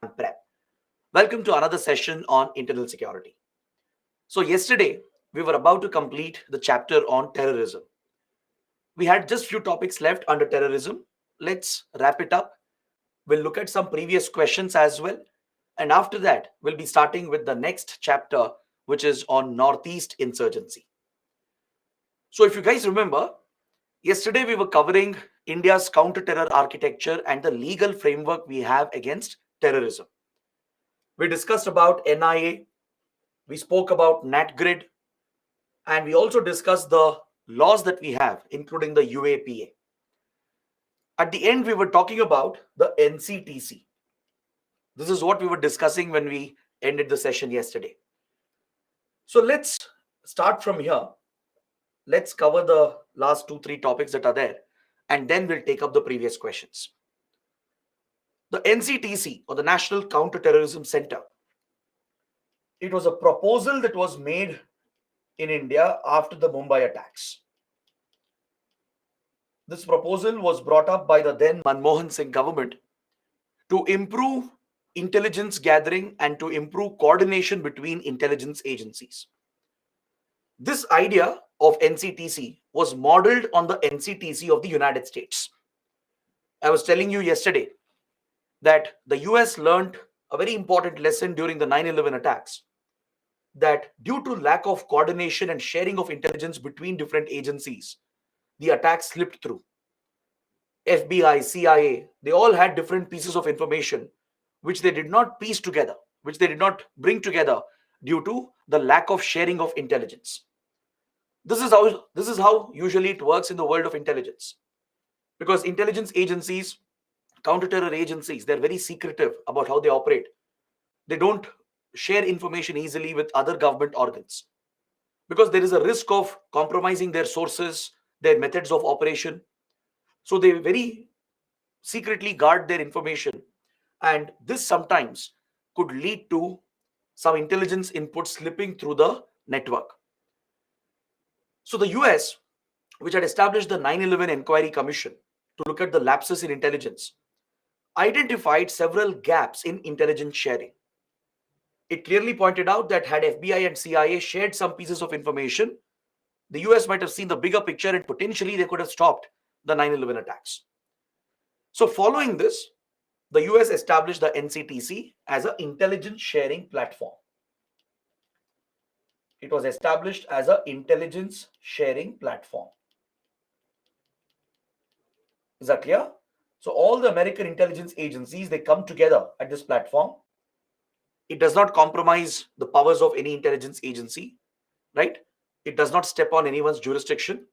Prep. Welcome to another session on internal security. So, yesterday we were about to complete the chapter on terrorism. We had just few topics left under terrorism. Let's wrap it up. We'll look at some previous questions as well. And after that, we'll be starting with the next chapter, which is on Northeast insurgency. So, if you guys remember, yesterday we were covering India's counter-terror architecture and the legal framework we have against terrorism. We discussed about NIA, we spoke about NatGrid, and we also discussed the laws that we have, including the UAPA. At the end, we were talking about the NCTC. This is what we were discussing when we ended the session yesterday. So let's start from here. Let's cover the last 2-3 topics that are there, and then we'll take up the previous questions. The NCTC, or the National Counter-Terrorism Center, it was a proposal that was made in India after the Mumbai attacks. This proposal was brought up by the then Manmohan Singh government to improve intelligence gathering and to improve coordination between intelligence agencies. This idea of NCTC was modeled on the NCTC of the United States. I was telling you yesterday that the US learned a very important lesson during the 9/11 attacks, that due to lack of coordination and sharing of intelligence between different agencies, the attacks slipped through. FBI, CIA, they all had different pieces of information which they did not piece together, which they did not bring together due to the lack of sharing of intelligence. This is how usually it works in the world of intelligence. Because intelligence agencies, counter-terror agencies, they're very secretive about how they operate. They don't share information easily with other government organs because there is a risk of compromising their sources, their methods of operation. So they very secretly guard their information, and this sometimes could lead to some intelligence input slipping through the network. So the US, which had established the 9/11 Inquiry Commission to look at the lapses in intelligence, identified several gaps in intelligence sharing. It clearly pointed out that had FBI and CIA shared some pieces of information, the US might have seen the bigger picture and potentially they could have stopped the 9/11 attacks. So following this, the US established the NCTC as an intelligence sharing platform. It was established as an intelligence sharing platform. Is that clear? So all the American intelligence agencies, they come together at this platform. It does not compromise the powers of any intelligence agency, right? It does not step on anyone's jurisdiction.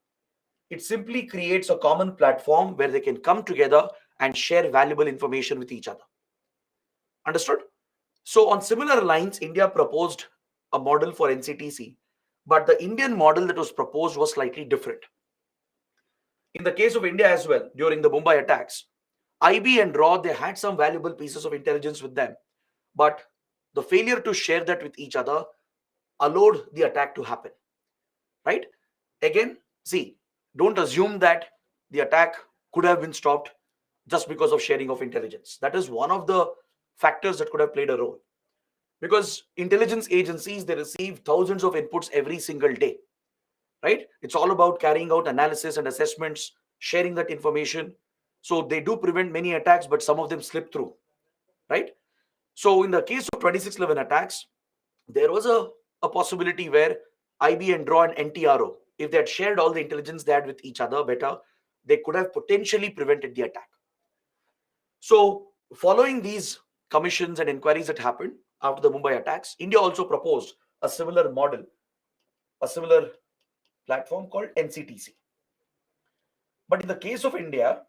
It simply creates a common platform where they can come together and share valuable information with each other. Understood? So on similar lines, India proposed a model for NCTC, but the Indian model that was proposed was slightly different. In the case of India as well, during the Mumbai attacks, IB and RAW, they had some valuable pieces of intelligence with them, but the failure to share that with each other allowed the attack to happen, right? Again, see, don't assume that the attack could have been stopped just because of sharing of intelligence. That is one of the factors that could have played a role, because intelligence agencies, they receive thousands of inputs every single day, right? It's all about carrying out analysis and assessments, sharing that information. So they do prevent many attacks, but some of them slip through, right? So in the case of 26/11 attacks, there was a possibility where IB and DRAW and NTRO, if they had shared all the intelligence they had with each other better, they could have potentially prevented the attack. So following these commissions and inquiries that happened after the Mumbai attacks, India also proposed a similar model, a similar platform called NCTC. But in the case of India,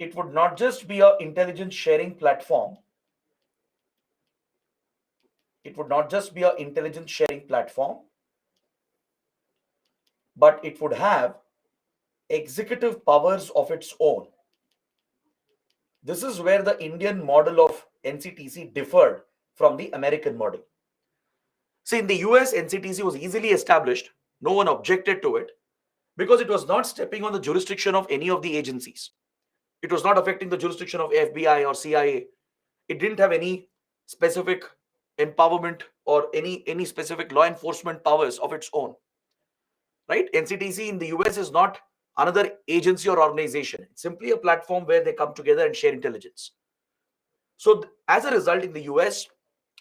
it would not just be an intelligence sharing platform. It would not just be an intelligence sharing platform, but it would have executive powers of its own. This is where the Indian model of NCTC differed from the American model. See, in the US, NCTC was easily established. No one objected to it because it was not stepping on the jurisdiction of any of the agencies. It was not affecting the jurisdiction of FBI or CIA. It didn't have any specific empowerment or any specific law enforcement powers of its own, right? NCTC in the US is not another agency or organization. It's simply a platform where they come together and share intelligence. So as a result, in the US,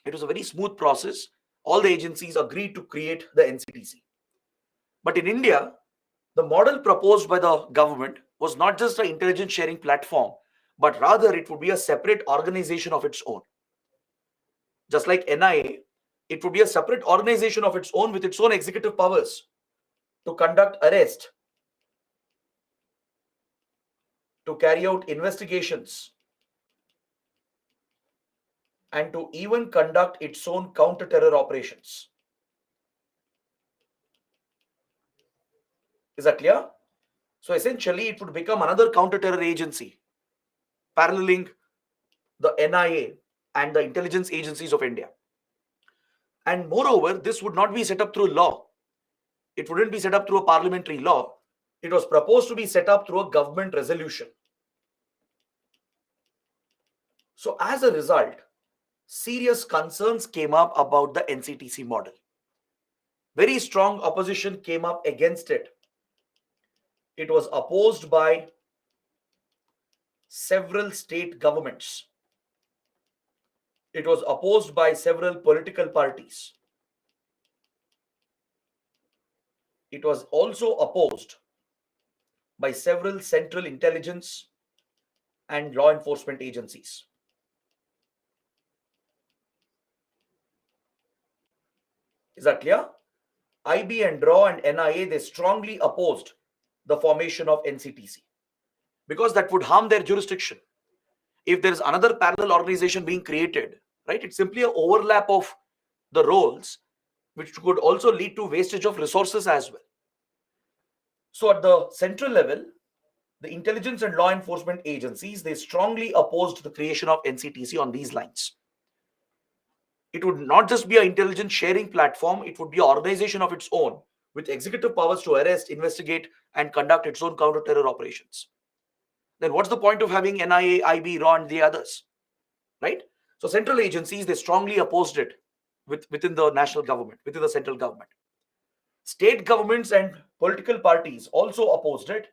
it was a very smooth process. All the agencies agreed to create the NCTC. But in India, the model proposed by the government was not just an intelligence sharing platform, but rather it would be a separate organization of its own. Just like NIA, it would be a separate organization of its own with its own executive powers to conduct arrest, to carry out investigations, and to even conduct its own counter-terror operations. Is that clear? So essentially, it would become another counter-terror agency, paralleling the NIA and the intelligence agencies of India. And moreover, this would not be set up through law. It wouldn't be set up through a parliamentary law. It was proposed to be set up through a government resolution. So as a result, serious concerns came up about the NCTC model. Very strong opposition came up against it. It was opposed by several state governments. It was opposed by several political parties. It was also opposed by several central intelligence and law enforcement agencies. Is that clear? IB and DRAW and NIA, they strongly opposed the formation of NCTC because that would harm their jurisdiction. If there is another parallel organization being created, right, it's simply an overlap of the roles, which could also lead to wastage of resources as well. So at the central level, the intelligence and law enforcement agencies, they strongly opposed the creation of NCTC on these lines. It would not just be an intelligence sharing platform, it would be an organization of its own with executive powers to arrest, investigate, and conduct its own counter-terror operations. Then what's the point of having NIA, IB, RAW, and the others, right? So central agencies, they strongly opposed it within the national government, within the central government. State governments and political parties also opposed it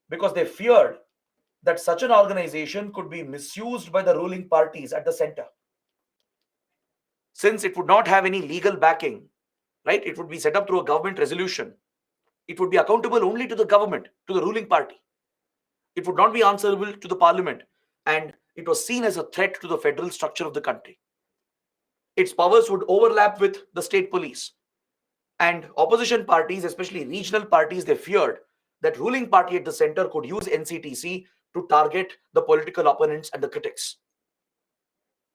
because they feared that such an organization could be misused by the ruling parties at the center. Since it would not have any legal backing, right? It would be set up through a government resolution. It would be accountable only to the government, to the ruling party. It would not be answerable to the parliament, and it was seen as a threat to the federal structure of the country. Its powers would overlap with the state police. And opposition parties, especially regional parties, they feared that ruling party at the center could use NCTC to target the political opponents and the critics,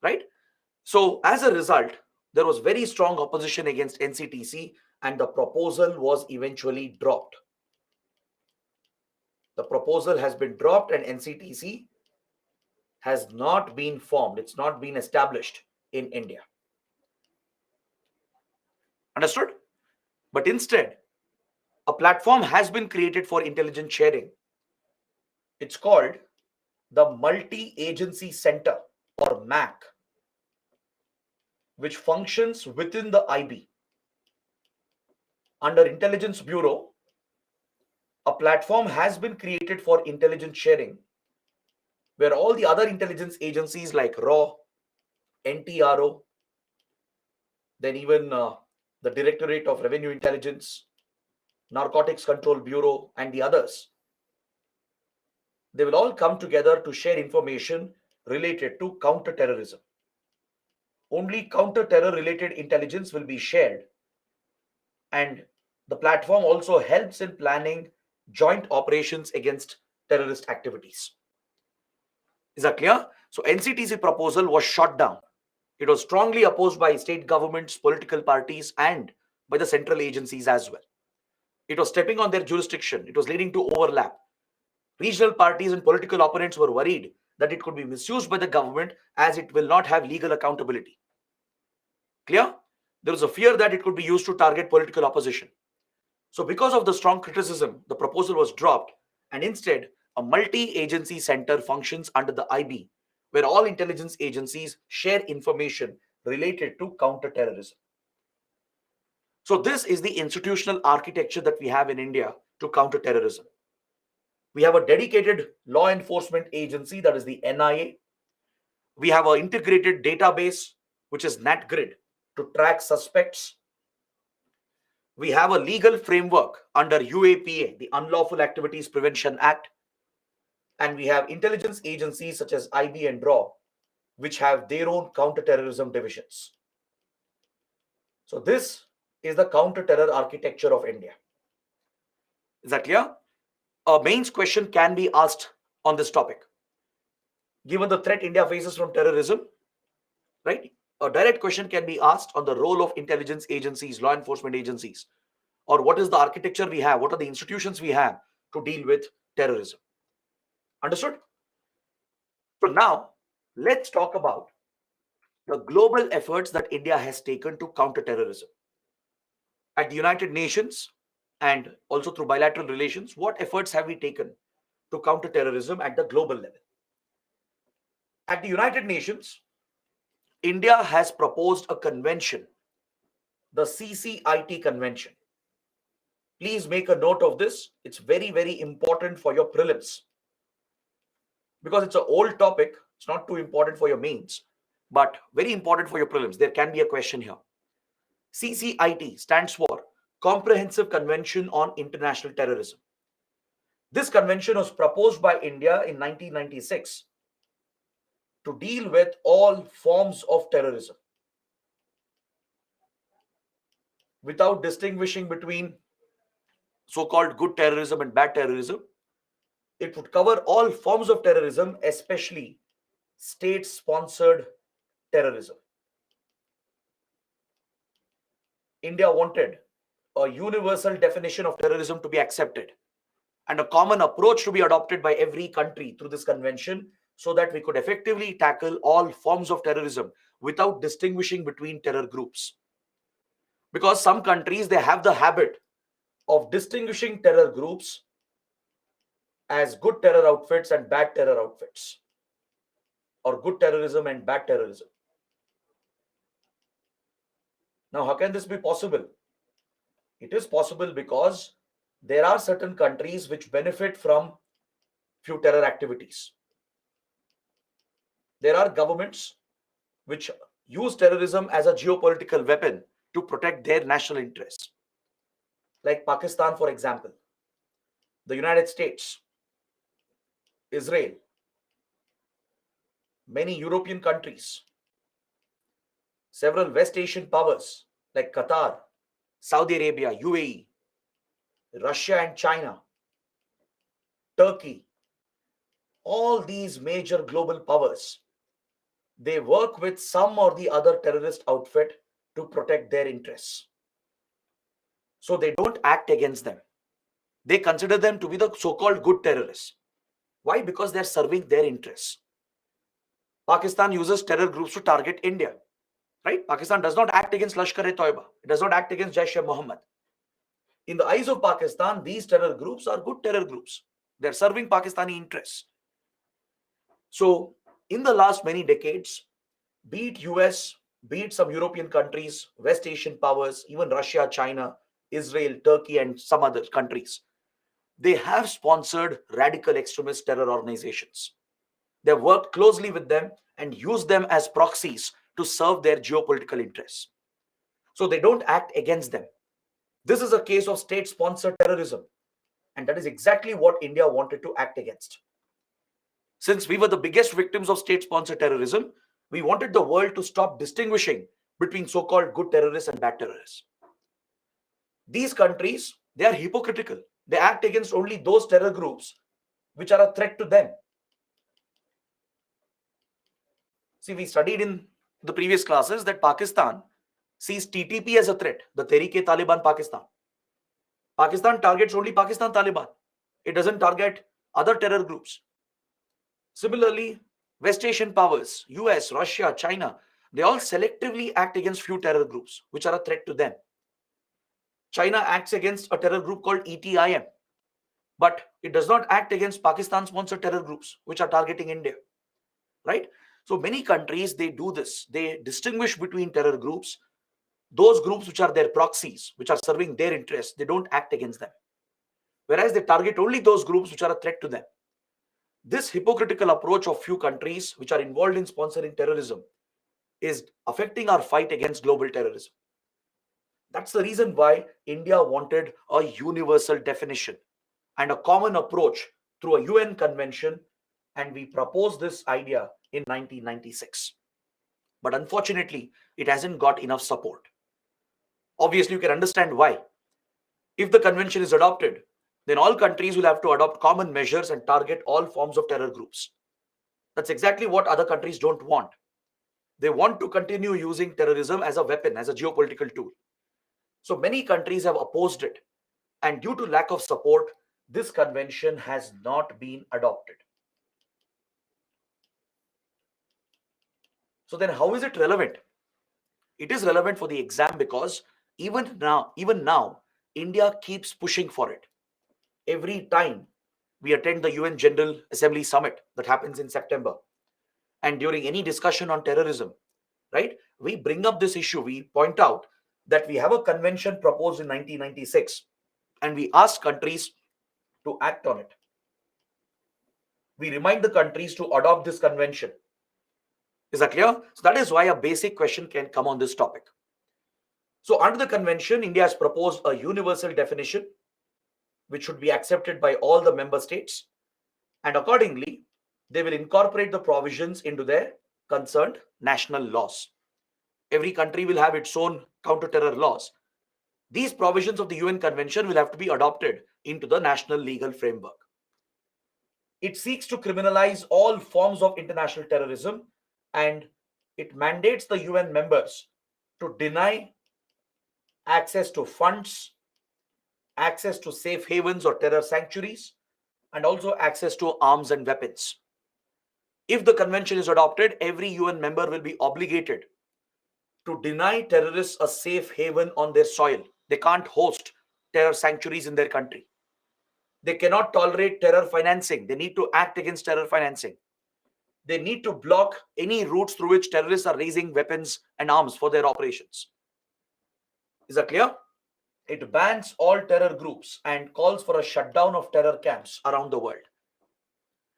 right? So as a result, there was very strong opposition against NCTC and the proposal was eventually dropped. The proposal has been dropped and NCTC has not been formed. It's not been established in India. Understood? But instead, a platform has been created for intelligence sharing. It's called the Multi-Agency Center or MAC, which functions within the IB. Under Intelligence Bureau, a platform has been created for intelligence sharing, where all the other intelligence agencies like RAW, NTRO, then even the Directorate of Revenue Intelligence, Narcotics Control Bureau, and the others, they will all come together to share information related to counter-terrorism. Only counter-terror related intelligence will be shared. And the platform also helps in planning joint operations against terrorist activities. Is that clear? So NCTC proposal was shot down. It was strongly opposed by state governments, political parties, and by the central agencies as well. It was stepping on their jurisdiction. It was leading to overlap. Regional parties and political opponents were worried that it could be misused by the government as it will not have legal accountability. Clear? There was a fear that it could be used to target political opposition. So because of the strong criticism, the proposal was dropped and instead a multi-agency center functions under the IB where all intelligence agencies share information related to counterterrorism. So this is the institutional architecture that we have in India to counter terrorism. We have a dedicated law enforcement agency, that is the NIA. We have an integrated database, which is NatGrid, to track suspects. We have a legal framework under UAPA, the Unlawful Activities Prevention Act. And we have intelligence agencies such as IB and DRAW, which have their own counterterrorism divisions. So this is the counter-terror architecture of India. Is that clear? A mains question can be asked on this topic. Given the threat India faces from terrorism, right? A direct question can be asked on the role of intelligence agencies, law enforcement agencies, or what is the architecture we have, what are the institutions we have to deal with terrorism. Understood? So now, let's talk about the global efforts that India has taken to counter terrorism. At the United Nations and also through bilateral relations, what efforts have we taken to counter terrorism at the global level? At the United Nations, India has proposed a convention, the CCIT Convention. Please make a note of this. It's very, very important for your prelims. Because it's an old topic, it's not too important for your mains, but very important for your prelims. There can be a question here. CCIT stands for Comprehensive Convention on International Terrorism. This convention was proposed by India in 1996 to deal with all forms of terrorism without distinguishing between so-called good terrorism and bad terrorism. It would cover all forms of terrorism, especially state-sponsored terrorism. India wanted a universal definition of terrorism to be accepted and a common approach to be adopted by every country through this convention so that we could effectively tackle all forms of terrorism without distinguishing between terror groups. Because some countries, they have the habit of distinguishing terror groups as good terror outfits and bad terror outfits, or good terrorism and bad terrorism. Now, how can this be possible? It is possible because there are certain countries which benefit from few terror activities. There are governments which use terrorism as a geopolitical weapon to protect their national interests. Like Pakistan, for example, the United States, Israel, many European countries, several West Asian powers like Qatar, Saudi Arabia, UAE, Russia and China, Turkey, all these major global powers, they work with some or the other terrorist outfit to protect their interests. So they don't act against them. They consider them to be the so-called good terrorists. Why? Because they're serving their interests. Pakistan uses terror groups to target India. Right? Pakistan does not act against Lashkar-e-Toiba. It does not act against Jaish-e-Mohammed. In the eyes of Pakistan, these terror groups are good terror groups. They're serving Pakistani interests. So, in the last many decades, be it US, be it some European countries, West Asian powers, even Russia, China, Israel, Turkey, and some other countries, they have sponsored radical extremist terror organizations. They've worked closely with them and used them as proxies to serve their geopolitical interests. So they don't act against them. This is a case of state-sponsored terrorism. And that is exactly what India wanted to act against. Since we were the biggest victims of state-sponsored terrorism, we wanted the world to stop distinguishing between so-called good terrorists and bad terrorists. These countries, they are hypocritical. They act against only those terror groups which are a threat to them. See, we studied in the previous classes that Pakistan sees TTP as a threat, the Tehreek-e-Taliban Pakistan. Pakistan targets only Pakistan Taliban. It doesn't target other terror groups. Similarly, West Asian powers, US, Russia, China, they all selectively act against few terror groups which are a threat to them. China acts against a terror group called ETIM, but it does not act against Pakistan-sponsored terror groups which are targeting India. Right? So many countries, they do this. They distinguish between terror groups. Those groups which are their proxies, which are serving their interests, they don't act against them. Whereas they target only those groups which are a threat to them. This hypocritical approach of few countries which are involved in sponsoring terrorism is affecting our fight against global terrorism. That's the reason why India wanted a universal definition and a common approach through a UN convention, and we proposed this idea in 1996. But unfortunately, it hasn't got enough support. Obviously, you can understand why. If the convention is adopted, then all countries will have to adopt common measures and target all forms of terror groups. That's exactly what other countries don't want. They want to continue using terrorism as a weapon, as a geopolitical tool. So many countries have opposed it. And due to lack of support, this convention has not been adopted. So then how is it relevant? It is relevant for the exam because even now, India keeps pushing for it. Every time we attend the UN General Assembly Summit that happens in September, and during any discussion on terrorism, right, we bring up this issue. We point out that we have a convention proposed in 1996 and we ask countries to act on it. We remind the countries to adopt this convention. Is that clear? So that is why a basic question can come on this topic. So under the convention, India has proposed a universal definition which should be accepted by all the member states, and accordingly, they will incorporate the provisions into their concerned national laws. Every country will have its own counter-terror laws. These provisions of the UN Convention will have to be adopted into the national legal framework. It seeks to criminalize all forms of international terrorism, and it mandates the UN members to deny access to funds, access to safe havens or terror sanctuaries, and also access to arms and weapons. If the convention is adopted, every UN member will be obligated to deny terrorists a safe haven on their soil. They can't host terror sanctuaries in their country. They cannot tolerate terror financing. They need to act against terror financing. They need to block any routes through which terrorists are raising weapons and arms for their operations. Is that clear? It bans all terror groups and calls for a shutdown of terror camps around the world.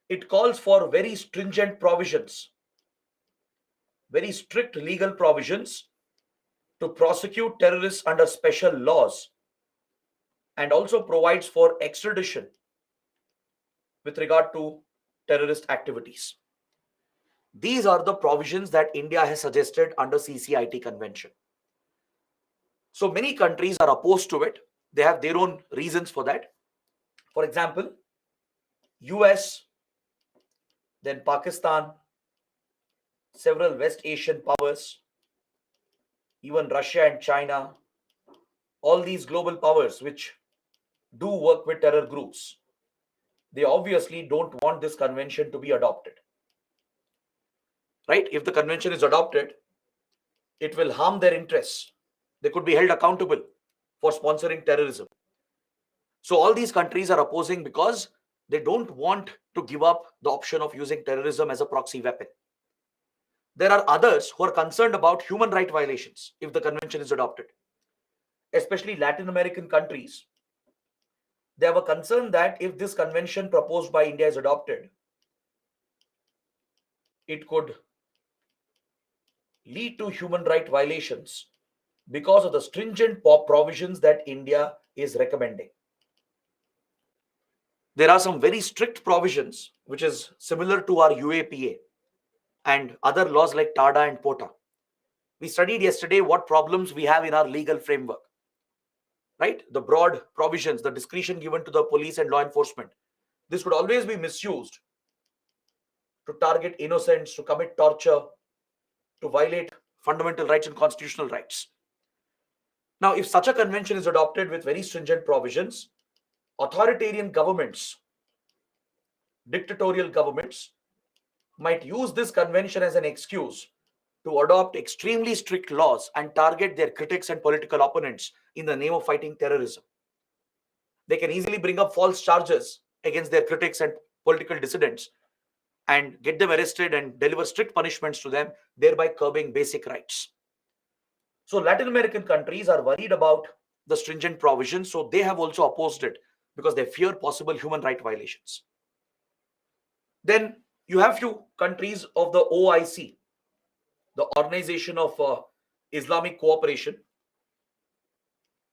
It calls for very stringent provisions, very strict legal provisions to prosecute terrorists under special laws, and also provides for extradition with regard to terrorist activities. These are the provisions that India has suggested under CCIT convention. So many countries are opposed to it. They have their own reasons for that. For example, US, then Pakistan, several West Asian powers, even Russia and China, all these global powers which do work with terror groups, they obviously don't want this convention to be adopted. Right? If the convention is adopted, it will harm their interests. They could be held accountable for sponsoring terrorism. So all these countries are opposing because they don't want to give up the option of using terrorism as a proxy weapon. There are others who are concerned about human rights violations if the convention is adopted, especially Latin American countries. They have a concern that if this convention proposed by India is adopted, it could lead to human rights violations because of the stringent provisions that India is recommending. There are some very strict provisions which is similar to our UAPA and other laws like TADA and POTA. We studied yesterday what problems we have in our legal framework, right? The broad provisions, the discretion given to the police and law enforcement. This would always be misused to target innocents, to commit torture, to violate fundamental rights and constitutional rights. Now, if such a convention is adopted with very stringent provisions, authoritarian governments, dictatorial governments might use this convention as an excuse to adopt extremely strict laws and target their critics and political opponents in the name of fighting terrorism. They can easily bring up false charges against their critics and political dissidents and get them arrested and deliver strict punishments to them, thereby curbing basic rights. So Latin American countries are worried about the stringent provisions, so they have also opposed it because they fear possible human right violations. Then you have few countries of the OIC, the Organization of Islamic Cooperation.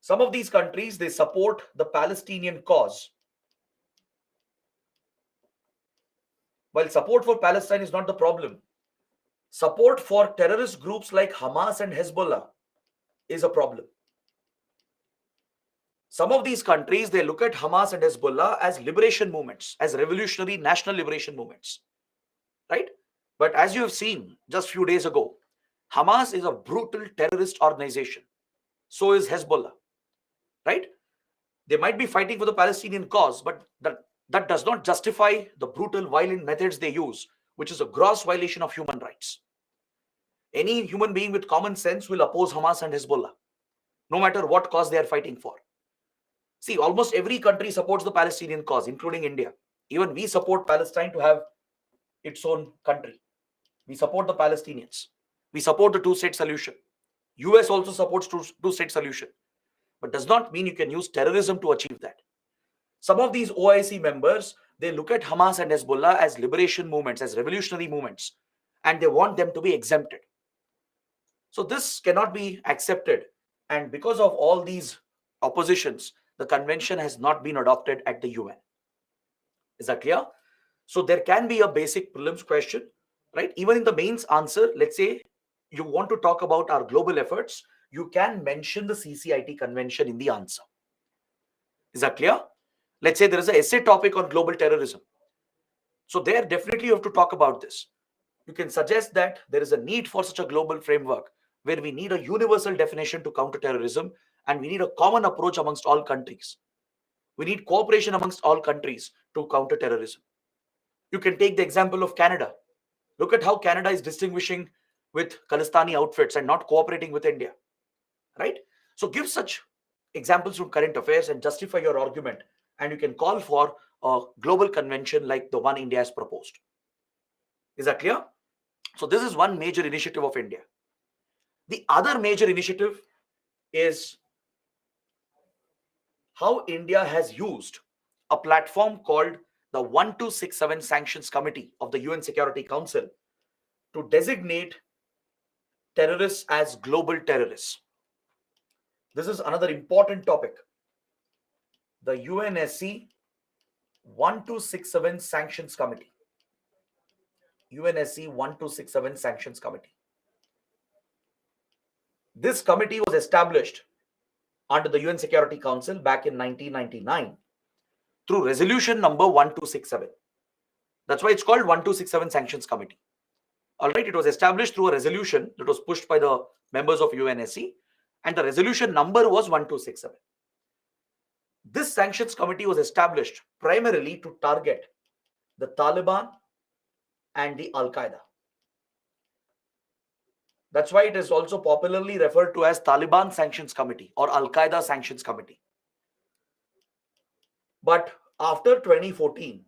Some of these countries, they support the Palestinian cause. While support for Palestine is not the problem, support for terrorist groups like Hamas and Hezbollah is a problem. Some of these countries, they look at Hamas and Hezbollah as liberation movements, as revolutionary national liberation movements, right? But as you have seen just few days ago, Hamas is a brutal terrorist organization. So is Hezbollah, right? They might be fighting for the Palestinian cause, but that does not justify the brutal, violent methods they use, which is a gross violation of human rights. Any human being with common sense will oppose Hamas and Hezbollah, no matter what cause they are fighting for. See, almost every country supports the Palestinian cause, including India. Even we support Palestine to have its own country. We support the Palestinians. We support the two-state solution. US also supports two-state solution. But does not mean you can use terrorism to achieve that. Some of these OIC members, they look at Hamas and Hezbollah as liberation movements, as revolutionary movements, and they want them to be exempted. So this cannot be accepted. And because of all these oppositions, the convention has not been adopted at the UN. Is that clear? So there can be a basic prelims question, right? Even in the mains answer, let's say you want to talk about our global efforts, you can mention the CCIT convention in the answer. Is that clear? Let's say there is an essay topic on global terrorism. So there definitely you have to talk about this. You can suggest that there is a need for such a global framework where we need a universal definition to counter terrorism and we need a common approach amongst all countries. We need cooperation amongst all countries to counter terrorism. You can take the example of Canada. Look at how Canada is distinguishing with Khalistani outfits and not cooperating with India, right? So give such examples from current affairs and justify your argument, and you can call for a global convention like the one India has proposed. Is that clear? So this is one major initiative of India. The other major initiative is how India has used a platform called the 1267 Sanctions Committee of the UN Security Council to designate terrorists as global terrorists. This is another important topic. The UNSC 1267 Sanctions Committee. UNSC 1267 Sanctions Committee. This committee was established under the UN Security Council back in 1999 through resolution number 1267. That's why it's called 1267 Sanctions Committee. All right, it was established through a resolution that was pushed by the members of UNSC, and the resolution number was 1267. This Sanctions Committee was established primarily to target the Taliban and the Al-Qaeda. That's why it is also popularly referred to as Taliban Sanctions Committee or Al-Qaeda Sanctions Committee. But after 2014,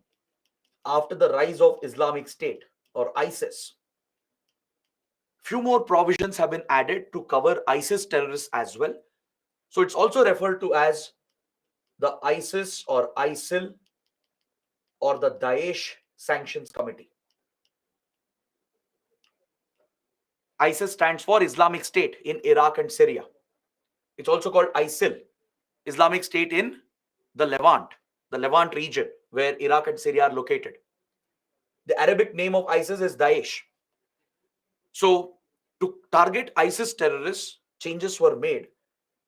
after the rise of Islamic State or ISIS, few more provisions have been added to cover ISIS terrorists as well. So it's also referred to as the ISIS or ISIL or the Daesh Sanctions Committee. ISIS stands for Islamic State in Iraq and Syria. It's also called ISIL, Islamic State in the Levant region where Iraq and Syria are located. The Arabic name of ISIS is Daesh. So to target ISIS terrorists, changes were made,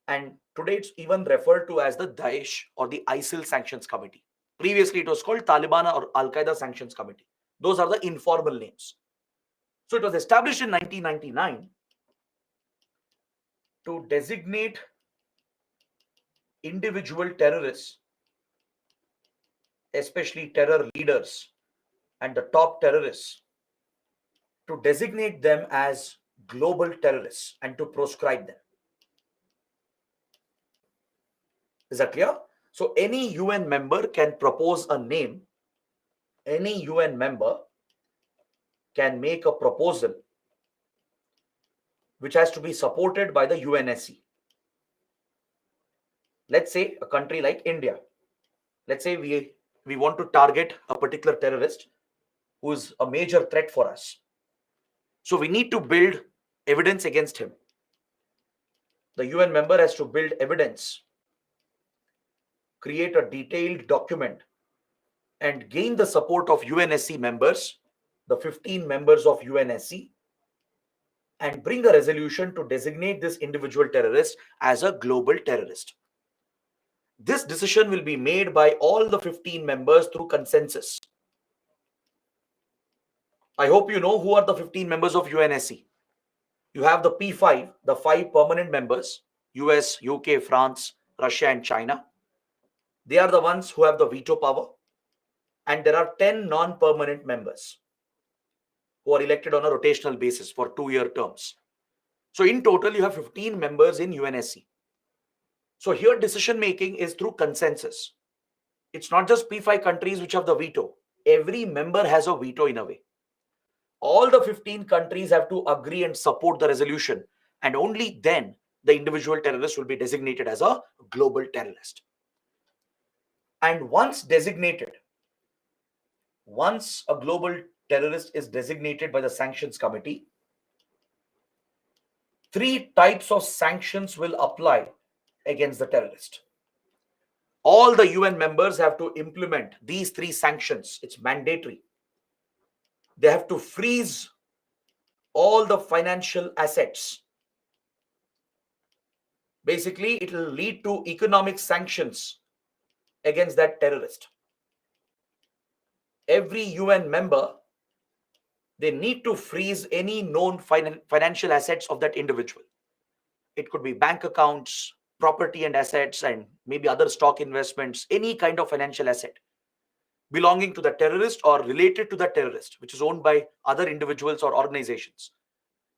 and today it's even referred to as the Daesh or the ISIL Sanctions Committee. Previously, it was called Taliban or Al-Qaeda Sanctions Committee. Those are the informal names. So it was established in 1999 to designate individual terrorists, especially terror leaders and the top terrorists, to designate them as global terrorists and to proscribe them. Is that clear? So any UN member can propose a name, any UN member can make a proposal which has to be supported by the UNSC. Let's say a country like India. Let's say we want to target a particular terrorist who is a major threat for us. So we need to build evidence against him. The UN member has to build evidence, create a detailed document, and gain the support of UNSC members, the 15 members of UNSC, and bring a resolution to designate this individual terrorist as a global terrorist. This decision will be made by all the 15 members through consensus. I hope you know who are the 15 members of UNSC. You have the P5, the 5 permanent members, US, UK, France, Russia, and China. They are the ones who have the veto power. And there are 10 non-permanent members who are elected on a rotational basis for 2-year terms. So in total, you have 15 members in UNSC. So here decision making is through consensus. It's not just P5 countries which have the veto. Every member has a veto in a way. All the 15 countries have to agree and support the resolution, and only then the individual terrorist will be designated as a global terrorist. And once designated, once a global terrorist is designated by the sanctions committee, 3 types of sanctions will apply against the terrorist. All the UN members have to implement these 3 sanctions. It's mandatory. They have to freeze all the financial assets. Basically, it will lead to economic sanctions against that terrorist. Every UN member, they need to freeze any known financial assets of that individual. It could be bank accounts, property and assets, and maybe other stock investments, any kind of financial asset belonging to the terrorist or related to the terrorist, which is owned by other individuals or organizations.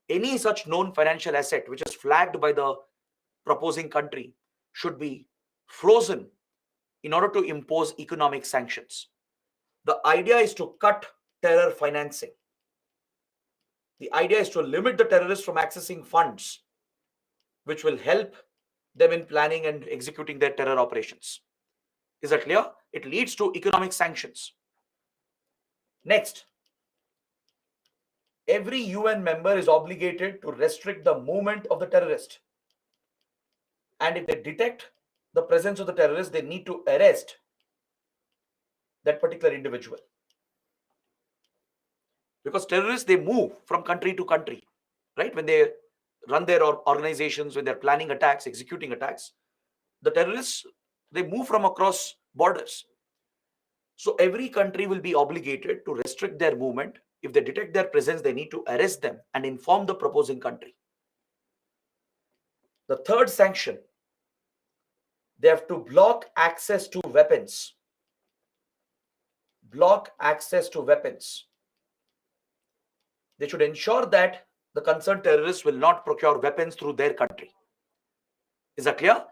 Any such known financial asset which is flagged by the proposing country should be frozen in order to impose economic sanctions. The idea is to cut terror financing. The idea is to limit the terrorists from accessing funds which will help them in planning and executing their terror operations. Is that clear? It leads to economic sanctions. Next, every UN member is obligated to restrict the movement of the terrorist. And if they detect the presence of the terrorist, they need to arrest that particular individual. Because terrorists, they move from country to country, right? When they run their organizations, when they're planning attacks, executing attacks, the terrorists, they move from across borders. So every country will be obligated to restrict their movement. If they detect their presence, they need to arrest them and inform the proposing country. The third sanction, they have to block access to weapons. Block access to weapons. They should ensure that the concerned terrorists will not procure weapons through their country. Is that clear?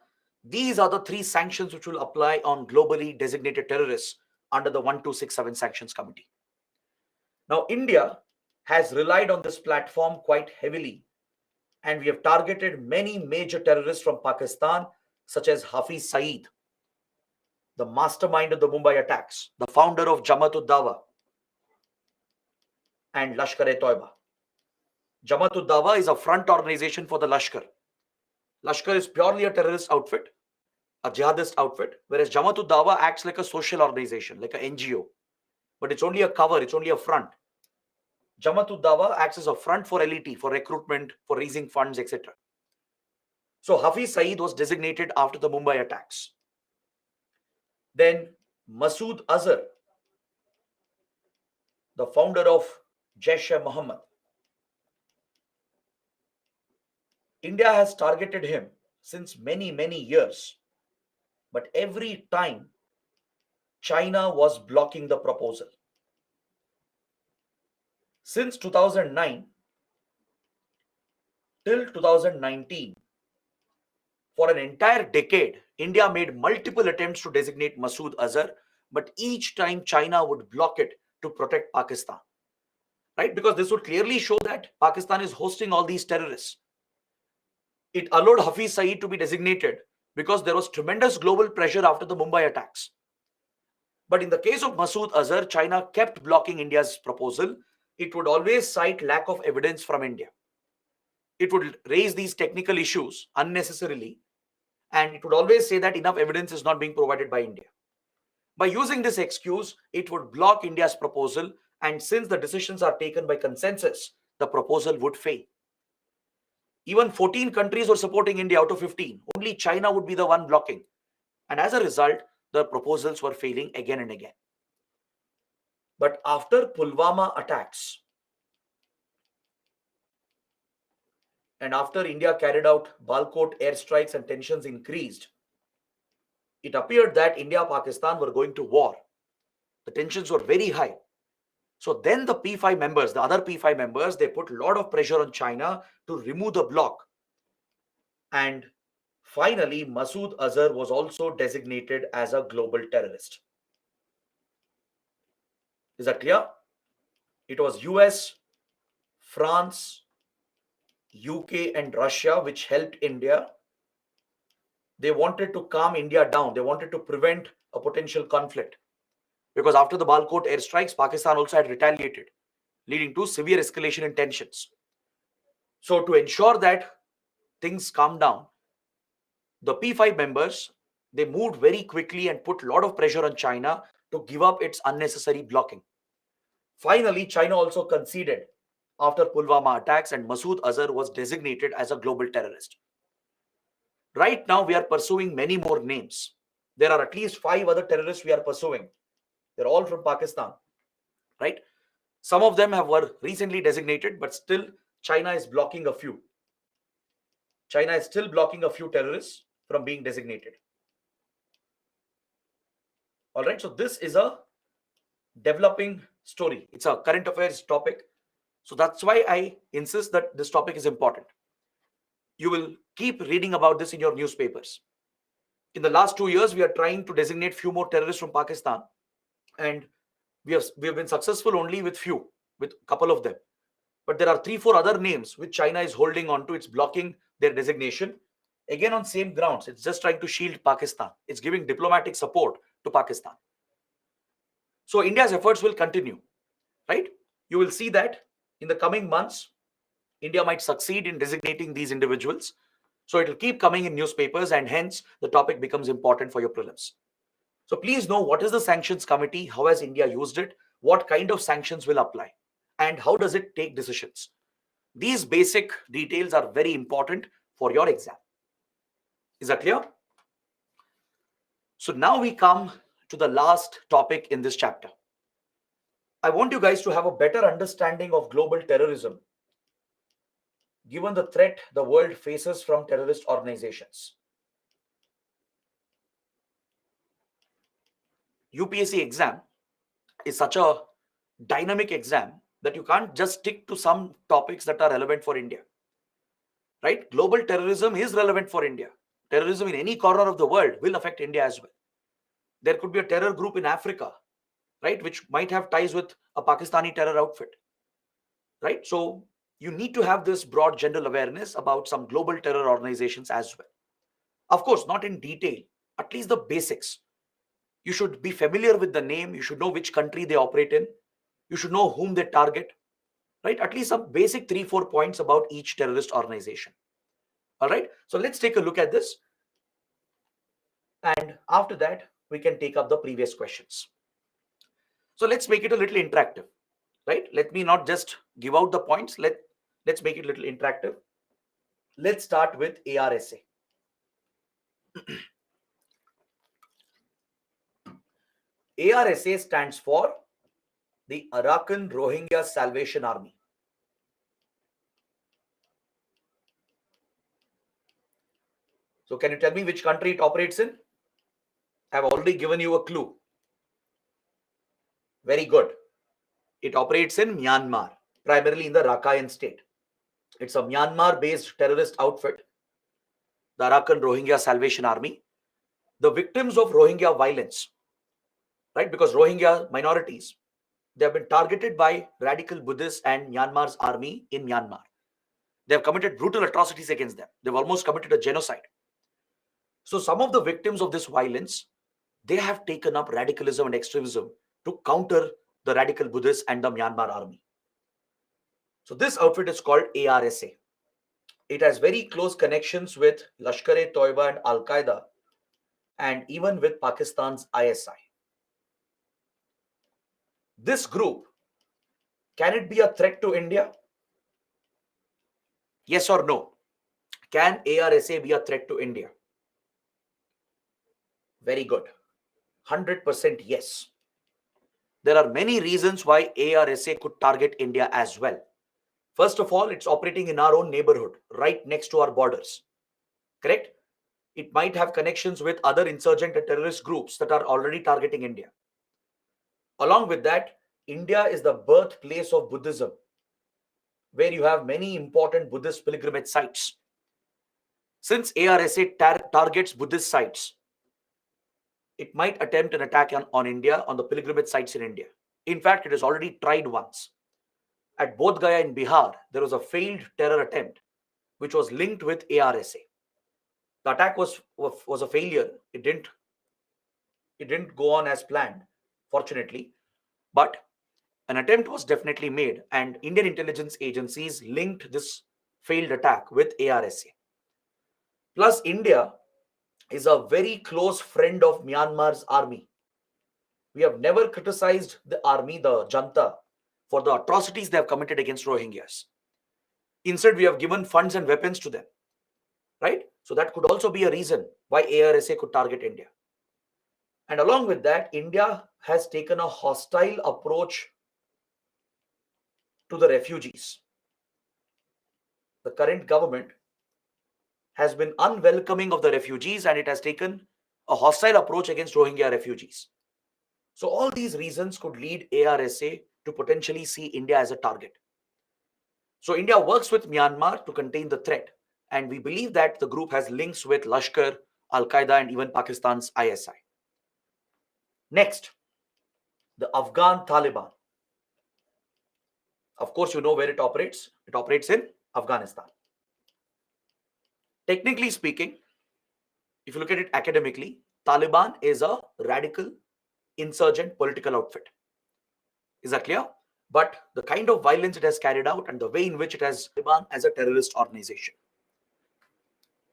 These are the 3 sanctions which will apply on globally designated terrorists under the 1267 Sanctions Committee. Now, India has relied on this platform quite heavily, and we have targeted many major terrorists from Pakistan, such as Hafiz Saeed, the mastermind of the Mumbai attacks, the founder of Jamaat-ud-Dawa and Lashkar-e-Toiba. Jamaat-ud-Dawa is a front organization for the Lashkar. Lashkar is purely a terrorist outfit, a jihadist outfit, whereas Jamaat-ud-Dawa acts like a social organization, like an NGO. But it's only a cover, it's only a front. Jamaat-ud-Dawa acts as a front for LET, for recruitment, for raising funds, etc. So Hafiz Saeed was designated after the Mumbai attacks. Then Masood Azhar, the founder of Jaish-e-Mohammed. India has targeted him since many, many years. But every time, China was blocking the proposal. Since 2009 till 2019, for an entire decade, India made multiple attempts to designate Masood Azhar, but each time China would block it to protect Pakistan. right? Because this would clearly show that Pakistan is hosting all these terrorists. It allowed Hafiz Saeed to be designated because there was tremendous global pressure after the Mumbai attacks. But in the case of Masood Azhar, China kept blocking India's proposal. It would always cite lack of evidence from India. It would raise these technical issues unnecessarily, and it would always say that enough evidence is not being provided by India. By using this excuse, it would block India's proposal, and since the decisions are taken by consensus, the proposal would fail. Even 14 countries were supporting India out of 15. Only China would be the one blocking. And as a result, the proposals were failing again and again. But after Pulwama attacks, and after India carried out Balkot airstrikes and tensions increased, it appeared that India and Pakistan were going to war. The tensions were very high. So then the P5 members, the other P5 members, they put a lot of pressure on China to remove the bloc. And finally, Masood Azhar was also designated as a global terrorist. Is that clear? It was US, France, UK and Russia which helped India. They wanted to calm India down. They wanted to prevent a potential conflict. Because after the Balkot airstrikes, Pakistan also had retaliated, leading to severe escalation in tensions. So to ensure that things calm down, the P5 members, they moved very quickly and put a lot of pressure on China to give up its unnecessary blocking. Finally, China also conceded after Pulwama attacks, and Masood Azhar was designated as a global terrorist. Right now, we are pursuing many more names. There are at least 5 other terrorists we are pursuing. They're all from Pakistan, right? Some of them were recently designated, but still China is blocking a few. China is still blocking a few terrorists from being designated. All right, so this is a developing story. It's a current affairs topic. So that's why I insist that this topic is important. You will keep reading about this in your newspapers. In the last 2 years, we are trying to designate few more terrorists from Pakistan, and we have been successful only with a couple of them. But there are 3-4 other names which China is holding on to. It's blocking their designation. Again, on same grounds. It's just trying to shield Pakistan. It's giving diplomatic support to Pakistan. So India's efforts will continue, right? You will see that in the coming months, India might succeed in designating these individuals. So it will keep coming in newspapers, and hence the topic becomes important for your prelims. So please know, what is the sanctions committee? How has India used it? What kind of sanctions will apply? And how does it take decisions? These basic details are very important for your exam. Is that clear? So now we come to the last topic in this chapter. I want you guys to have a better understanding of global terrorism, given the threat the world faces from terrorist organizations. UPSC exam is such a dynamic exam that you can't just stick to some topics that are relevant for India, right? Global terrorism is relevant for India. Terrorism in any corner of the world will affect India as well. There could be a terror group in Africa, right, which might have ties with a Pakistani terror outfit, right? So you need to have this broad general awareness about some global terror organizations as well. Of course, not in detail, at least the basics. You should be familiar with the name. You should know which country they operate in. You should know whom they target, right? At least some basic 3-4 points about each terrorist organization. All right. So let's take a look at this. And after that, we can take up the previous questions. So let's make it a little interactive, right? Let me not just give out the points. Let's make it a little interactive. Let's start with ARSA. ARSA stands for the Arakan Rohingya Salvation Army. So can you tell me which country it operates in? I've already given you a clue. Very good. It operates in Myanmar, primarily in the Rakhine state. It's a Myanmar-based terrorist outfit, the Arakan Rohingya Salvation Army. The victims of Rohingya violence, right? Because Rohingya minorities, They have been targeted by radical Buddhists and Myanmar's army in Myanmar. They have committed brutal atrocities against them. They've almost committed a genocide. So some of the victims of this violence, they have taken up radicalism and extremism to counter the radical Buddhists and the Myanmar army. So this outfit is called ARSA. It has very close connections with Lashkar-e-Toiba and Al-Qaeda, and even with Pakistan's ISI. This group, can it be a threat to India? Yes or no? Can ARSA be a threat to India? Very good. 100% yes. There are many reasons why ARSA could target India as well. First of all, it's operating in our own neighborhood, right next to our borders. Correct? It might have connections with other insurgent and terrorist groups that are already targeting India. Along with that, India is the birthplace of Buddhism, where you have many important Buddhist pilgrimage sites. Since ARSA targets Buddhist sites, it might attempt an attack on India, on the pilgrimage sites in India. In fact, it has already tried once. At Bodh Gaya in Bihar, there was a failed terror attempt which was linked with ARSA. The attack was a failure. It didn't go on as planned, fortunately. But an attempt was definitely made, and Indian intelligence agencies linked this failed attack with ARSA. Plus, India is a very close friend of Myanmar's army. We have never criticized the army, the junta, for the atrocities they have committed against Rohingyas. Instead, we have given funds and weapons to them, right? So that could also be a reason why ARSA could target India. And along with that, India has taken a hostile approach to the refugees. The current government has been unwelcoming of the refugees, and it has taken a hostile approach against Rohingya refugees. So all these reasons could lead ARSA to potentially see India as a target. So India works with Myanmar to contain the threat, and we believe that the group has links with Lashkar, Al-Qaeda, and even Pakistan's ISI. Next, the Afghan Taliban. Of course, you know where it operates. It operates in Afghanistan. Technically speaking, if you look at it academically, Taliban is a radical insurgent political outfit. Is that clear? But the kind of violence it has carried out and the way in which it has Taliban as a terrorist organization.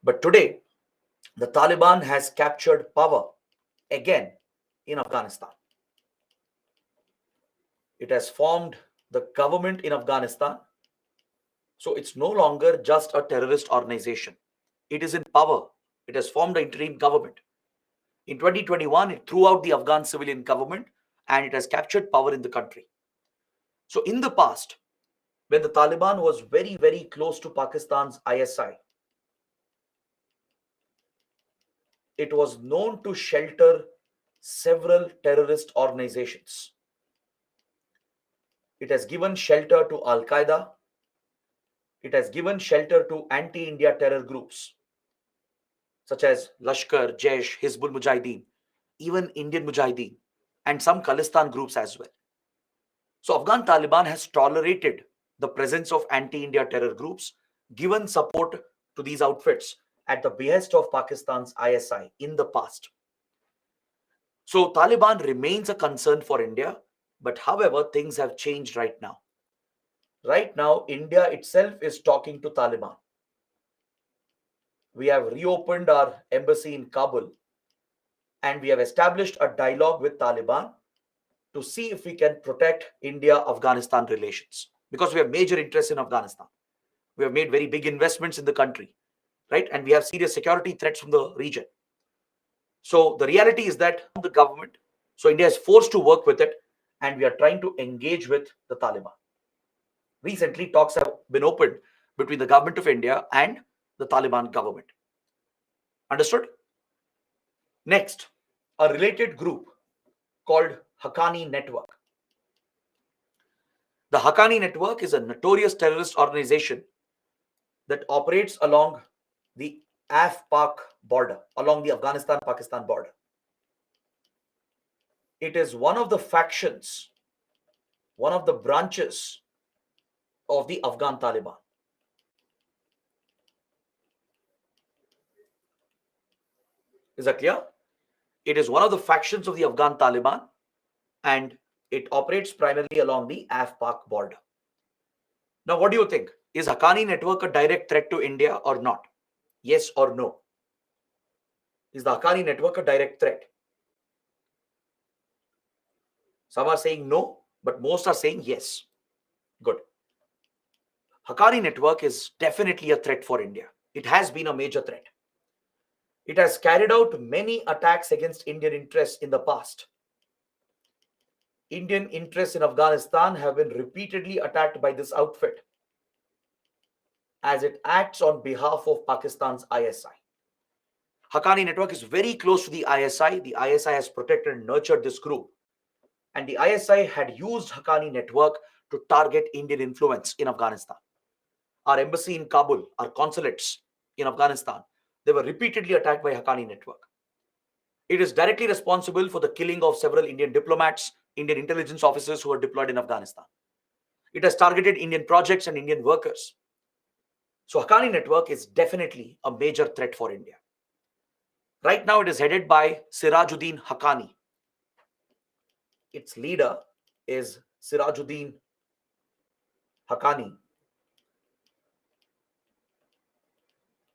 But today, the Taliban has captured power again in Afghanistan. It has formed the government in Afghanistan. So it's no longer just a terrorist organization. It is in power. It has formed an interim government. In 2021, it threw out the Afghan civilian government and it has captured power in the country. So in the past, when the Taliban was very, very close to Pakistan's ISI, it was known to shelter several terrorist organizations. It has given shelter to Al-Qaeda. It has given shelter to anti-India terror groups such as Lashkar, Jaish, Hizbul Mujahideen, even Indian Mujahideen, and some Khalistan groups as well. So Afghan Taliban has tolerated the presence of anti-India terror groups, given support to these outfits at the behest of Pakistan's ISI in the past. So Taliban remains a concern for India, but however, things have changed right now. Right now, India itself is talking to Taliban. We have reopened our embassy in Kabul and we have established a dialogue with Taliban to see if we can protect India-Afghanistan relations, because we have major interests in Afghanistan. We have made very big investments in the country, right? And we have serious security threats from the region. So the reality is that the government, so India is forced to work with it, and we are trying to engage with the Taliban. Recently, talks have been opened between the government of India and the Taliban government. Understood? Next, a related group called Haqqani Network. The Haqqani Network is a notorious terrorist organization that operates along the Af-Pak border, along the Afghanistan-Pakistan border. It is one of the factions one of the branches of the Afghan Taliban. Is that clear? It is one of the factions of the Afghan Taliban, and it operates primarily along the Af-Pak border. Now, what do you think? Is Haqqani network a direct threat to India or not? Yes or no? Is the Haqqani network a direct threat? Some are saying no, but most are saying yes. Good. Haqqani network is definitely a threat for India. It has been a major threat. It has carried out many attacks against Indian interests in the past. Indian interests in Afghanistan have been repeatedly attacked by this outfit, as it acts on behalf of Pakistan's ISI. Haqqani network is very close to the ISI. The ISI has protected and nurtured this group. And the ISI had used Haqqani network to target Indian influence in Afghanistan. Our embassy in Kabul, our consulates in Afghanistan, they were repeatedly attacked by Haqqani network. It is directly responsible for the killing of several Indian diplomats, Indian intelligence officers who were deployed in Afghanistan. It has targeted Indian projects and Indian workers. So Haqqani network is definitely a major threat for India. Right now it is headed by Sirajuddin Haqqani. Its leader is Sirajuddin Haqqani.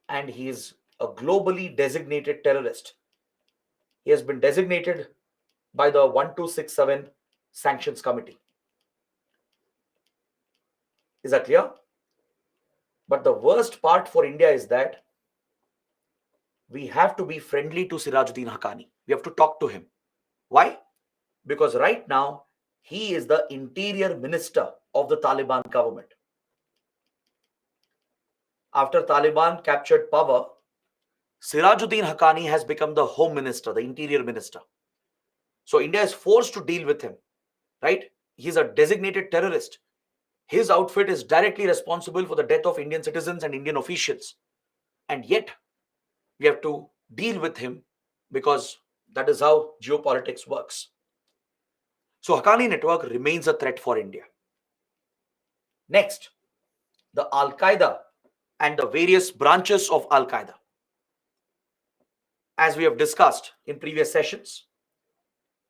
And he is a globally designated terrorist. He has been designated by the 1267 Sanctions Committee. Is that clear? But the worst part for India is that we have to be friendly to Sirajuddin Haqqani. We have to talk to him. Why? Because right now, he is the interior minister of the Taliban government. After Taliban captured power, Sirajuddin Haqqani has become the home minister, the interior minister. So India is forced to deal with him, right? He's a designated terrorist. His outfit is directly responsible for the death of Indian citizens and Indian officials. And yet, we have to deal with him because that is how geopolitics works. So Haqqani network remains a threat for India. Next, the Al-Qaeda and the various branches of Al-Qaeda. As we have discussed in previous sessions,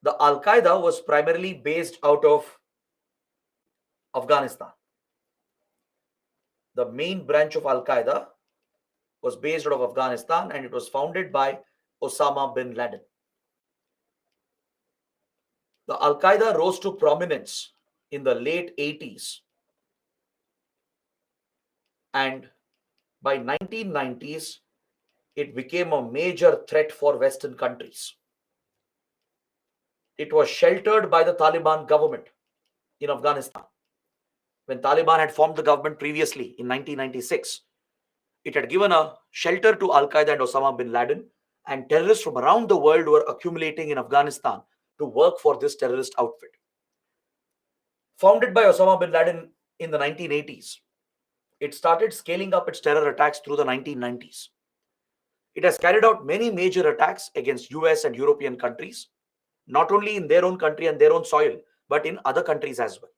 the Al-Qaeda was primarily based out of Afghanistan. The main branch of Al-Qaeda was based out of Afghanistan, and it was founded by Osama bin Laden. The Al-Qaeda rose to prominence in the late 80s, and by 1990s, it became a major threat for Western countries. It was sheltered by the Taliban government in Afghanistan. When Taliban had formed the government previously in 1996, it had given a shelter to Al-Qaeda and Osama bin Laden, and terrorists from around the world were accumulating in Afghanistan to work for this terrorist outfit. Founded by Osama bin Laden in the 1980s, it started scaling up its terror attacks through the 1990s. It has carried out many major attacks against US and European countries, not only in their own country and their own soil, but in other countries as well.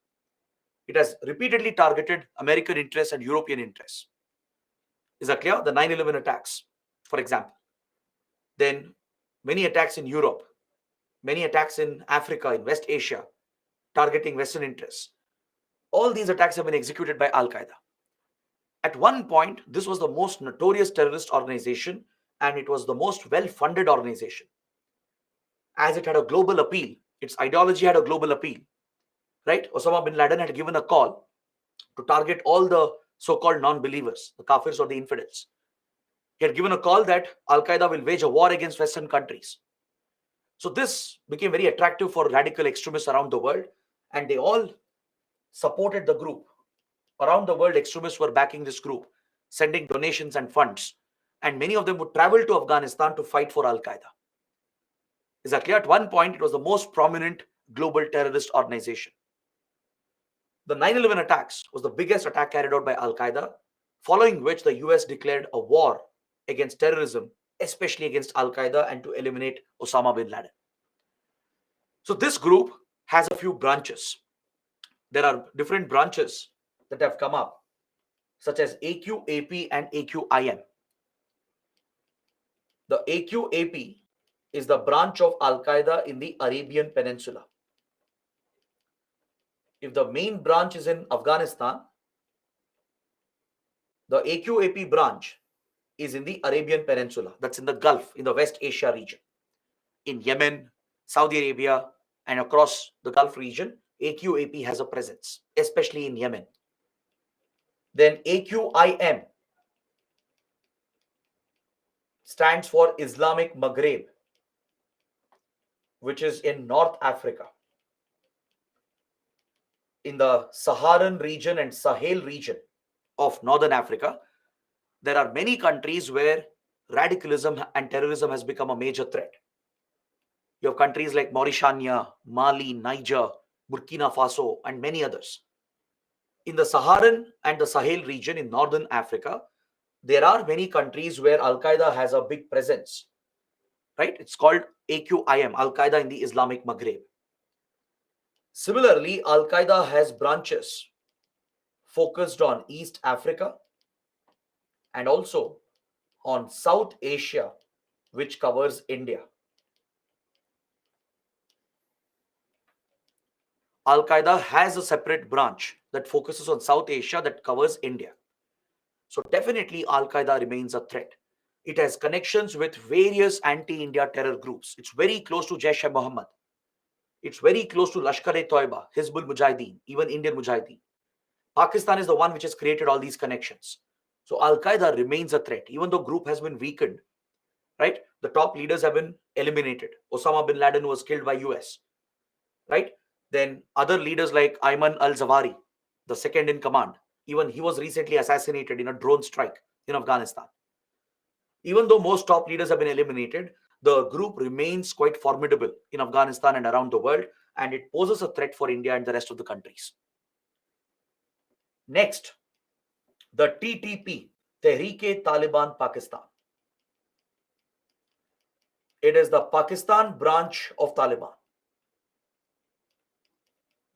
It has repeatedly targeted American interests and European interests. Is that clear? The 9/11 attacks, for example. Then many attacks in Europe, many attacks in Africa, in West Asia, targeting Western interests. All these attacks have been executed by Al-Qaeda. At one point, this was the most notorious terrorist organization, and it was the most well-funded organization. As it had a global appeal, its ideology had a global appeal, right? Osama bin Laden had given a call to target all the so-called non-believers, the kafirs or the infidels. He had given a call that Al-Qaeda will wage a war against Western countries. So this became very attractive for radical extremists around the world, and they all supported the group. Around the world, extremists were backing this group, sending donations and funds, and many of them would travel to Afghanistan to fight for Al-Qaeda. Is that clear? At one point, it was the most prominent global terrorist organization. The 9/11 attacks was the biggest attack carried out by Al-Qaeda, following which the US declared a war against terrorism, especially against Al-Qaeda, and to eliminate Osama bin Laden. So this group has a few branches. there are different branches that have come up, such as AQAP and AQIM. The AQAP is the branch of Al-Qaeda in the Arabian Peninsula. If the main branch is in Afghanistan, the AQAP branch is in the Arabian Peninsula. That's in the Gulf, in the West Asia region. In Yemen, Saudi Arabia, and across the Gulf region, AQAP has a presence, especially in Yemen. Then AQIM stands for Islamic Maghreb, which is in North Africa. In the Saharan region and Sahel region of Northern Africa, there are many countries where radicalism and terrorism has become a major threat. You have countries like Mauritania, Mali, Niger, Burkina Faso, and many others. In the Saharan and the Sahel region in Northern Africa, there are many countries where Al-Qaeda has a big presence, right? It's called AQIM, Al-Qaeda in the Islamic Maghreb. Similarly, Al-Qaeda has branches focused on East Africa and also on South Asia, which covers India. Al-Qaeda has a separate branch that focuses on South Asia that covers India. So definitely Al-Qaeda remains a threat. It has connections with various anti-India terror groups. It's very close to Jaish-e-Mohammed. It's very close to Lashkar-e-Toiba, Hizbul Mujahideen, even Indian Mujahideen. Pakistan is the one which has created all these connections. So Al-Qaeda remains a threat, even though group has been weakened, right? The top leaders have been eliminated. Osama bin Laden was killed by US, right? Then other leaders like Ayman al-Zawahiri, the second in command, even he was recently assassinated in a drone strike in Afghanistan. Even though most top leaders have been eliminated, the group remains quite formidable in Afghanistan and around the world, and it poses a threat for India and the rest of the countries. Next, the TTP, Tehreek-e-Taliban Pakistan. It is the Pakistan branch of Taliban.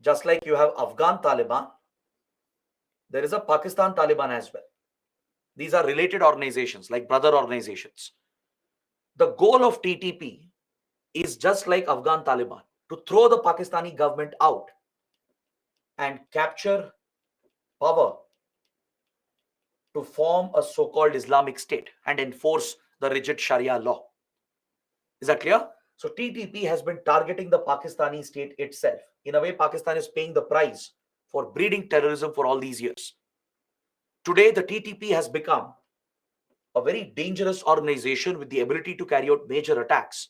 Just like you have Afghan Taliban, there is a Pakistan Taliban as well. These are related organizations, like brother organizations. The goal of TTP is just like Afghan Taliban, to throw the Pakistani government out and capture power to form a so-called Islamic state and enforce the rigid Sharia law. Is that clear? So TTP has been targeting the Pakistani state itself. In a way, Pakistan is paying the price for breeding terrorism for all these years. Today, the TTP has become a very dangerous organization with the ability to carry out major attacks.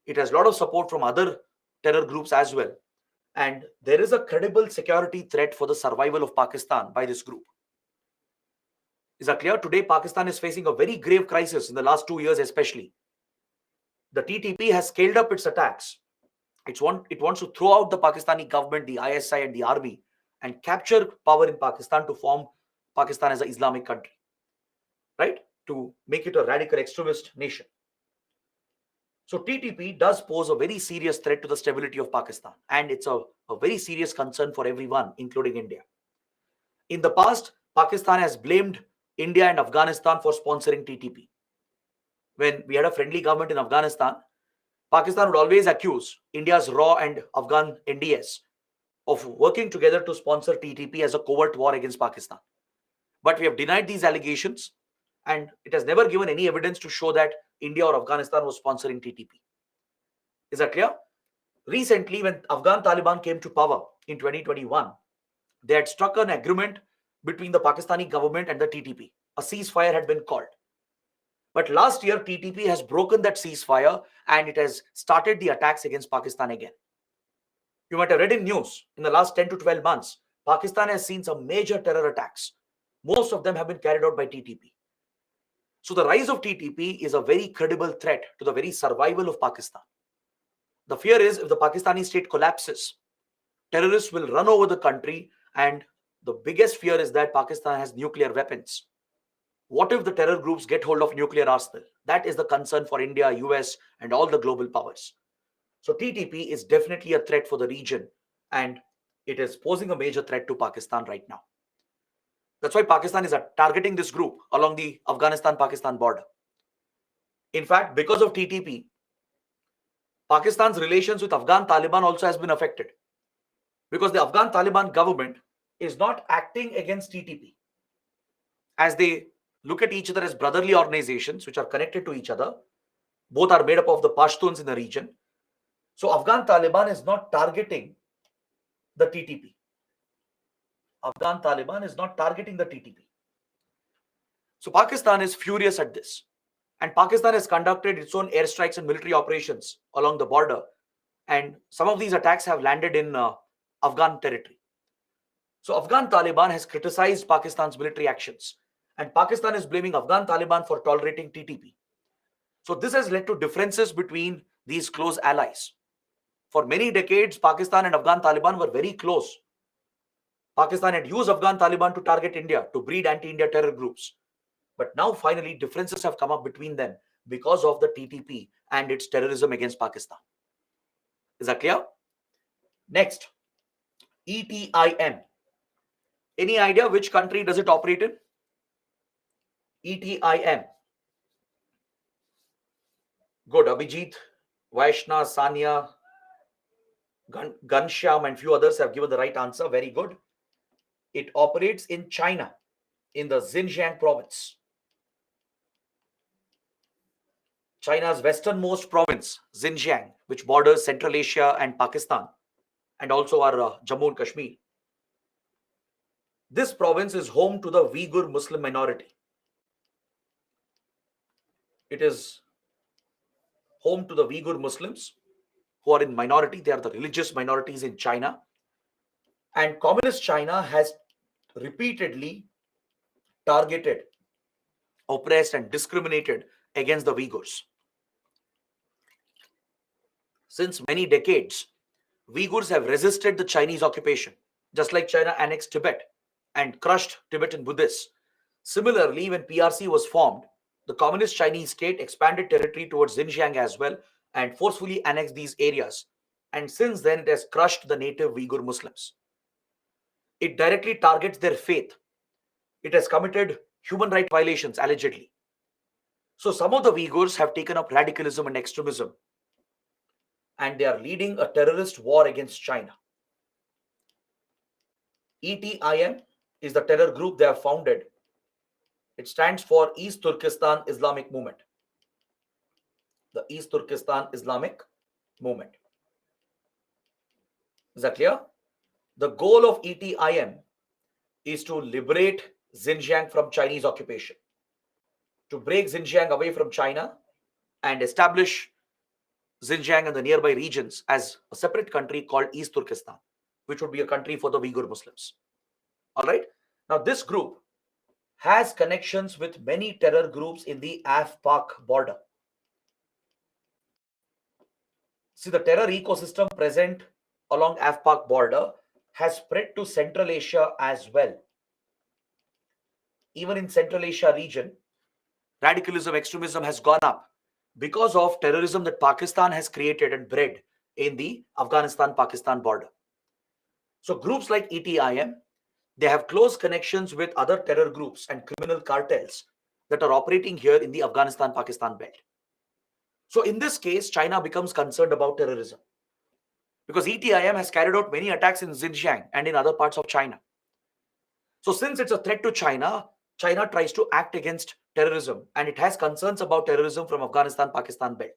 It has a lot of support from other terror groups as well. And there is a credible security threat for the survival of Pakistan by this group. Is that clear? Today, Pakistan is facing a very grave crisis in the last 2 years especially. The TTP has scaled up its attacks. It wants to throw out the Pakistani government, the ISI and the army, and capture power in Pakistan to form Pakistan as an Islamic country, right? To make it a radical extremist nation. So TTP does pose a very serious threat to the stability of Pakistan, and it's a very serious concern for everyone, including India. In the past, Pakistan has blamed India and Afghanistan for sponsoring TTP. When we had a friendly government in Afghanistan, Pakistan would always accuse India's RAW and Afghan NDS of working together to sponsor TTP as a covert war against Pakistan. But we have denied these allegations, and it has never given any evidence to show that India or Afghanistan was sponsoring TTP. Is that clear? Recently, when Afghan Taliban came to power in 2021, they had struck an agreement between the Pakistani government and the TTP. A ceasefire had been called. But last year, TTP has broken that ceasefire and it has started the attacks against Pakistan again. You might have read in news, in the last 10 to 12 months, Pakistan has seen some major terror attacks. Most of them have been carried out by TTP. So the rise of TTP is a very credible threat to the very survival of Pakistan. The fear is if the Pakistani state collapses, terrorists will run over the country, and the biggest fear is that Pakistan has nuclear weapons. What if the terror groups get hold of nuclear arsenal? That is the concern for India, US, and all the global powers. So TTP is definitely a threat for the region, and it is posing a major threat to Pakistan right now. That's why Pakistan is targeting this group along the Afghanistan-Pakistan border. In fact, because of TTP, Pakistan's relations with Afghan Taliban also has been affected, because the Afghan Taliban government is not acting against TTP, as they look at each other as brotherly organizations which are connected to each other. Both are made up of the Pashtuns in the region. So Afghan Taliban is not targeting the TTP. Afghan Taliban is not targeting the TTP. So Pakistan is furious at this. And Pakistan has conducted its own airstrikes and military operations along the border. And some of these attacks have landed in Afghan territory. So Afghan Taliban has criticized Pakistan's military actions. And Pakistan is blaming Afghan Taliban for tolerating TTP. So this has led to differences between these close allies. For many decades, Pakistan and Afghan Taliban were very close. Pakistan had used Afghan Taliban to target India, to breed anti-India terror groups. But now finally differences have come up between them because of the TTP and its terrorism against Pakistan. Is that clear? Next, ETIM. Any idea which country does it operate in? ETIM. Good. Abhijit, Vaishna, Sania, Ghanshyam and few others have given the right answer. Very good. It operates in China, in the Xinjiang province. China's westernmost province, Xinjiang, which borders Central Asia and Pakistan, and also our Jammu and Kashmir. This province is home to the Uyghur Muslim minority. It is home to the Uyghur Muslims who are in minority. They are the religious minorities in China. And Communist China has repeatedly targeted, oppressed, and discriminated against the Uyghurs. Since many decades, Uyghurs have resisted the Chinese occupation, just like China annexed Tibet and crushed Tibetan Buddhists. Similarly, when PRC was formed, the Communist Chinese state expanded territory towards Xinjiang as well and forcefully annexed these areas. And since then, it has crushed the native Uyghur Muslims. It directly targets their faith. It has committed human rights violations, allegedly. So some of the Uyghurs have taken up radicalism and extremism, and they are leading a terrorist war against China. ETIM is the terror group they have founded. It stands for East Turkestan Islamic Movement. The East Turkestan Islamic Movement. Is that clear? The goal of ETIM is to liberate Xinjiang from Chinese occupation, to break Xinjiang away from China and establish Xinjiang and the nearby regions as a separate country called East Turkestan, which would be a country for the Uyghur Muslims. All right. Now, this group has connections with many terror groups in the Af-Pak border. See, the terror ecosystem present along Af-Pak border has spread to Central Asia as well. Even in Central Asia region, radicalism, extremism has gone up because of terrorism that Pakistan has created and bred in the Afghanistan-Pakistan border. So groups like ETIM, they have close connections with other terror groups and criminal cartels that are operating here in the Afghanistan-Pakistan belt. So in this case, China becomes concerned about terrorism because ETIM has carried out many attacks in Xinjiang and in other parts of China. So since it's a threat to China, China tries to act against terrorism, and it has concerns about terrorism from Afghanistan-Pakistan belt.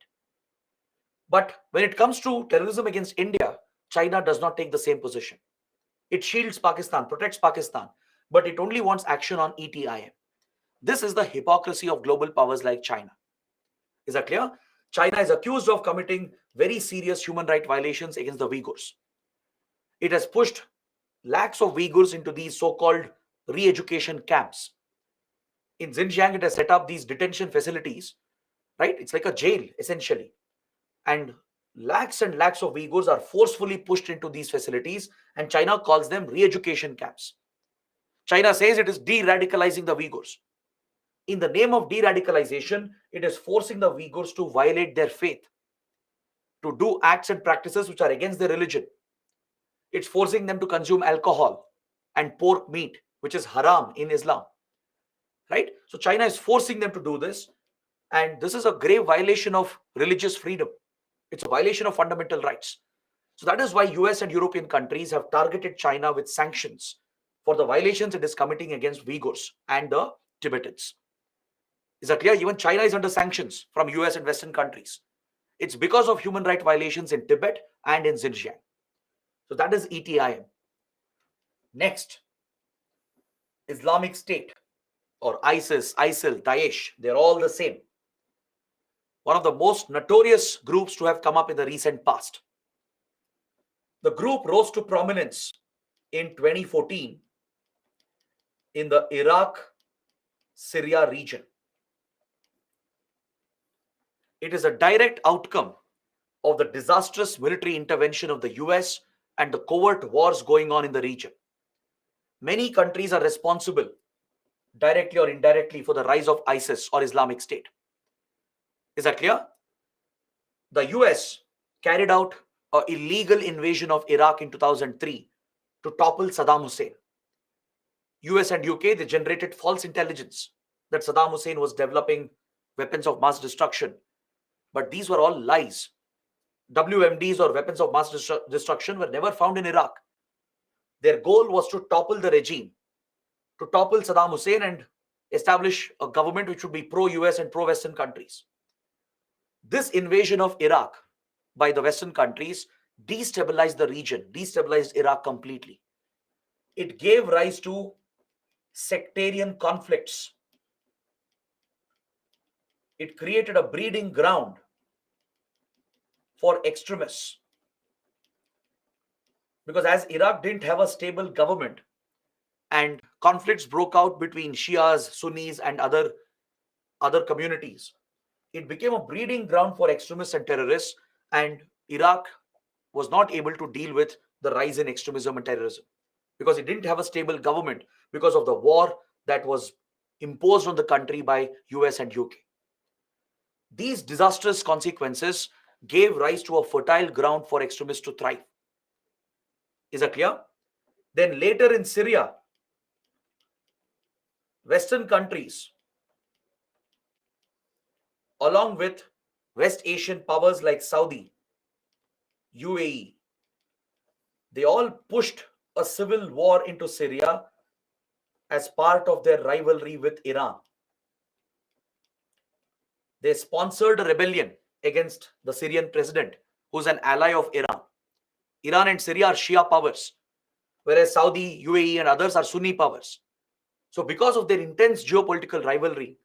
But when it comes to terrorism against India, China does not take the same position. It shields Pakistan, protects Pakistan, but it only wants action on ETIM. This is the hypocrisy of global powers like China. Is that clear? China is accused of committing very serious human rights violations against the Uyghurs. It has pushed lakhs of Uyghurs into these so-called re-education camps. In Xinjiang, it has set up these detention facilities, right? It's like a jail, essentially. And lakhs of Uyghurs are forcefully pushed into these facilities, and China calls them re-education camps. China says it is de-radicalizing the Uyghurs. In the name of de-radicalization, it is forcing the Uyghurs to violate their faith, to do acts and practices which are against their religion. It's forcing them to consume alcohol and pork meat, which is haram in Islam, right? So China is forcing them to do this, and this is a grave violation of religious freedom. It's a violation of fundamental rights. So that is why US and European countries have targeted China with sanctions for the violations it is committing against Uyghurs and the Tibetans. Is that clear? Even China is under sanctions from US and Western countries. It's because of human rights violations in Tibet and in Xinjiang. So that is ETIM. Next, Islamic State or ISIS, ISIL, Daesh, they're all the same. One of the most notorious groups to have come up in the recent past. The group rose to prominence in 2014 in the Iraq-Syria region. It is a direct outcome of the disastrous military intervention of the US and the covert wars going on in the region. Many countries are responsible, directly or indirectly, for the rise of ISIS or Islamic State. Is that clear? The US carried out an illegal invasion of Iraq in 2003 to topple Saddam Hussein. US and UK, they generated false intelligence that Saddam Hussein was developing weapons of mass destruction. But these were all lies. WMDs or weapons of mass destruction were never found in Iraq. Their goal was to topple the regime, to topple Saddam Hussein and establish a government which would be pro-US and pro-Western countries. This invasion of Iraq by the Western countries destabilized the region, destabilized Iraq completely. It gave rise to sectarian conflicts. It created a breeding ground for extremists. Because as Iraq didn't have a stable government and conflicts broke out between Shias, Sunnis, and other communities, it became a breeding ground for extremists and terrorists, and Iraq was not able to deal with the rise in extremism and terrorism because it didn't have a stable government because of the war that was imposed on the country by US and UK. These disastrous consequences gave rise to a fertile ground for extremists to thrive. Is that clear? Then later in Syria, Western countries, along with West Asian powers like Saudi, UAE, they all pushed a civil war into Syria as part of their rivalry with Iran. They sponsored a rebellion against the Syrian president, who's an ally of Iran. Iran and Syria are Shia powers, whereas Saudi, UAE, and others are Sunni powers. So because of their intense geopolitical rivalry,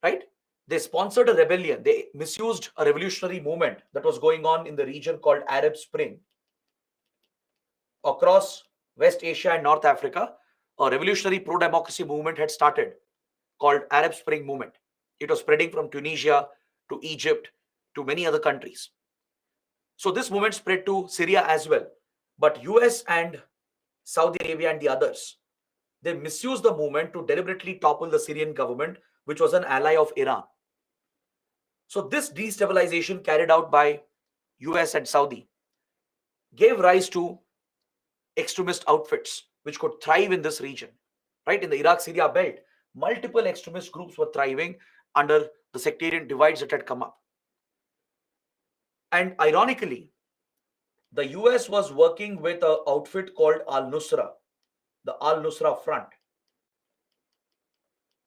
right, they sponsored a rebellion. They misused a revolutionary movement that was going on in the region called Arab Spring. Across West Asia and North Africa, a revolutionary pro-democracy movement had started called Arab Spring movement. It was spreading from Tunisia to Egypt to many other countries. So this movement spread to Syria as well. But US and Saudi Arabia and the others, they misused the movement to deliberately topple the Syrian government, which was an ally of Iran. So this destabilization carried out by US and Saudi gave rise to extremist outfits which could thrive in this region. Right? In the Iraq-Syria belt, multiple extremist groups were thriving under the sectarian divides that had come up. And ironically, the US was working with an outfit called Al-Nusra, the Al-Nusra Front,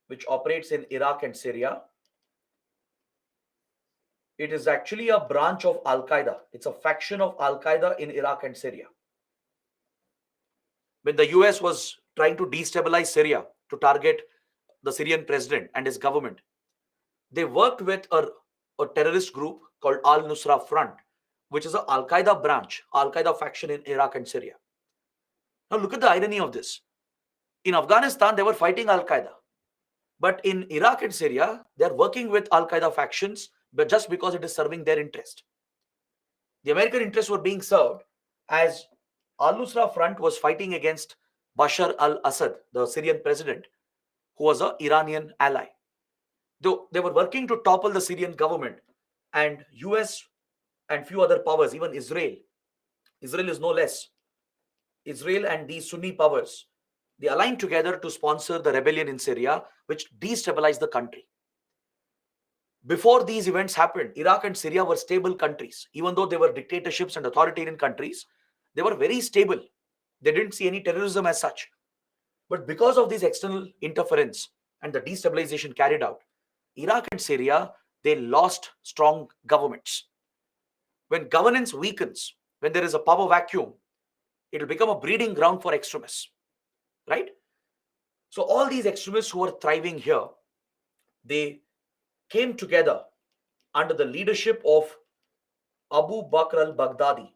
which operates in Iraq and Syria. It is actually a branch of Al-Qaeda. It's a faction of Al-Qaeda in Iraq and Syria. When the US was trying to destabilize Syria to target the Syrian president and his government, they worked with a terrorist group called Al-Nusra Front, which is an Al-Qaeda branch, Al-Qaeda faction in Iraq and Syria. Now look at the irony of this. In Afghanistan, they were fighting Al-Qaeda. But in Iraq and Syria, they're working with Al-Qaeda factions, but just because it is serving their interest. The American interests were being served as Al-Nusra Front was fighting against Bashar al-Assad, the Syrian president, who was an Iranian ally. Though they were working to topple the Syrian government, and US and few other powers, even Israel is no less, Israel and these Sunni powers, they aligned together to sponsor the rebellion in Syria, which destabilized the country. Before these events happened, Iraq and Syria were stable countries. Even though they were dictatorships and authoritarian countries, they were very stable. They didn't see any terrorism as such. But because of this external interference and the destabilization carried out, Iraq and Syria, they lost strong governments. When governance weakens, when there is a power vacuum, it will become a breeding ground for extremists, right? So all these extremists who are thriving here, they came together under the leadership of Abu Bakr al-Baghdadi.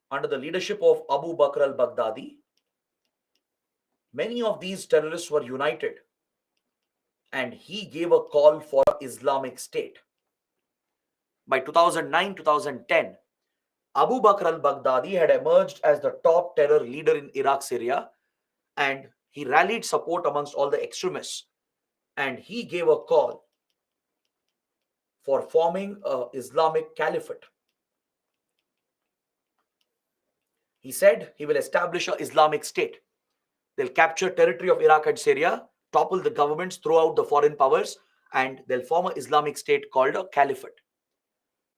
Under the leadership of Abu Bakr al-Baghdadi, many of these terrorists were united and he gave a call for Islamic State. By 2009-2010, Abu Bakr al-Baghdadi had emerged as the top terror leader in Iraq, Syria, and he rallied support amongst all the extremists, and he gave a call for forming an Islamic caliphate. He said he will establish an Islamic State. They'll capture territory of Iraq and Syria, topple the governments, throw out the foreign powers, and they'll form an Islamic State called a caliphate.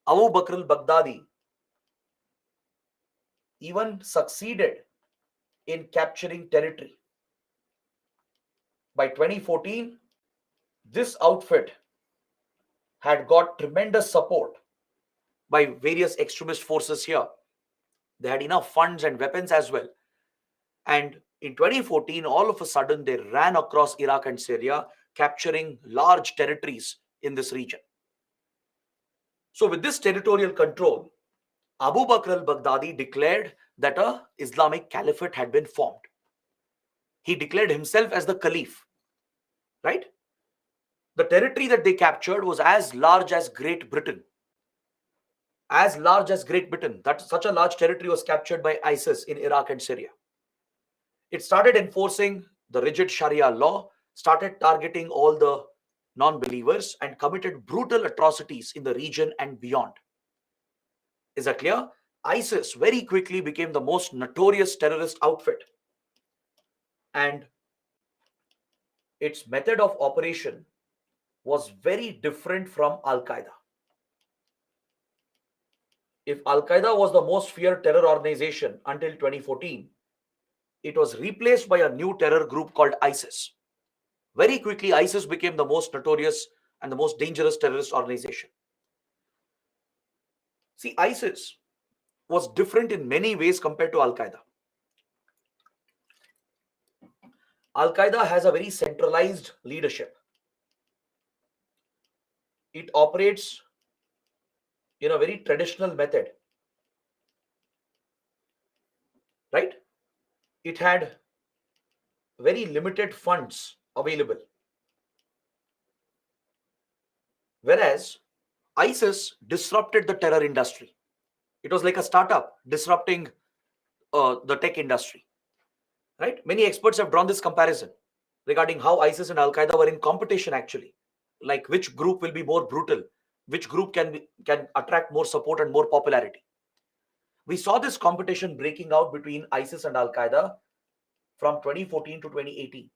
Abu Bakr al-Baghdadi even succeeded in capturing territory. By 2014, this outfit had got tremendous support by various extremist forces here. They had enough funds and weapons as well. And in 2014, all of a sudden, they ran across Iraq and Syria, capturing large territories in this region. So with this territorial control, Abu Bakr al-Baghdadi declared that an Islamic caliphate had been formed. He declared himself as the caliph, right? The territory that they captured was as large as Great Britain. As large as Great Britain. That such a large territory was captured by ISIS in Iraq and Syria. It started enforcing the rigid Sharia law, started targeting all the non-believers, and committed brutal atrocities in the region and beyond. Is that clear? ISIS very quickly became the most notorious terrorist outfit. And its method of operation was very different from Al-Qaeda. If Al-Qaeda was the most feared terror organization until 2014, it was replaced by a new terror group called ISIS. Very quickly, ISIS became the most notorious and the most dangerous terrorist organization. See, ISIS was different in many ways compared to Al-Qaeda. Al-Qaeda has a very centralized leadership. It operates in a very traditional method, right? It had very limited funds available. Whereas ISIS disrupted the terror industry. It was like a startup disrupting the tech industry, right? Many experts have drawn this comparison regarding how ISIS and Al-Qaeda were in competition actually. Like which group will be more brutal, which group can attract more support and more popularity. We saw this competition breaking out between ISIS and Al-Qaeda from 2014 to 2018.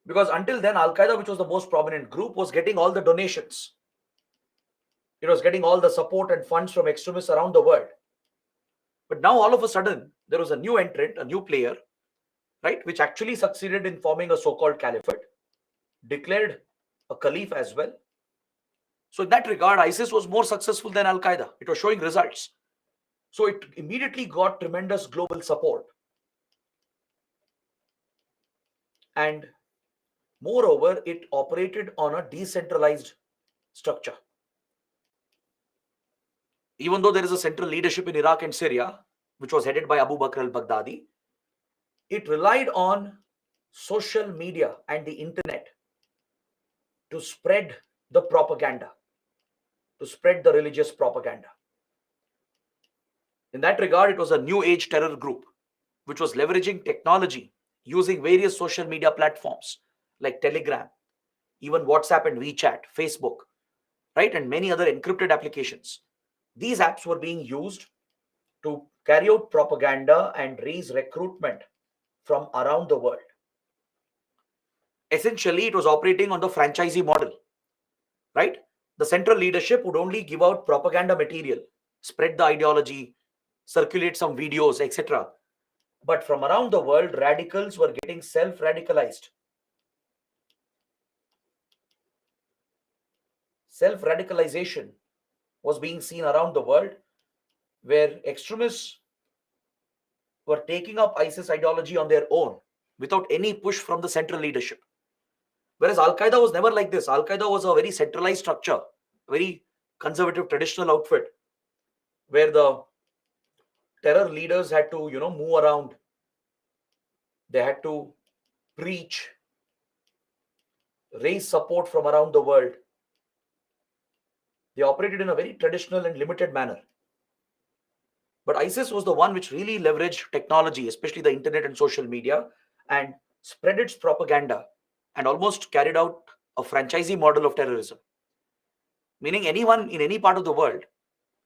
Because until then, Al-Qaeda, which was the most prominent group, was getting all the donations. It was getting all the support and funds from extremists around the world. But now all of a sudden, there was a new entrant, a new player, right, which actually succeeded in forming a so-called caliphate, declared a caliph as well. So in that regard, ISIS was more successful than Al-Qaeda. It was showing results. So it immediately got tremendous global support. And moreover, it operated on a decentralized structure. Even though there is a central leadership in Iraq and Syria, which was headed by Abu Bakr al-Baghdadi, it relied on social media and the internet to spread the propaganda, to spread the religious propaganda. In that regard, it was a new age terror group, which was leveraging technology, using various social media platforms like Telegram, even WhatsApp and WeChat, Facebook, right, and many other encrypted applications. These apps were being used to carry out propaganda and raise recruitment from around the world. Essentially, it was operating on the franchisee model, right? The central leadership would only give out propaganda material, spread the ideology, circulate some videos, etc. But from around the world, radicals were getting self-radicalized. Self-radicalization was being seen around the world, where extremists were taking up ISIS ideology on their own without any push from the central leadership. Whereas Al Qaeda was never like this. Al Qaeda was a very centralized structure, very conservative, traditional outfit, where the terror leaders had to, move around. They had to preach, raise support from around the world. They operated in a very traditional and limited manner. But ISIS was the one which really leveraged technology, especially the internet and social media, and spread its propaganda and almost carried out a franchisee model of terrorism. Meaning anyone in any part of the world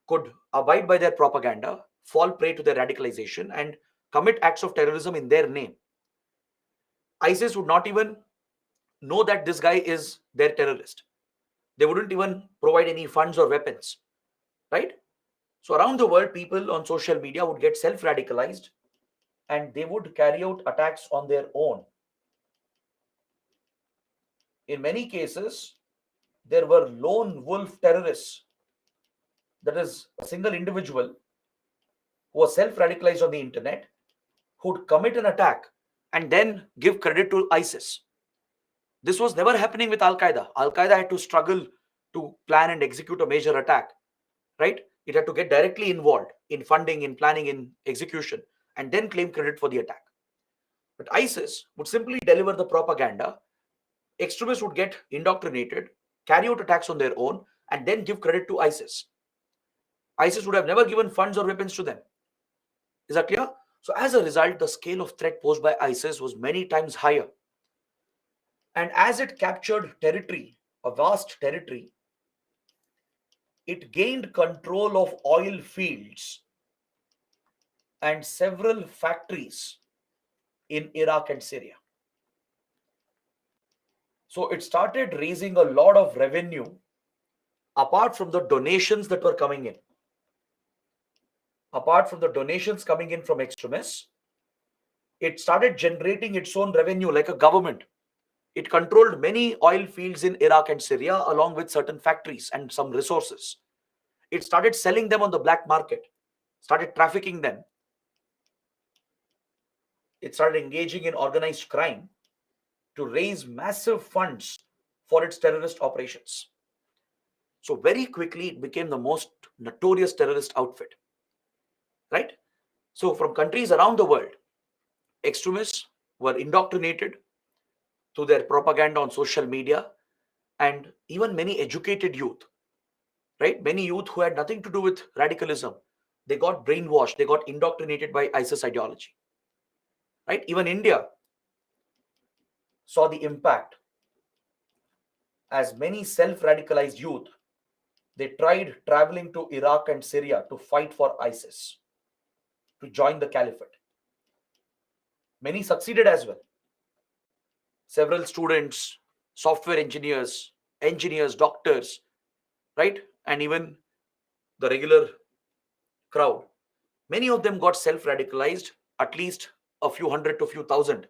could abide by their propaganda, fall prey to their radicalization, and commit acts of terrorism in their name. ISIS would not even know that this guy is their terrorist. They wouldn't even provide any funds or weapons, right? So around the world, people on social media would get self-radicalized and they would carry out attacks on their own. In many cases, there were lone wolf terrorists, that is, a single individual who was self-radicalized on the internet, who would commit an attack and then give credit to ISIS. This was never happening with Al Qaeda. Al Qaeda had to struggle to plan and execute a major attack, right? It had to get directly involved in funding, in planning, in execution, and then claim credit for the attack. But ISIS would simply deliver the propaganda. Extremists would get indoctrinated, carry out attacks on their own, and then give credit to ISIS. ISIS would have never given funds or weapons to them. Is that clear? So as a result, the scale of threat posed by ISIS was many times higher. And as it captured territory, a vast territory, it gained control of oil fields and several factories in Iraq and Syria. So it started raising a lot of revenue apart from the donations that were coming in. Apart from the donations coming in from extremists, it started generating its own revenue like a government. It controlled many oil fields in Iraq and Syria, along with certain factories and some resources. It started selling them on the black market, started trafficking them. It started engaging in organized crime to raise massive funds for its terrorist operations. So very quickly, it became the most notorious terrorist outfit, right? So from countries around the world, extremists were indoctrinated through their propaganda on social media, and even many educated youth, right? Many youth who had nothing to do with radicalism, they got brainwashed, they got indoctrinated by ISIS ideology, right? Even India saw the impact as many self-radicalized youth, they tried traveling to Iraq and Syria to fight for ISIS, to join the caliphate. Many succeeded as well. Several students, software engineers, doctors, right? And even the regular crowd, many of them got self-radicalized. At least a few hundred to a few thousand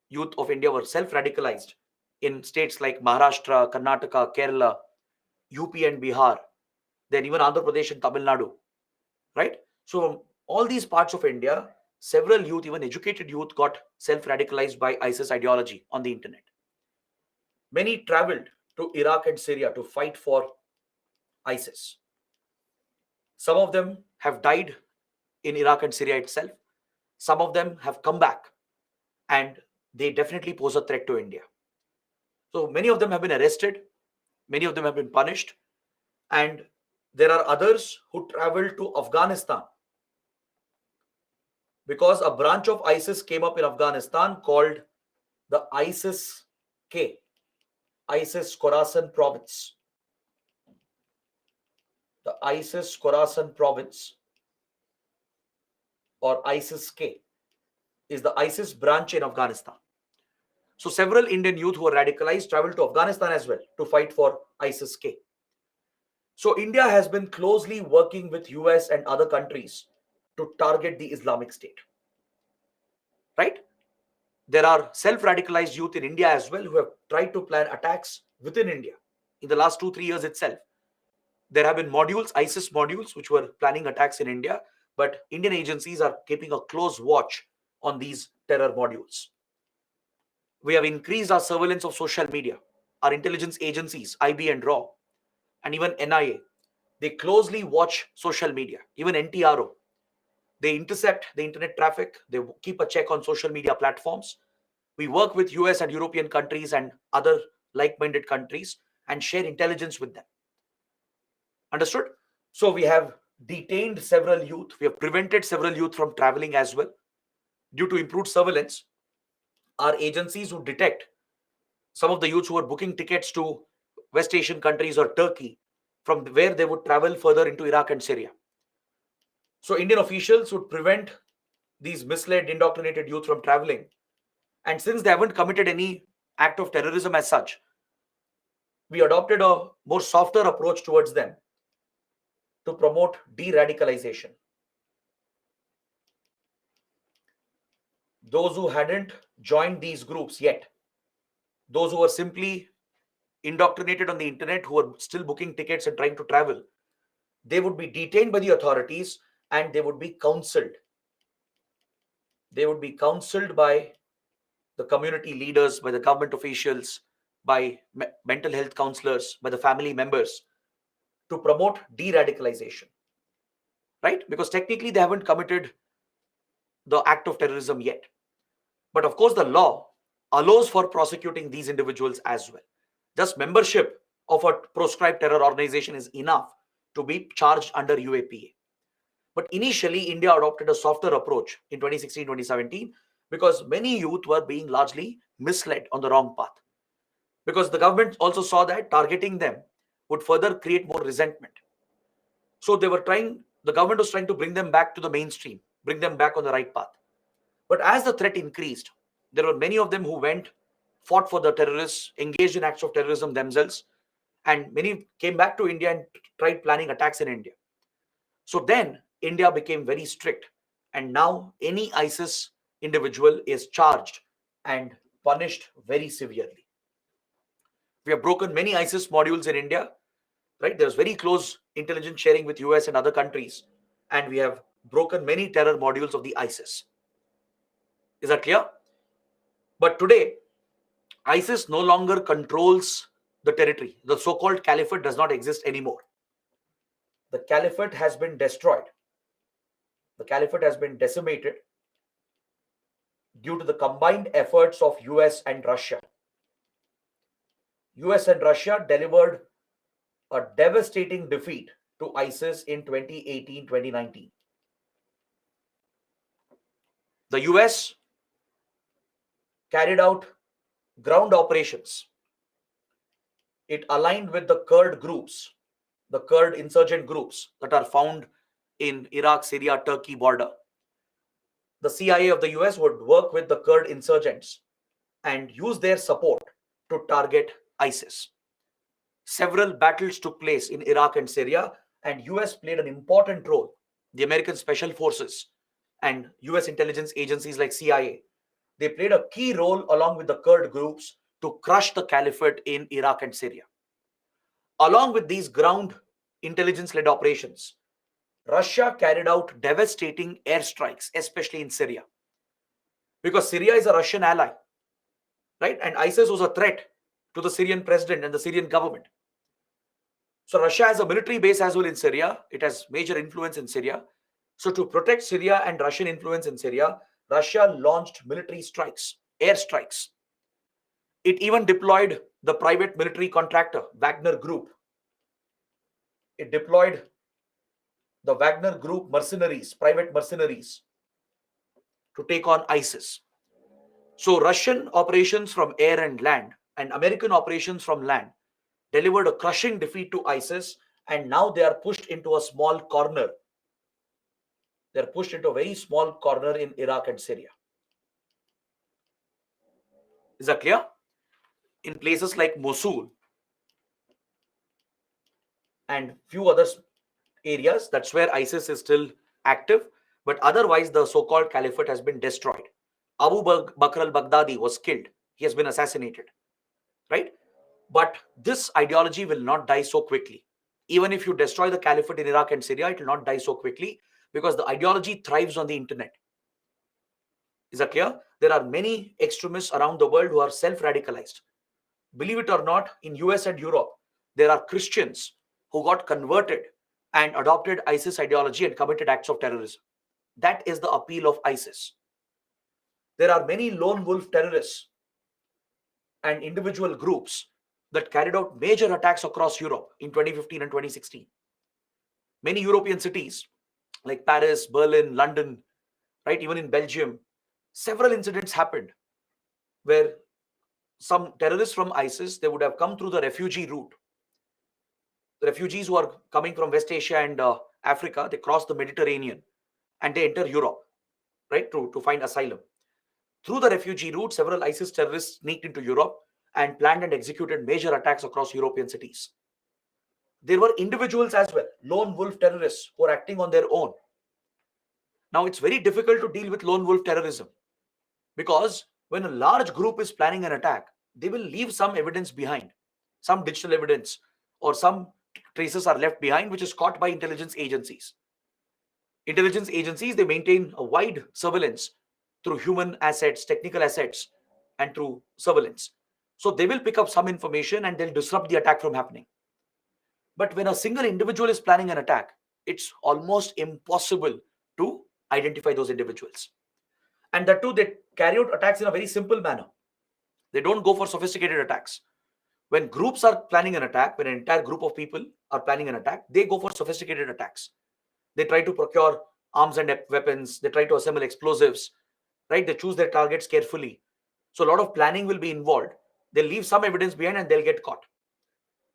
youth of India were self-radicalized in states like Maharashtra, Karnataka, Kerala, UP and Bihar, then even Andhra Pradesh and Tamil Nadu, right? So from all these parts of India, several youth, even educated youth, got self-radicalized by ISIS ideology on the internet. Many traveled to Iraq and Syria to fight for ISIS. Some of them have died in Iraq and Syria itself. Some of them have come back, and they definitely pose a threat to India. So many of them have been arrested, many of them have been punished, and there are others who traveled to Afghanistan because a branch of ISIS came up in Afghanistan called the ISIS Khorasan province. The ISIS Khorasan province, or ISIS-K, is the ISIS branch in Afghanistan. So several Indian youth who were radicalized traveled to Afghanistan as well to fight for ISIS-K. So India has been closely working with US and other countries to target the Islamic State. Right? There are self-radicalized youth in India as well who have tried to plan attacks within India. In the last 2-3 years itself, there have been modules, ISIS modules, which were planning attacks in India, but Indian agencies are keeping a close watch on these terror modules. We have increased our surveillance of social media. Our intelligence agencies, IB and RAW, and even NIA, they closely watch social media. Even NTRO, they intercept the internet traffic. They keep a check on social media platforms. We work with US and European countries and other like-minded countries and share intelligence with them. Understood? So we have detained several youth. We have prevented several youth from traveling as well. Due to improved surveillance, our agencies would detect some of the youths who are booking tickets to West Asian countries or Turkey, from where they would travel further into Iraq and Syria. So Indian officials would prevent these misled, indoctrinated youth from traveling. And since they haven't committed any act of terrorism as such, we adopted a more softer approach towards them to promote de-radicalization. Those who hadn't joined these groups yet, those who were simply indoctrinated on the internet, who are still booking tickets and trying to travel, they would be detained by the authorities and they would be counseled. They would be counseled by the community leaders, by the government officials, by mental health counselors, by the family members, to promote de-radicalization. Right? Because technically they haven't committed the act of terrorism yet. But of course, the law allows for prosecuting these individuals as well. Just membership of a proscribed terror organization is enough to be charged under UAPA. But initially, India adopted a softer approach in 2016-2017 because many youth were being largely misled on the wrong path. Because the government also saw that targeting them would further create more resentment. So the government was trying to bring them back to the mainstream, bring them back on the right path. But as the threat increased, there were many of them who fought for the terrorists, engaged in acts of terrorism themselves, and many came back to India and tried planning attacks in India. So then India became very strict, and now any ISIS individual is charged and punished very severely. We have broken many ISIS modules in India, right? There's very close intelligence sharing with US and other countries, and we have broken many terror modules of the ISIS. Is that clear? But today, ISIS no longer controls the territory. The so-called caliphate does not exist anymore. The caliphate has been destroyed. The caliphate has been decimated due to the combined efforts of US and Russia. US and Russia delivered a devastating defeat to ISIS in 2018-2019. The US carried out ground operations. It aligned with the Kurd groups, the Kurd insurgent groups that are found in Iraq, Syria, Turkey border. The CIA of the US would work with the Kurd insurgents and use their support to target ISIS. Several battles took place in Iraq and Syria, and US played an important role. The American Special Forces and US intelligence agencies like CIA, they played a key role along with the Kurd groups to crush the caliphate in Iraq and Syria. Along with these ground intelligence-led operations, Russia carried out devastating airstrikes, especially in Syria. Because Syria is a Russian ally, right? And ISIS was a threat to the Syrian president and the Syrian government. So Russia has a military base as well in Syria. It has major influence in Syria. So to protect Syria and Russian influence in Syria, Russia launched military strikes, airstrikes. It even deployed the private military contractor, Wagner Group. It deployed the Wagner Group mercenaries, private mercenaries, to take on ISIS. So Russian operations from air and land and American operations from land delivered a crushing defeat to ISIS, and now they are pushed into a small corner. They're pushed into a very small corner in Iraq and Syria. Is that clear? In places like Mosul and few other areas, that's where ISIS is still active. But otherwise, the so-called caliphate has been destroyed. Abu Bakr al-Baghdadi was killed. He has been assassinated, right? But this ideology will not die so quickly. Even if you destroy the caliphate in Iraq and Syria, it will not die so quickly because the ideology thrives on the internet. Is that clear? There are many extremists around the world who are self-radicalized. Believe it or not, in US and Europe, there are Christians who got converted and adopted ISIS ideology and committed acts of terrorism. That is the appeal of ISIS. There are many lone wolf terrorists and individual groups that carried out major attacks across Europe in 2015 and 2016. Many European cities like Paris, Berlin, London, right, even in Belgium, several incidents happened where some terrorists from ISIS, they would have come through the refugee route. The refugees who are coming from West Asia and Africa, they cross the Mediterranean and they enter Europe, right, to find asylum. Through the refugee route, several ISIS terrorists sneaked into Europe and planned and executed major attacks across European cities. There were individuals as well, lone wolf terrorists who are acting on their own. Now, it's very difficult to deal with lone wolf terrorism because when a large group is planning an attack, they will leave some evidence behind, some digital evidence, or some traces are left behind, which is caught by intelligence agencies. Intelligence agencies, they maintain a wide surveillance through human assets, technical assets, and through surveillance. So they will pick up some information and they'll disrupt the attack from happening. But when a single individual is planning an attack, it's almost impossible to identify those individuals. And that too, they carry out attacks in a very simple manner. They don't go for sophisticated attacks. When groups are planning an attack, when an entire group of people are planning an attack, they go for sophisticated attacks. They try to procure arms and weapons. They try to assemble explosives, right? They choose their targets carefully. So a lot of planning will be involved. They'll leave some evidence behind and they'll get caught.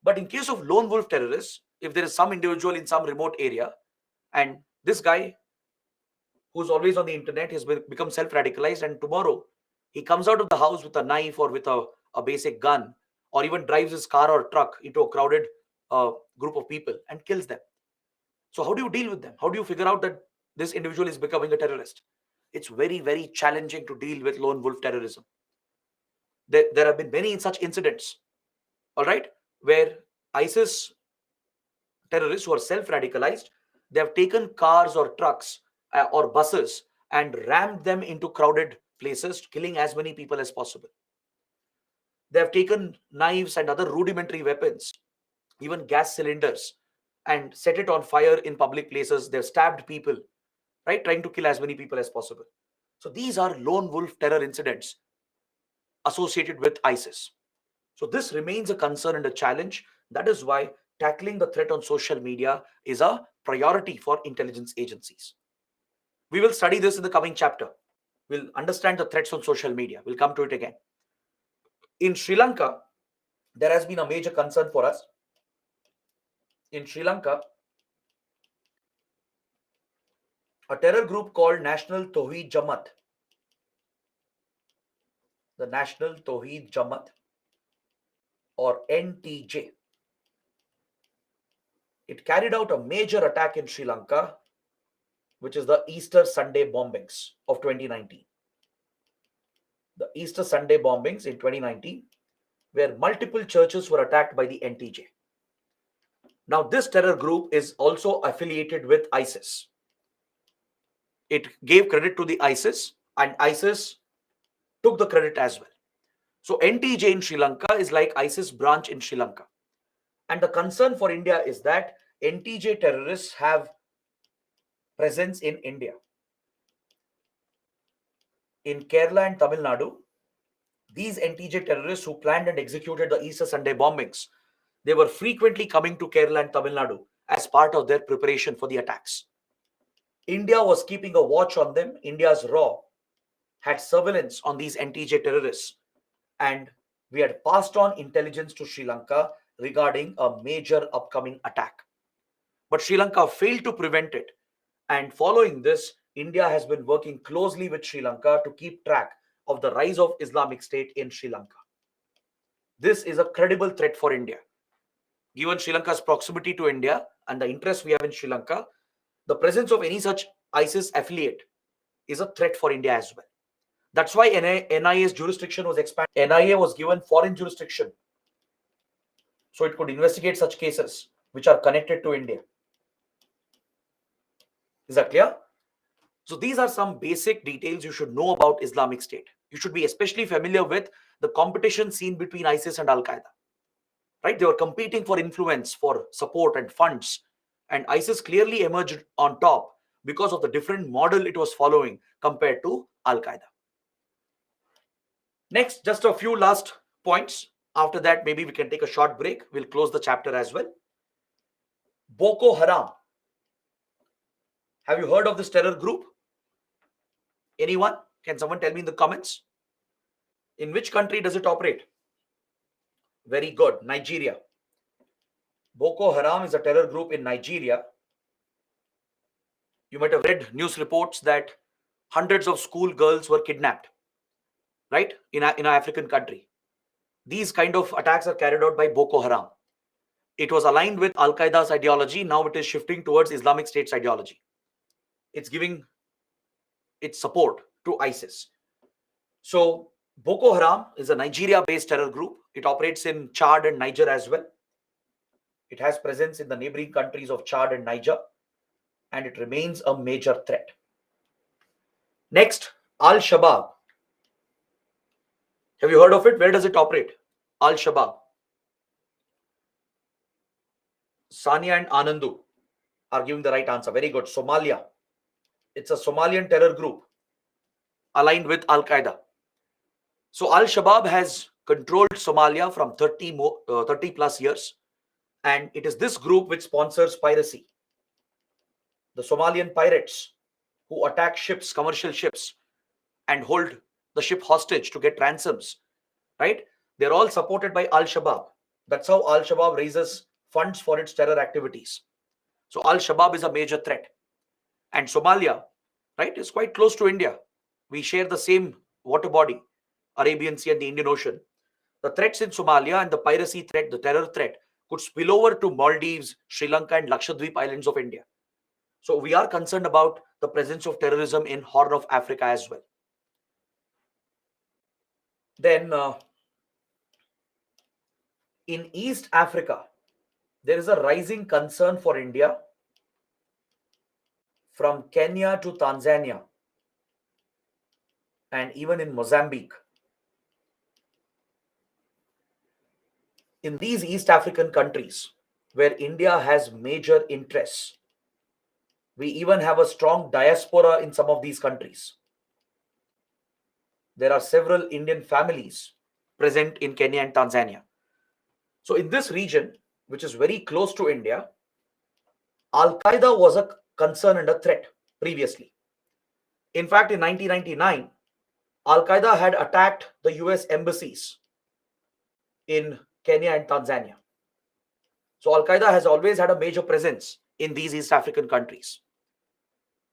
But in case of lone wolf terrorists, if there is some individual in some remote area and this guy who's always on the internet has become self-radicalized, and tomorrow he comes out of the house with a knife or with a basic gun, or even drives his car or truck into a crowded group of people and kills them. So how do you deal with them? How do you figure out that this individual is becoming a terrorist? It's very, very challenging to deal with lone wolf terrorism. There have been many such incidents, all right, where ISIS terrorists who are self-radicalized, they have taken cars or trucks or buses and rammed them into crowded places, killing as many people as possible. They have taken knives and other rudimentary weapons, even gas cylinders, and set it on fire in public places. They've stabbed people, right, trying to kill as many people as possible. So these are lone wolf terror incidents associated with ISIS. So this remains a concern and a challenge. That is why tackling the threat on social media is a priority for intelligence agencies. We will study this in the coming chapter. We'll understand the threats on social media. We'll come to it again. In Sri Lanka, there has been a major concern for us. In Sri Lanka, a terror group called National Tawheed Jamaat, the National Tawheed Jamaat, or NTJ, it carried out a major attack in Sri Lanka, which is the Easter Sunday bombings of 2019. The Easter Sunday bombings in 2019, where multiple churches were attacked by the NTJ. Now, this terror group is also affiliated with ISIS. It gave credit to the ISIS, and ISIS took the credit as well. So NTJ in Sri Lanka is like ISIS branch in Sri Lanka. And the concern for India is that NTJ terrorists have presence in India. In Kerala and Tamil Nadu, these NTJ terrorists who planned and executed the Easter Sunday bombings, they were frequently coming to Kerala and Tamil Nadu as part of their preparation for the attacks. India was keeping a watch on them. India's RAW had surveillance on these NTJ terrorists, and we had passed on intelligence to Sri Lanka regarding a major upcoming attack. but Sri Lanka failed to prevent it. And following this, India has been working closely with Sri Lanka to keep track of the rise of Islamic State in Sri Lanka. This is a credible threat for India. Given Sri Lanka's proximity to India and the interest we have in Sri Lanka, the presence of any such ISIS affiliate is a threat for India as well. That's why NIA's jurisdiction was expanded. NIA was given foreign jurisdiction so it could investigate such cases which are connected to India. Is that clear? So these are some basic details you should know about Islamic State. You should be especially familiar with the competition seen between ISIS and Al Qaeda. Right? They were competing for influence, for support and funds. And ISIS clearly emerged on top because of the different model it was following compared to Al Qaeda. Next, just a few last points. After that, maybe we can take a short break. We'll close the chapter as well. Boko Haram. Have you heard of this terror group? Anyone? Can someone tell me in the comments? In which country does it operate? Very good. Nigeria. Boko Haram is a terror group in Nigeria. You might have read news reports that hundreds of school girls were kidnapped, right? In an African country. These kind of attacks are carried out by Boko Haram. It was aligned with Al Qaeda's ideology. Now it is shifting towards Islamic State's ideology. It's giving its support to ISIS. So Boko Haram is a Nigeria-based terror group. It operates in Chad and Niger as well. It has presence in the neighboring countries of Chad and Niger, and it remains a major threat. Next, Al-Shabaab. Have you heard of it? Where does it operate? Al-Shabaab. Sania and Anandu are giving the right answer. Very good. Somalia. It's a Somalian terror group aligned with Al-Qaeda. So Al-Shabaab has controlled Somalia from 30 plus years. And it is this group which sponsors piracy. The Somalian pirates who attack ships, commercial ships, and hold the ship hostage to get ransoms, right? They're all supported by Al-Shabaab. That's how Al-Shabaab raises funds for its terror activities. So Al-Shabaab is a major threat. And Somalia, right, is quite close to India. We share the same water body, Arabian Sea and the Indian Ocean. The threats in Somalia and the piracy threat, the terror threat, could spill over to Maldives, Sri Lanka, and Lakshadweep Islands of India. So we are concerned about the presence of terrorism in Horn of Africa as well. Then in East Africa, there is a rising concern for India from Kenya to Tanzania and even in Mozambique. In these East African countries where India has major interests, we even have a strong diaspora in some of these countries. There are several Indian families present in Kenya and Tanzania. So in this region, which is very close to India, Al-Qaeda was a concern and a threat previously. In fact, in 1999, Al-Qaeda had attacked the US embassies in Kenya and Tanzania. So Al-Qaeda has always had a major presence in these East African countries.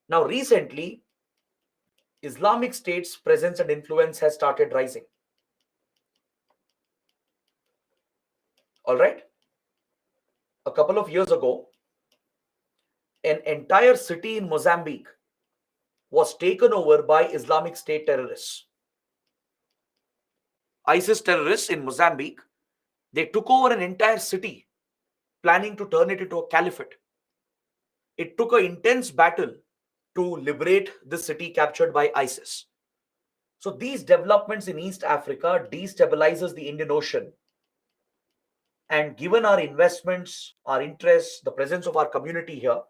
Now, recently, Islamic State's presence and influence has started rising. All right. A couple of years ago, an entire city in Mozambique was taken over by Islamic State terrorists. ISIS terrorists in Mozambique, they took over an entire city, planning to turn it into a caliphate. It took an intense battle to liberate the city captured by ISIS. So these developments in East Africa destabilizes the Indian Ocean. And given our investments, our interests, the presence of our community here,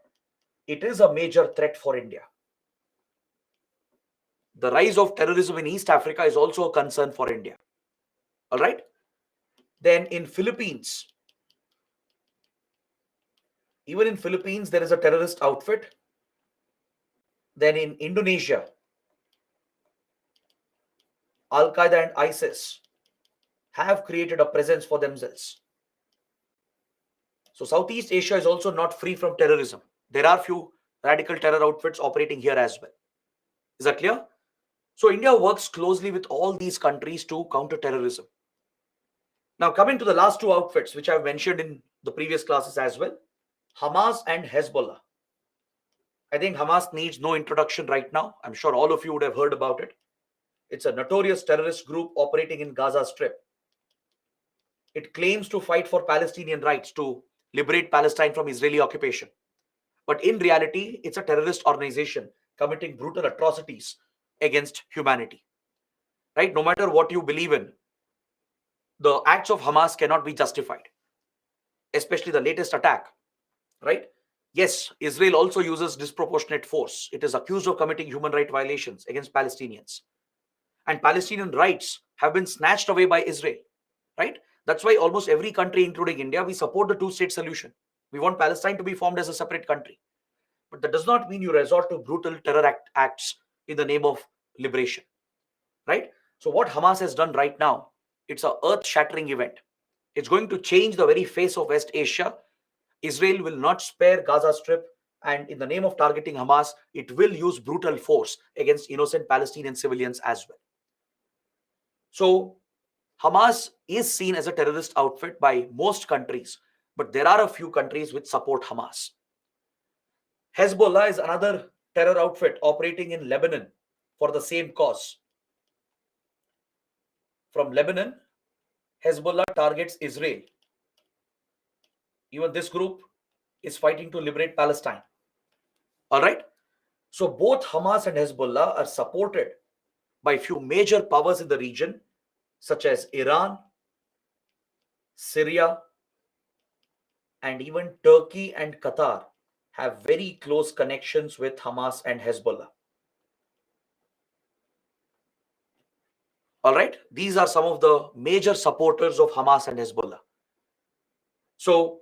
it is a major threat for India. The rise of terrorism in East Africa is also a concern for India. All right. Then in Philippines, even in Philippines, there is a terrorist outfit. Then in Indonesia, Al-Qaeda and ISIS have created a presence for themselves. So Southeast Asia is also not free from terrorism. There are few radical terror outfits operating here as well. Is that clear? So India works closely with all these countries to counter terrorism. Now coming to the last two outfits, which I've mentioned in the previous classes as well, Hamas and Hezbollah. I think Hamas needs no introduction right now. I'm sure all of you would have heard about it. It's a notorious terrorist group operating in Gaza Strip. It claims to fight for Palestinian rights to liberate Palestine from Israeli occupation. But in reality, it's a terrorist organization committing brutal atrocities against humanity. Right? No matter what you believe in, the acts of Hamas cannot be justified, especially the latest attack. Right? Yes, Israel also uses disproportionate force. It is accused of committing human rights violations against Palestinians. And Palestinian rights have been snatched away by Israel. Right? That's why almost every country, including India, we support the two-state solution. We want Palestine to be formed as a separate country. But that does not mean you resort to brutal terror acts in the name of liberation. Right? So what Hamas has done right now, it's an earth-shattering event. It's going to change the very face of West Asia. Israel will not spare Gaza Strip, and in the name of targeting Hamas, it will use brutal force against innocent Palestinian civilians as well. So Hamas is seen as a terrorist outfit by most countries, but there are a few countries which support Hamas. Hezbollah is another terror outfit operating in Lebanon for the same cause. From Lebanon, Hezbollah targets Israel. Even this group is fighting to liberate Palestine. All right. So both Hamas and Hezbollah are supported by few major powers in the region, such as Iran, Syria, and even Turkey and Qatar have very close connections with Hamas and Hezbollah. All right. These are some of the major supporters of Hamas and Hezbollah. So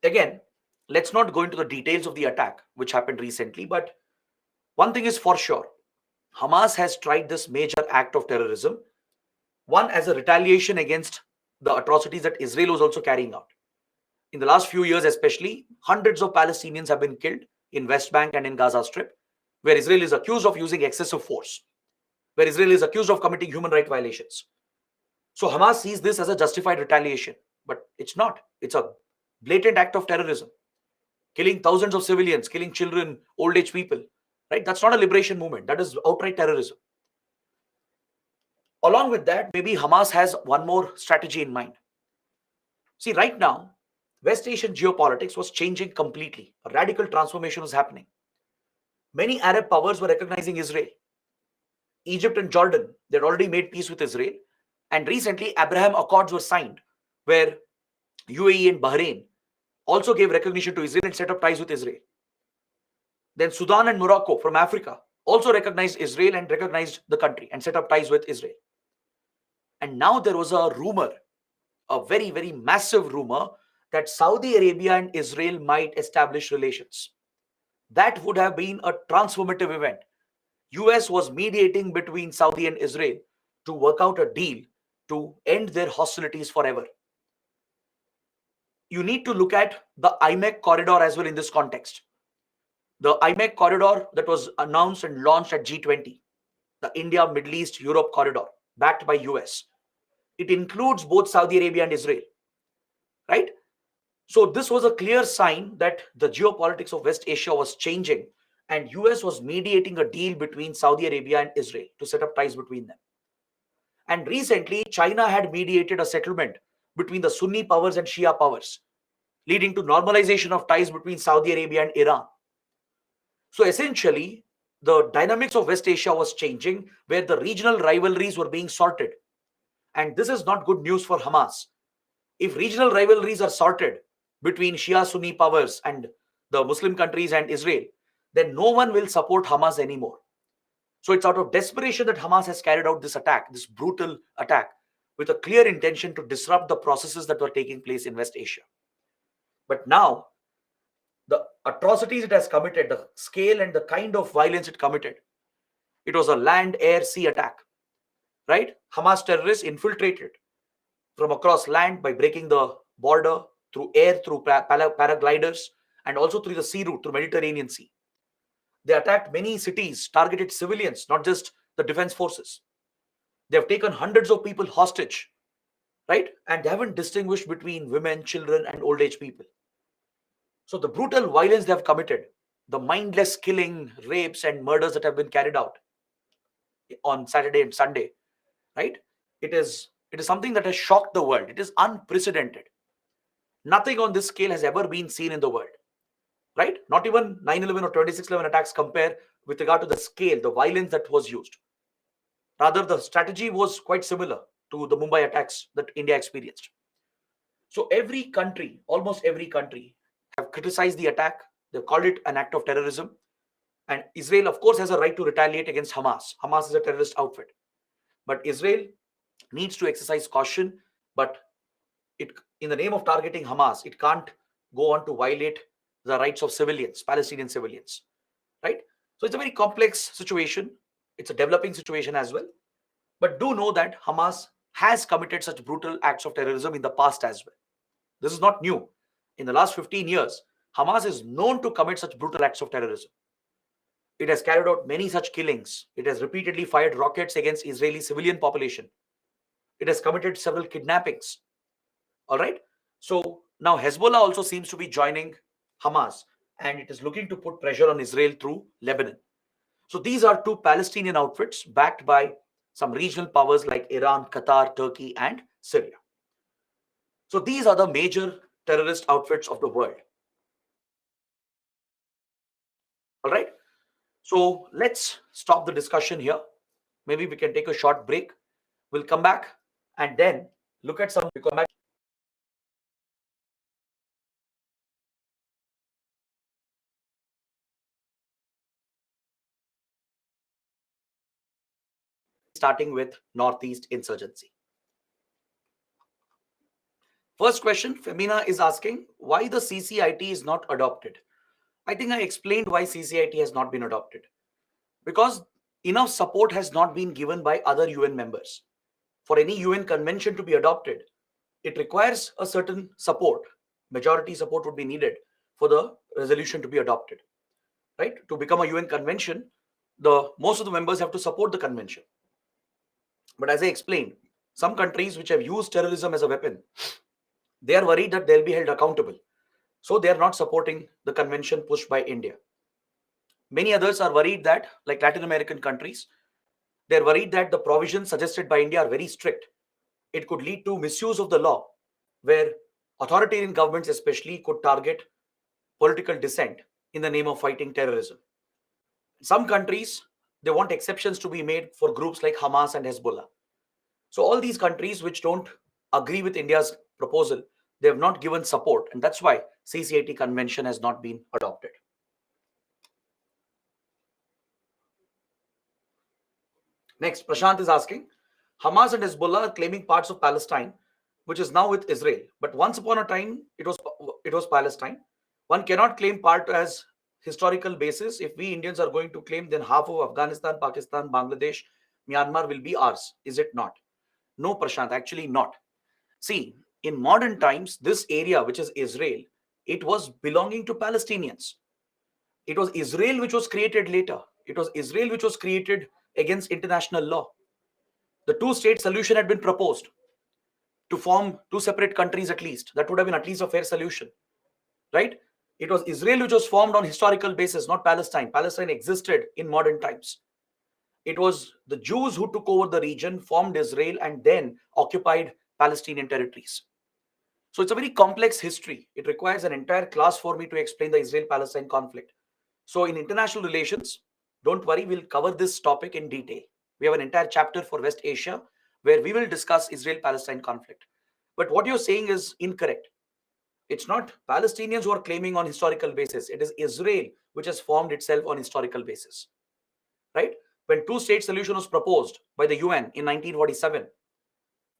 again, let's not go into the details of the attack which happened recently, but one thing is for sure, Hamas has tried this major act of terrorism, one as a retaliation against the atrocities that Israel was also carrying out. In the last few years especially, hundreds of Palestinians have been killed in West Bank and in Gaza Strip, where Israel is accused of using excessive force, where Israel is accused of committing human rights violations. So Hamas sees this as a justified retaliation, but it's not. It's a blatant act of terrorism, killing thousands of civilians, killing children, old age people. Right? That's not a liberation movement. That is outright terrorism. Along with that, maybe Hamas has one more strategy in mind. See, right now, West Asian geopolitics was changing completely. A radical transformation was happening. Many Arab powers were recognizing Israel. Egypt and Jordan, they'd already made peace with Israel. And recently, Abraham Accords were signed, where UAE and Bahrain also gave recognition to Israel and set up ties with Israel. Then Sudan and Morocco from Africa also recognized Israel and recognized the country and set up ties with Israel. And now there was a rumor, a very, very massive rumor, that Saudi Arabia and Israel might establish relations. That would have been a transformative event. US was mediating between Saudi and Israel to work out a deal to end their hostilities forever. You need to look at the IMEC corridor as well in this context. The IMEC corridor that was announced and launched at G20, the India, Middle East, Europe corridor, backed by US. It includes both Saudi Arabia and Israel, right? So this was a clear sign that the geopolitics of West Asia was changing, and US was mediating a deal between Saudi Arabia and Israel to set up ties between them. And recently, China had mediated a settlement between the Sunni powers and Shia powers, leading to normalization of ties between Saudi Arabia and Iran. So essentially, the dynamics of West Asia was changing, where the regional rivalries were being sorted. And this is not good news for Hamas. If regional rivalries are sorted between Shia Sunni powers and the Muslim countries and Israel, then no one will support Hamas anymore. So it's out of desperation that Hamas has carried out this attack, this brutal attack, with a clear intention to disrupt the processes that were taking place in West Asia. But now, the atrocities it has committed, the scale and the kind of violence it committed, it was a land, air, sea attack, right? Hamas terrorists infiltrated from across land by breaking the border, through air, through paragliders, and also through the sea route, through Mediterranean Sea. They attacked many cities, targeted civilians, not just the defense forces. They have taken hundreds of people hostage, right? And they haven't distinguished between women, children, and old age people. So the brutal violence they have committed, the mindless killing, rapes, and murders that have been carried out on Saturday and Sunday, right? It is something that has shocked the world. It is unprecedented. Nothing on this scale has ever been seen in the world, right? Not even 9/11 or 26/11 attacks compare with regard to the scale, the violence that was used. Rather, the strategy was quite similar to the Mumbai attacks that India experienced. So every country, almost every country, have criticized the attack. They've called it an act of terrorism. And Israel, of course, has a right to retaliate against Hamas. Hamas is a terrorist outfit. But Israel needs to exercise caution. But it, in the name of targeting Hamas, it can't go on to violate the rights of civilians, Palestinian civilians, right? So it's a very complex situation. It's a developing situation as well. But do know that Hamas has committed such brutal acts of terrorism in the past as well. This is not new. In the last 15 years, Hamas is known to commit such brutal acts of terrorism. It has carried out many such killings. It has repeatedly fired rockets against Israeli civilian population. It has committed several kidnappings. All right. So now Hezbollah also seems to be joining Hamas, and it is looking to put pressure on Israel through Lebanon. So these are two Palestinian outfits backed by some regional powers like Iran, Qatar, Turkey, and Syria. So these are the major terrorist outfits of the world. All right. So let's stop the discussion here. Maybe we can take a short break. We'll come back and then look at some. Starting with Northeast insurgency. First question, Femina is asking why the CCIT is not adopted. I think I explained why CCIT has not been adopted. Because enough support has not been given by other UN members. For any UN convention to be adopted, it requires a certain support. Majority support would be needed for the resolution to be adopted. Right? To become a UN convention, most of the members have to support the convention. But as I explained, some countries which have used terrorism as a weapon, they are worried that they'll be held accountable. So they are not supporting the convention pushed by India. Many others are worried that, like Latin American countries, they're worried that the provisions suggested by India are very strict. It could lead to misuse of the law, where authoritarian governments especially could target political dissent in the name of fighting terrorism. Some countries, they want exceptions to be made for groups like Hamas and Hezbollah. So all these countries which don't agree with India's proposal, they have not given support, and that's why CCIT convention has not been adopted. Next, Prashant is asking, Hamas and Hezbollah are claiming parts of Palestine, which is now with Israel. But once upon a time, it was Palestine. One cannot claim part as historical basis. If we Indians are going to claim, then half of Afghanistan, Pakistan, Bangladesh, Myanmar will be ours. Is it not? No, Prashant, actually not. See, in modern times, this area, which is Israel, it was belonging to Palestinians. It was Israel which was created later. It was Israel which was created against international law. The two-state solution had been proposed to form two separate countries at least. That would have been at least a fair solution, right? It was Israel which was formed on historical basis, not Palestine. Palestine existed in modern times. It was the Jews who took over the region, formed Israel, and then occupied Palestinian territories. So it's a very complex history. It requires an entire class for me to explain the Israel-Palestine conflict. So in international relations, don't worry, we'll cover this topic in detail. We have an entire chapter for West Asia where we will discuss Israel-Palestine conflict. But what you're saying is incorrect. It's not Palestinians who are claiming on historical basis. It is Israel which has formed itself on historical basis, right? When two-state solution was proposed by the UN in 1947,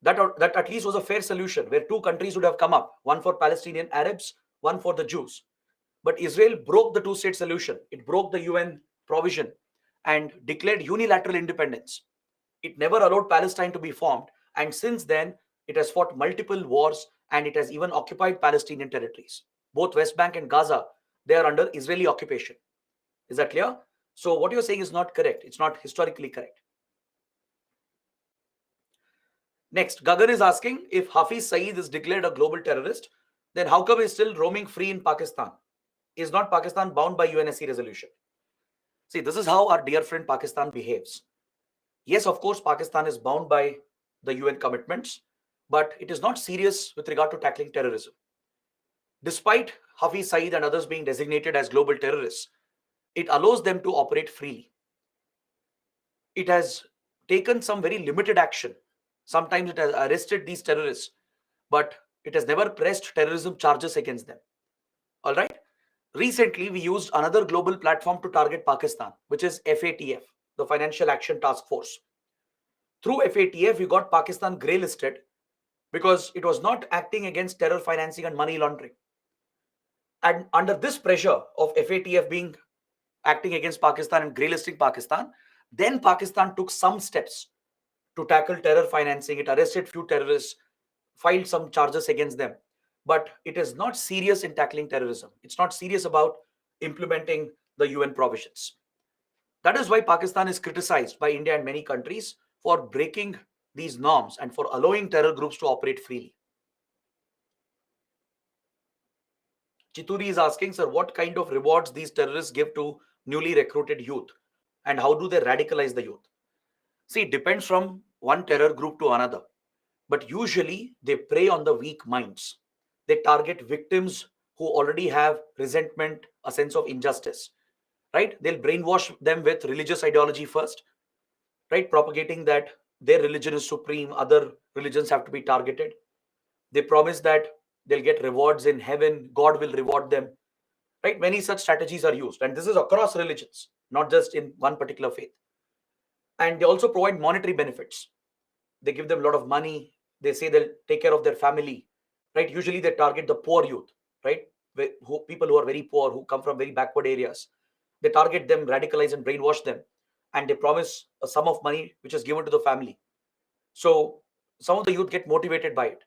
that at least was a fair solution where two countries would have come up, one for Palestinian Arabs, one for the Jews. But Israel broke the two-state solution. It broke the UN provision and declared unilateral independence. It never allowed Palestine to be formed. And since then, it has fought multiple wars and it has even occupied Palestinian territories. Both West Bank and Gaza, they are under Israeli occupation. Is that clear? So what you're saying is not correct. It's not historically correct. Next, Gagan is asking, if Hafiz Saeed is declared a global terrorist, then how come he's still roaming free in Pakistan? Is not Pakistan bound by UNSC resolution? See, this is how our dear friend Pakistan behaves. Yes, of course, Pakistan is bound by the UN commitments, but it is not serious with regard to tackling terrorism. Despite Hafiz Saeed and others being designated as global terrorists, it allows them to operate freely. It has taken some very limited action. Sometimes it has arrested these terrorists, but it has never pressed terrorism charges against them. All right. Recently, we used another global platform to target Pakistan, which is FATF, the Financial Action Task Force. Through FATF, we got Pakistan grey listed because it was not acting against terror financing and money laundering. And under this pressure of FATF being acting against Pakistan and grey listing Pakistan, then Pakistan took some steps to tackle terror financing. It arrested few terrorists, filed some charges against them. But it is not serious in tackling terrorism. It's not serious about implementing the UN provisions. That is why Pakistan is criticized by India and many countries for breaking these norms and for allowing terror groups to operate freely. Chituri is asking, sir, what kind of rewards these terrorists give to newly recruited youth and how do they radicalize the youth? See, it depends from one terror group to another, but usually they prey on the weak minds. They target victims who already have resentment, a sense of injustice, right? They'll brainwash them with religious ideology first, right? Propagating that their religion is supreme, other religions have to be targeted. They promise that they'll get rewards in heaven, God will reward them, right? Many such strategies are used, and this is across religions, not just in one particular faith. And they also provide monetary benefits. They give them a lot of money. They say they'll take care of their family, right? Usually they target the poor youth, right? People who are very poor, who come from very backward areas. They target them, radicalize and brainwash them, and they promise a sum of money which is given to the family. So some of the youth get motivated by it,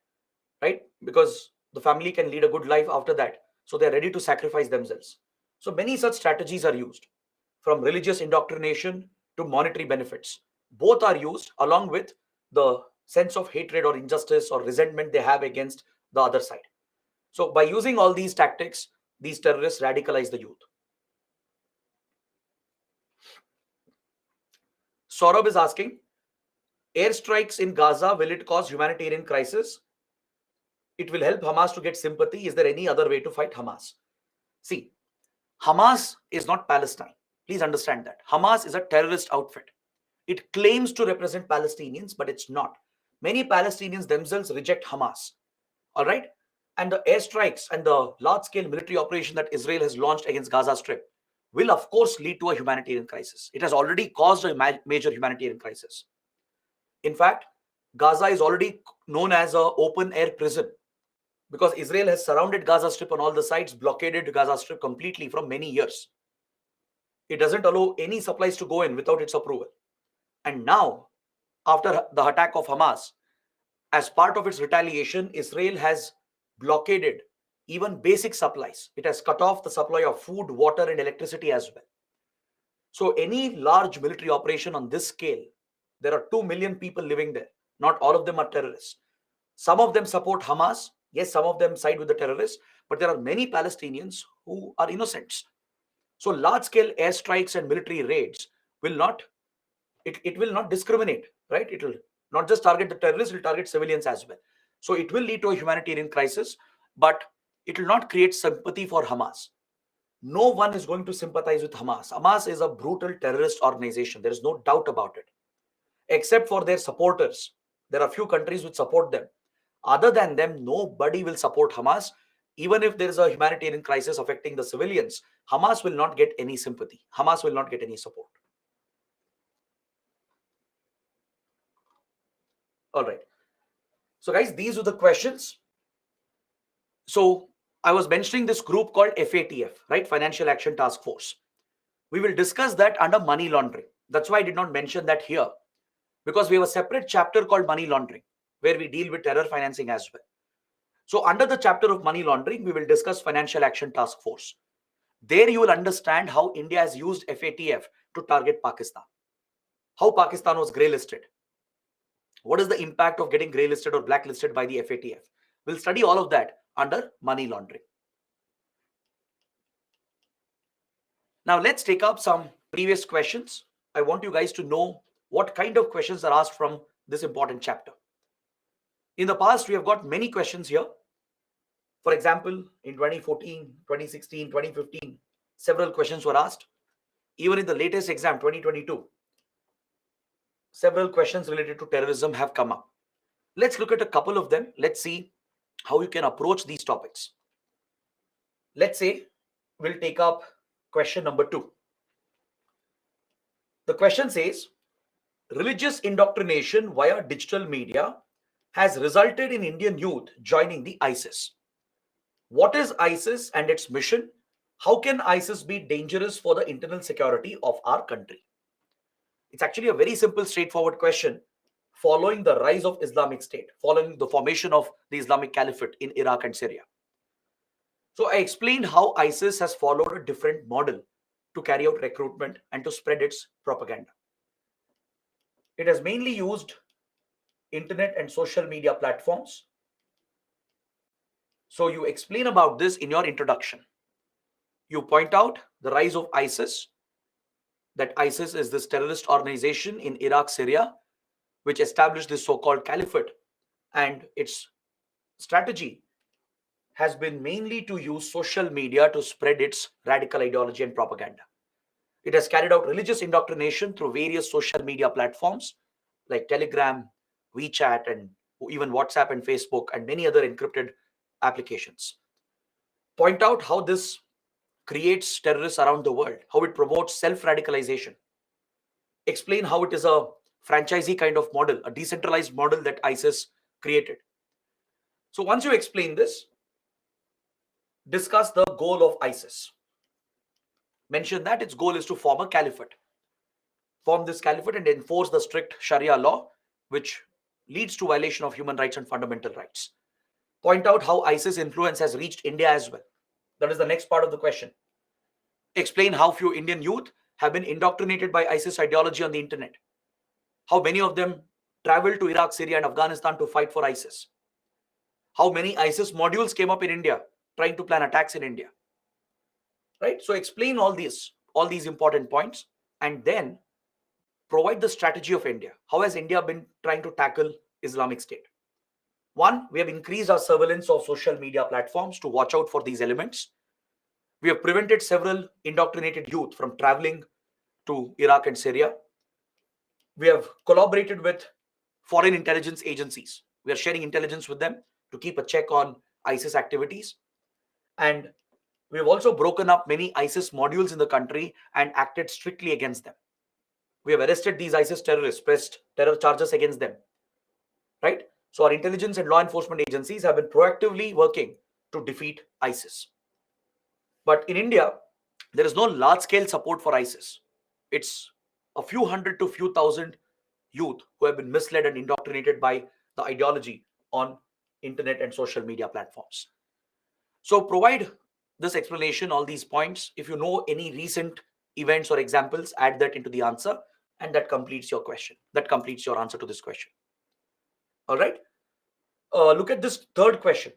right? Because the family can lead a good life after that. So they're ready to sacrifice themselves. So many such strategies are used, from religious indoctrination to monetary benefits. Both are used along with the sense of hatred or injustice or resentment they have against the other side. So by using all these tactics, these terrorists radicalize the youth. Saurabh is asking, airstrikes in Gaza, will it cause humanitarian crisis? It will help Hamas to get sympathy. Is there any other way to fight Hamas? See, Hamas is not Palestine. Please understand that. Hamas is a terrorist outfit. It claims to represent Palestinians, but it's not. Many Palestinians themselves reject Hamas. All right? And the airstrikes and the large-scale military operation that Israel has launched against Gaza Strip will, of course, lead to a humanitarian crisis. It has already caused a major humanitarian crisis. In fact, Gaza is already known as an open-air prison because Israel has surrounded Gaza Strip on all the sides, blockaded Gaza Strip completely from many years. It doesn't allow any supplies to go in without its approval. And now, after the attack of Hamas, as part of its retaliation, Israel has blockaded even basic supplies. It has cut off the supply of food, water, and electricity as well. So any large military operation on this scale, there are 2 million people living there. Not all of them are terrorists. Some of them support Hamas. Yes, some of them side with the terrorists, but there are many Palestinians who are innocents. So large-scale airstrikes and military raids will not, it will not discriminate, right? It will not just target the terrorists, it will target civilians as well. So it will lead to a humanitarian crisis, but it will not create sympathy for Hamas. No one is going to sympathize with Hamas. Hamas is a brutal terrorist organization. There is no doubt about it. Except for their supporters. There are few countries which support them. Other than them, nobody will support Hamas. Even if there is a humanitarian crisis affecting the civilians, Hamas will not get any sympathy. Hamas will not get any support. All right. So guys, these are the questions. So I was mentioning this group called FATF, right? Financial Action Task Force. We will discuss that under money laundering. That's why I did not mention that here, because we have a separate chapter called money laundering, where we deal with terror financing as well. So under the chapter of money laundering, we will discuss Financial Action Task Force. There you will understand how India has used FATF to target Pakistan, how Pakistan was grey listed. What is the impact of getting grey listed or blacklisted by the FATF? We'll study all of that under money laundering. Now let's take up some previous questions. I want you guys to know what kind of questions are asked from this important chapter. In the past, we have got many questions here. For example, in 2014, 2016, 2015, several questions were asked. Even in the latest exam, 2022, several questions related to terrorism have come up. Let's look at a couple of them. Let's see how you can approach these topics. Let's say we'll take up question number 2. The question says, religious indoctrination via digital media has resulted in Indian youth joining the ISIS. What is ISIS and its mission? How can ISIS be dangerous for the internal security of our country? It's actually a very simple, straightforward question following the rise of Islamic State, following the formation of the Islamic Caliphate in Iraq and Syria. So I explained how ISIS has followed a different model to carry out recruitment and to spread its propaganda. It has mainly used internet and social media platforms. So you explain about this in your introduction. You point out the rise of ISIS, that ISIS is this terrorist organization in Iraq, Syria, which established this so-called caliphate, and its strategy has been mainly to use social media to spread its radical ideology and propaganda. It has carried out religious indoctrination through various social media platforms like Telegram, WeChat, and even WhatsApp and Facebook, and many other encrypted applications. Point out how this creates terrorists around the world, how it promotes self-radicalization. Explain how it is a franchisee kind of model, a decentralized model that ISIS created. So once you explain this, discuss the goal of ISIS. Mention that its goal is to form a caliphate. Form this caliphate and enforce the strict Sharia law, which leads to violation of human rights and fundamental rights. Point out how ISIS influence has reached India as well. That is the next part of the question. Explain how few Indian youth have been indoctrinated by ISIS ideology on the internet. How many of them traveled to Iraq, Syria, and Afghanistan to fight for ISIS. How many ISIS modules came up in India trying to plan attacks in India. Right? So explain all these important points, and then provide the strategy of India. How has India been trying to tackle Islamic State? One, we have increased our surveillance of social media platforms to watch out for these elements. We have prevented several indoctrinated youth from traveling to Iraq and Syria. We have collaborated with foreign intelligence agencies. We are sharing intelligence with them to keep a check on ISIS activities. And we have also broken up many ISIS modules in the country and acted strictly against them. We have arrested these ISIS terrorists, pressed terror charges against them. Right? So our intelligence and law enforcement agencies have been proactively working to defeat ISIS. But in India, there is no large-scale support for ISIS. It's a few hundred to few thousand youth who have been misled and indoctrinated by the ideology on internet and social media platforms. So provide this explanation, all these points. If you know any recent events or examples, add that into the answer, and that completes your question. That completes your answer to this question. All right. Look at this third question.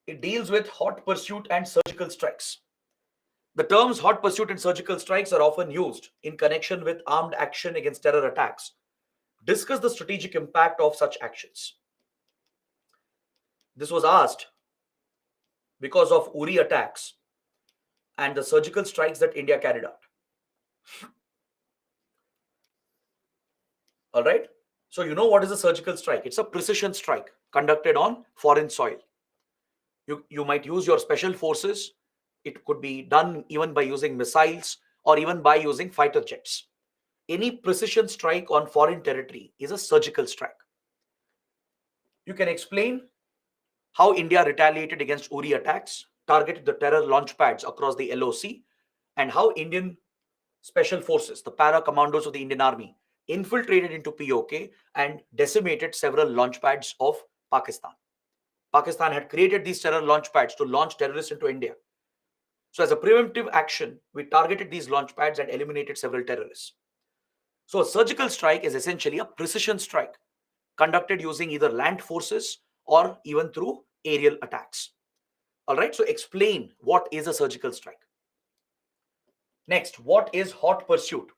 It deals with hot pursuit and surgical strikes. The terms hot pursuit and surgical strikes are often used in connection with armed action against terror attacks. Discuss the strategic impact of such actions. This was asked because of Uri attacks and the surgical strikes that India carried out. All right. So you know what is a surgical strike? It's a precision strike conducted on foreign soil. You might use your special forces. It could be done even by using missiles or even by using fighter jets. Any precision strike on foreign territory is a surgical strike. You can explain how India retaliated against Uri attacks, targeted the terror launch pads across the LOC, and how Indian special forces, the para commandos of the Indian Army, infiltrated into POK and decimated several launch pads of Pakistan. Pakistan had created these terror launch pads to launch terrorists into India. So as a preemptive action, we targeted these launch pads and eliminated several terrorists. So a surgical strike is essentially a precision strike conducted using either land forces or even through aerial attacks. All right, so explain what is a surgical strike. Next, what is hot pursuit?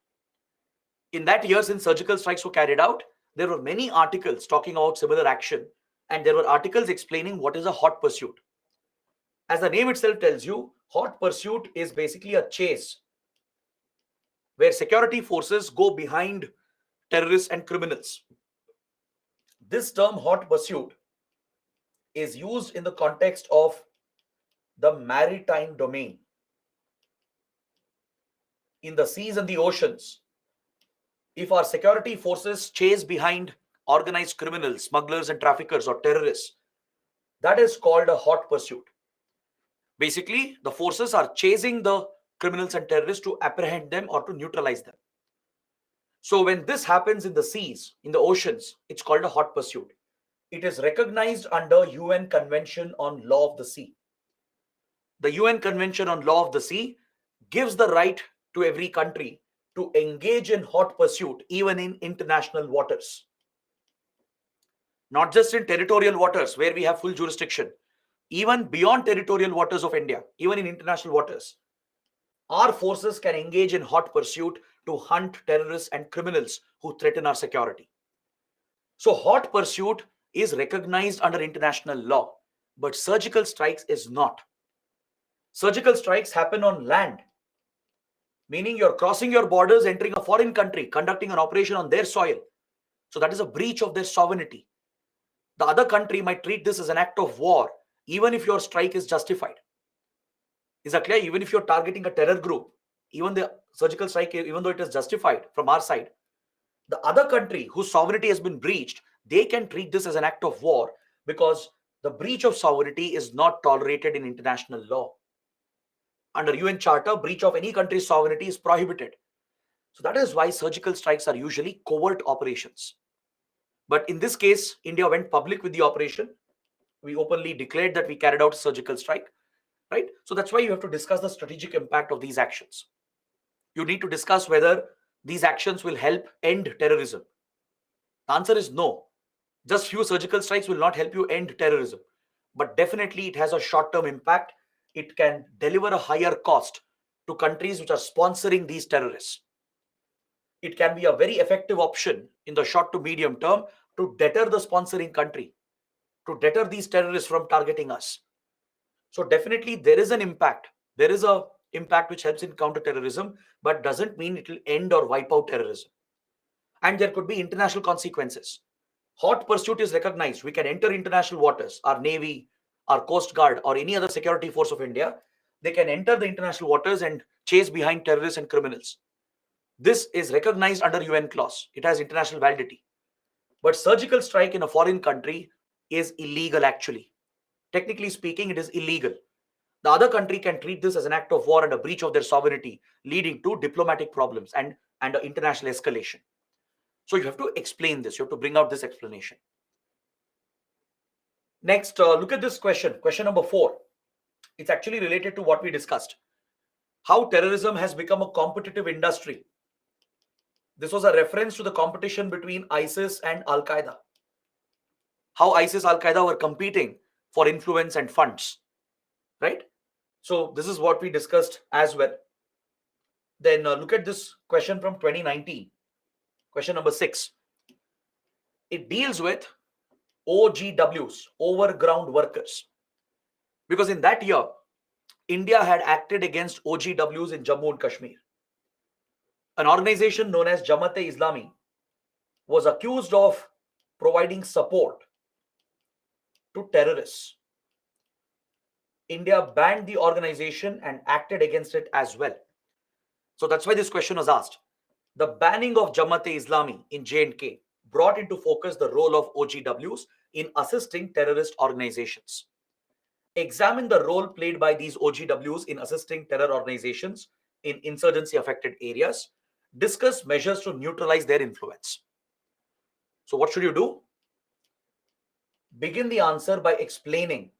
In that year, since surgical strikes were carried out, there were many articles talking about similar action, and there were articles explaining what is a hot pursuit. As the name itself tells you, hot pursuit is basically a chase where security forces go behind terrorists and criminals. This term hot pursuit is used in the context of the maritime domain. In the seas and the oceans, if our security forces chase behind organized criminals, smugglers and traffickers or terrorists, that is called a hot pursuit. Basically, the forces are chasing the criminals and terrorists to apprehend them or to neutralize them. So when this happens in the seas, in the oceans, it's called a hot pursuit. It is recognized under UN Convention on Law of the Sea. The UN Convention on Law of the Sea gives the right to every country to engage in hot pursuit even in international waters. Not just in territorial waters where we have full jurisdiction, even beyond territorial waters of India, even in international waters, our forces can engage in hot pursuit to hunt terrorists and criminals who threaten our security. So hot pursuit is recognized under international law, but surgical strikes is not. Surgical strikes happen on land, meaning you're crossing your borders, entering a foreign country, conducting an operation on their soil. So that is a breach of their sovereignty. The other country might treat this as an act of war, even if your strike is justified. Is that clear? Even if you're targeting a terror group, even the surgical strike, even though it is justified from our side, the other country whose sovereignty has been breached, they can treat this as an act of war because the breach of sovereignty is not tolerated in international law. Under UN Charter, breach of any country's sovereignty is prohibited. So that is why surgical strikes are usually covert operations. But in this case, India went public with the operation. We openly declared that we carried out a surgical strike, right? So that's why you have to discuss the strategic impact of these actions. You need to discuss whether these actions will help end terrorism. The answer is no. Just few surgical strikes will not help you end terrorism. But definitely it has a short-term impact. It can deliver a higher cost to countries which are sponsoring these terrorists. It can be a very effective option in the short to medium term to deter the sponsoring country, to deter these terrorists from targeting us. So definitely there is an impact. There is a impact which helps in counter-terrorism, but doesn't mean it will end or wipe out terrorism. And there could be international consequences. Hot pursuit is recognized. We can enter international waters. Our Navy, our Coast Guard, or any other security force of India, they can enter the international waters and chase behind terrorists and criminals. This is recognized under UN clause. It has international validity. But surgical strike in a foreign country is illegal actually. Technically speaking, it is illegal. The other country can treat this as an act of war and a breach of their sovereignty, leading to diplomatic problems and international escalation. So you have to explain this. You have to bring out this explanation. Next, look at this question. Question number 4. It's actually related to what we discussed. How terrorism has become a competitive industry. This was a reference to the competition between ISIS and Al-Qaeda. How ISIS, Al-Qaeda were competing for influence and funds, right? So this is what we discussed as well. Then look at this question from 2019. Question number 6. It deals with OGWs, overground workers. Because in that year, India had acted against OGWs in Jammu and Kashmir. An organization known as Jamaat-e-Islami was accused of providing support to terrorists. India banned the organization and acted against it as well. So that's why this question was asked. The banning of Jamaat-e-Islami in J&K brought into focus the role of OGWs in assisting terrorist organizations. Examine the role played by these OGWs in assisting terror organizations in insurgency-affected areas. Discuss measures to neutralize their influence. So what should you do? begin the answer by explaining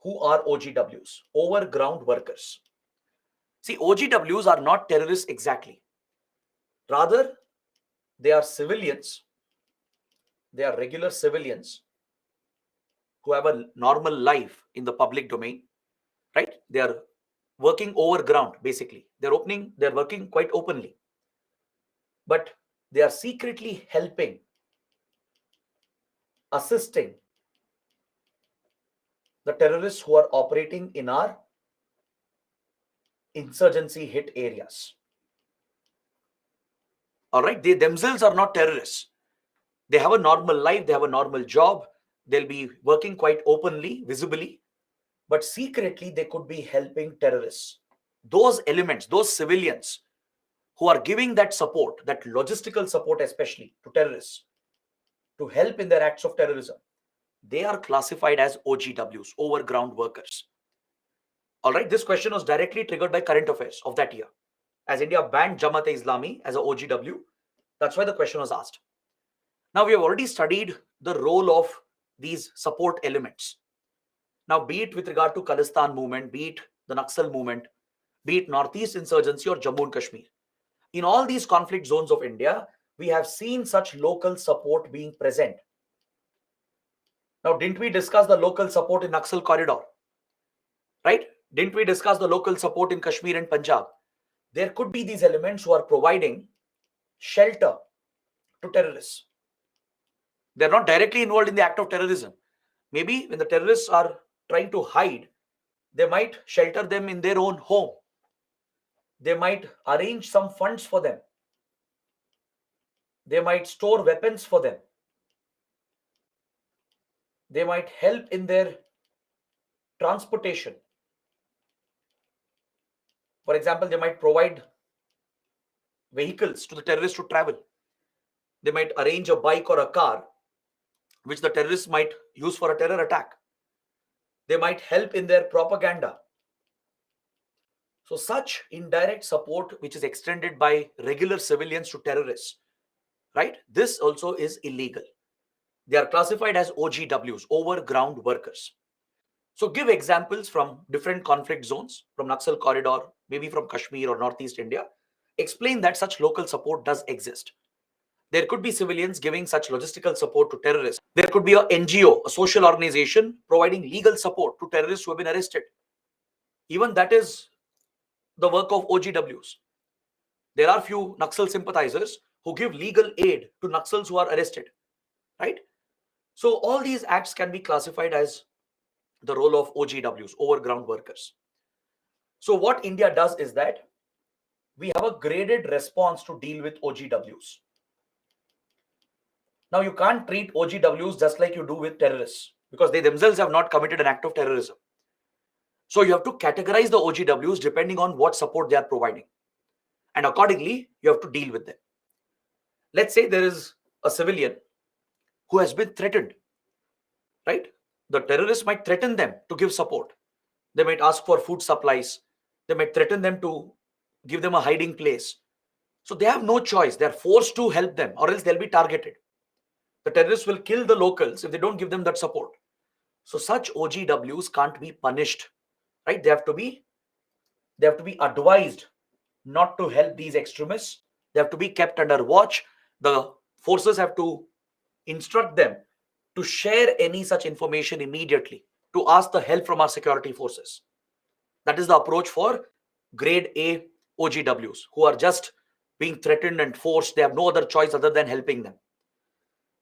who are OGWs, overground workers. See, OGWs are not terrorists exactly. Rather, they are civilians. They are regular civilians who have a normal life in the public domain, right? They are working overground, basically. They're working quite openly. But they are secretly helping, assisting the terrorists who are operating in our insurgency hit areas. All right, they themselves are not terrorists. They have a normal life, they have a normal job, they'll be working quite openly, visibly, but secretly they could be helping terrorists. Those elements, those civilians who are giving that support, that logistical support, especially to terrorists, to help in their acts of terrorism, they are classified as OGWs, overground workers. All right, this question was directly triggered by current affairs of that year. As India banned Jamaat-e-Islami as a OGW, that's why the question was asked. Now, we have already studied the role of these support elements. Now, be it with regard to Khalistan movement, be it the Naxal movement, be it Northeast insurgency or Jammu and Kashmir. In all these conflict zones of India, we have seen such local support being present. Now, didn't we discuss the local support in Naxal corridor? Right? Didn't we discuss the local support in Kashmir and Punjab? There could be these elements who are providing shelter to terrorists. They're not directly involved in the act of terrorism. Maybe when the terrorists are trying to hide, they might shelter them in their own home. They might arrange some funds for them. They might store weapons for them. They might help in their transportation. For example, they might provide vehicles to the terrorists to travel. They might arrange a bike or a car which the terrorists might use for a terror attack. They might help in their propaganda. So such indirect support which is extended by regular civilians to terrorists, right? This also is illegal. They are classified as OGWs, overground workers. So give examples from different conflict zones, from Naxal corridor, maybe from Kashmir or Northeast India. Explain that such local support does exist. There could be civilians giving such logistical support to terrorists. There could be a NGO, a social organization, providing legal support to terrorists who have been arrested. Even that is the work of OGWs. There are few Naxal sympathizers who give legal aid to Naxals who are arrested, right? So all these acts can be classified as the role of OGWs, overground workers. So what India does is that we have a graded response to deal with OGWs. Now, you can't treat OGWs just like you do with terrorists because they themselves have not committed an act of terrorism. So you have to categorize the OGWs depending on what support they are providing. And accordingly, you have to deal with them. Let's say there is a civilian who has been threatened, right? The terrorists might threaten them to give support. They might ask for food supplies. They might threaten them to give them a hiding place. So they have no choice. They are forced to help them or else they'll be targeted. The terrorists will kill the locals if they don't give them that support. So such OGWs can't be punished, right? They have to be advised not to help these extremists. They have to be kept under watch. The forces have to instruct them to share any such information immediately, to ask the help from our security forces. That is the approach for grade A OGWs who are just being threatened and forced. They have no other choice other than helping them.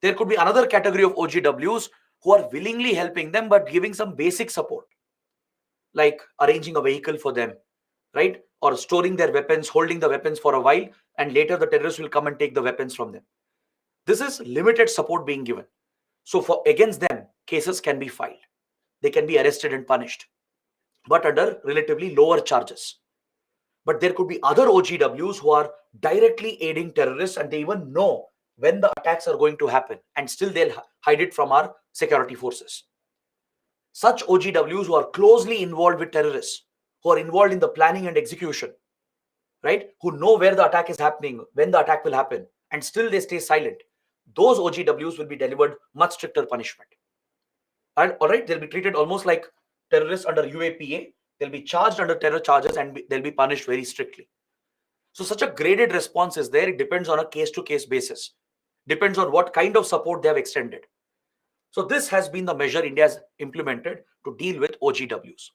There could be another category of OGWs who are willingly helping them but giving some basic support, like arranging a vehicle for them, right? Or storing their weapons, holding the weapons for a while, and later the terrorists will come and take the weapons from them. This is limited support being given. So for against them, cases can be filed. They can be arrested and punished, but under relatively lower charges. But there could be other OGWs who are directly aiding terrorists and they even know when the attacks are going to happen and still they'll hide it from our security forces. Such OGWs who are closely involved with terrorists, who are involved in the planning and execution, right? Who know where the attack is happening, when the attack will happen, and still they stay silent. those OGWs will be delivered much stricter punishment. And all right, they'll be treated almost like terrorists under UAPA. They'll be charged under terror charges and they'll be punished very strictly. So such a graded response is there. It depends on a case-to-case basis. Depends on what kind of support they have extended. So this has been the measure India has implemented to deal with OGWs.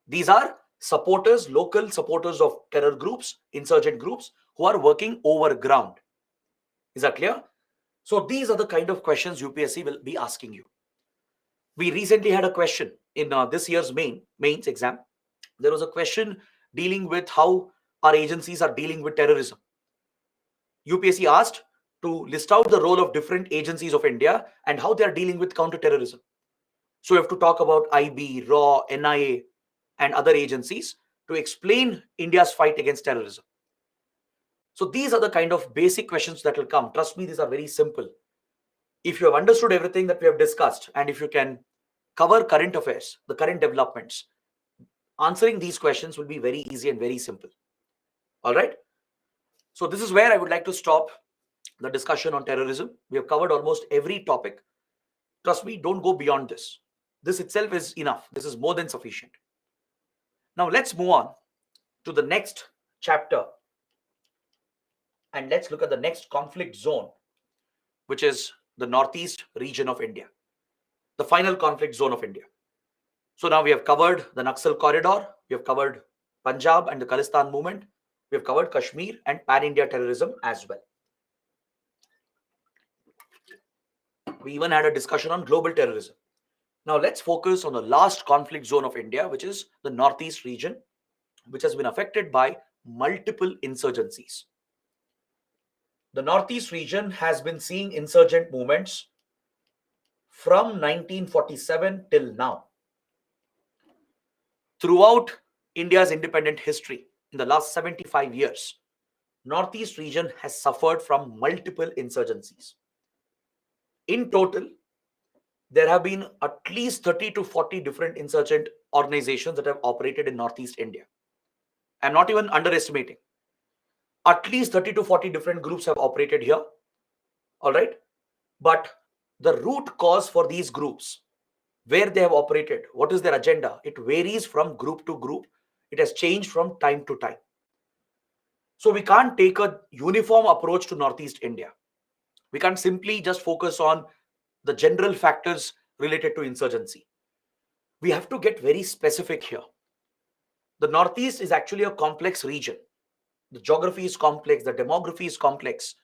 These are supporters, local supporters of terror groups, insurgent groups who are working over ground. Is that clear? So these are the kind of questions UPSC will be asking you. We recently had a question in this year's mains exam. There was a question dealing with how our agencies are dealing with terrorism. UPSC asked to list out the role of different agencies of India and how they are dealing with counterterrorism. So you have to talk about IB, RAW, NIA, and other agencies to explain India's fight against terrorism. So these are the kind of basic questions that will come. Trust me, these are very simple. If you have understood everything that we have discussed, and if you can cover current affairs, the current developments, answering these questions will be very easy and very simple. All right. So this is where I would like to stop the discussion on terrorism. We have covered almost every topic. Trust me, don't go beyond this. This itself is enough. This is more than sufficient. Now let's move on to the next chapter and let's look at the next conflict zone, which is the northeast region of India, the final conflict zone of India. So now we have covered the Naxal corridor, we have covered Punjab and the Khalistan movement, we have covered Kashmir and pan-India terrorism as well. We even had a discussion on global terrorism. Now let's focus on the last conflict zone of India, which is the northeast region, which has been affected by multiple insurgencies. The northeast region has been seeing insurgent movements from 1947 till now. Throughout India's independent history, in the last 75 years, northeast region has suffered from multiple insurgencies. In total, there have been at least 30 to 40 different insurgent organizations that have operated in northeast India. I'm not even underestimating. At least 30 to 40 different groups have operated here. All right. But the root cause for these groups, where they have operated, what is their agenda, it varies from group to group. It has changed from time to time. So we can't take a uniform approach to northeast India. We can't simply just focus on the general factors related to insurgency. We have to get very specific here. The northeast is actually a complex region. The geography is complex, the demography is complex.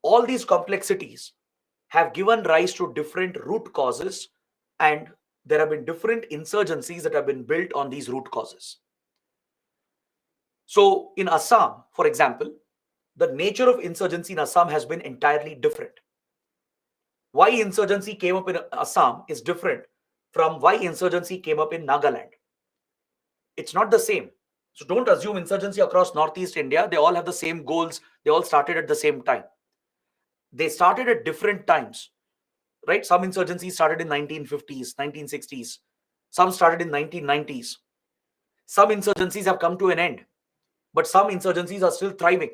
All these complexities have given rise to different root causes, and there have been different insurgencies that have been built on these root causes. So in Assam, for example, the nature of insurgency in Assam has been entirely different. Why insurgency came up in Assam is different from why insurgency came up in Nagaland. It's not the same. So don't assume insurgency across northeast India, they all have the same goals, they all started at the same time. They started at different times, right? Some insurgencies started in 1950s, 1960s. Some started in 1990s. Some insurgencies have come to an end, but some insurgencies are still thriving.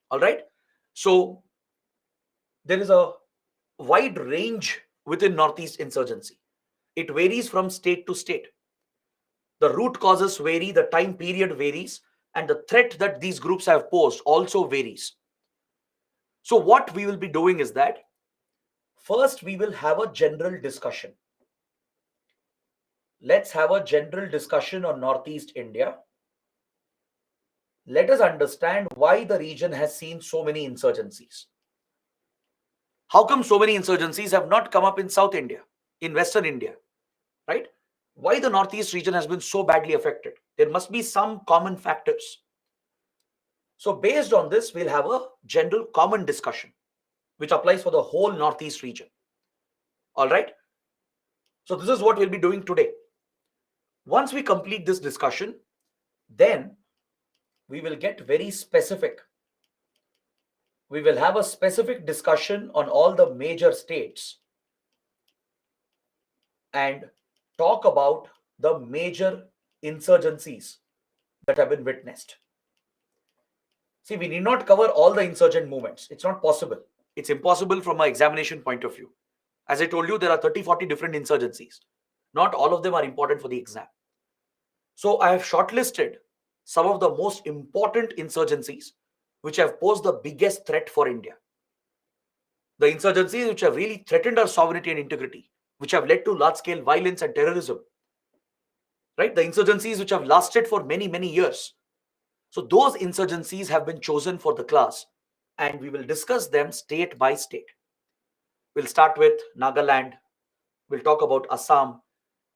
All right. So there is a wide range within northeast insurgency. It varies from state to state. The root causes vary, the time period varies, and the threat that these groups have posed also varies. So what we will be doing is that first we will have a general discussion. Let's have a general discussion on northeast India. Let us understand why the region has seen so many insurgencies. How come so many insurgencies have not come up in South India, in Western India, right? Why the northeast region has been so badly affected? There must be some common factors. So based on this, we'll have a general common discussion, which applies for the whole northeast region. All right. So this is what we'll be doing today. Once we complete this discussion, then we will get very specific. We will have a specific discussion on all the major states and talk about the major insurgencies that have been witnessed. See, we need not cover all the insurgent movements. It's not possible. It's impossible from an examination point of view. As I told you, there are 30, 40 different insurgencies. Not all of them are important for the exam. So I have shortlisted some of the most important insurgencies which have posed the biggest threat for India. The insurgencies which have really threatened our sovereignty and integrity, which have led to large-scale violence and terrorism, right? The insurgencies which have lasted for many, many years. So those insurgencies have been chosen for the class, and we will discuss them state by state. We'll start with Nagaland. We'll talk about Assam.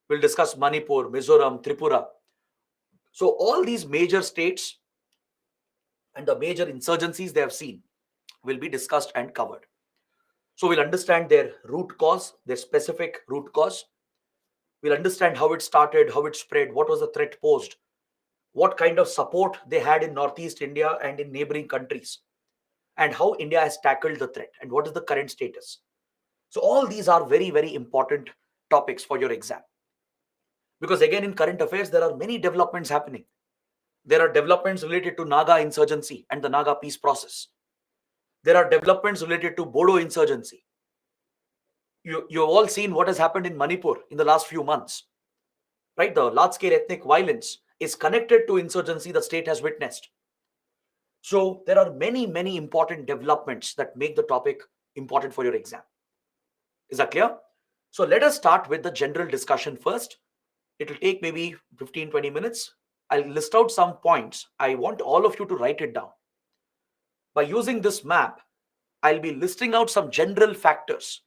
We'll discuss Manipur, Mizoram, Tripura. So all these major states and the major insurgencies they have seen will be discussed and covered. So we'll understand their root cause, their specific root cause. We'll understand how it started, how it spread, what was the threat posed, what kind of support they had in Northeast India and in neighboring countries, and how India has tackled the threat, and what is the current status. So all these are very, very important topics for your exam. Because again, in current affairs, there are many developments happening. There are developments related to Naga insurgency and the Naga peace process. There are developments related to Bodo insurgency. You've all seen what has happened in Manipur in the last few months, right? The large-scale ethnic violence is connected to insurgency the state has witnessed. So there are many, many important developments that make the topic important for your exam. Is that clear? So let us start with the general discussion first. It will take maybe 15-20 minutes. I'll list out some points. I want all of you to write it down. By using this map, I'll be listing out some general factors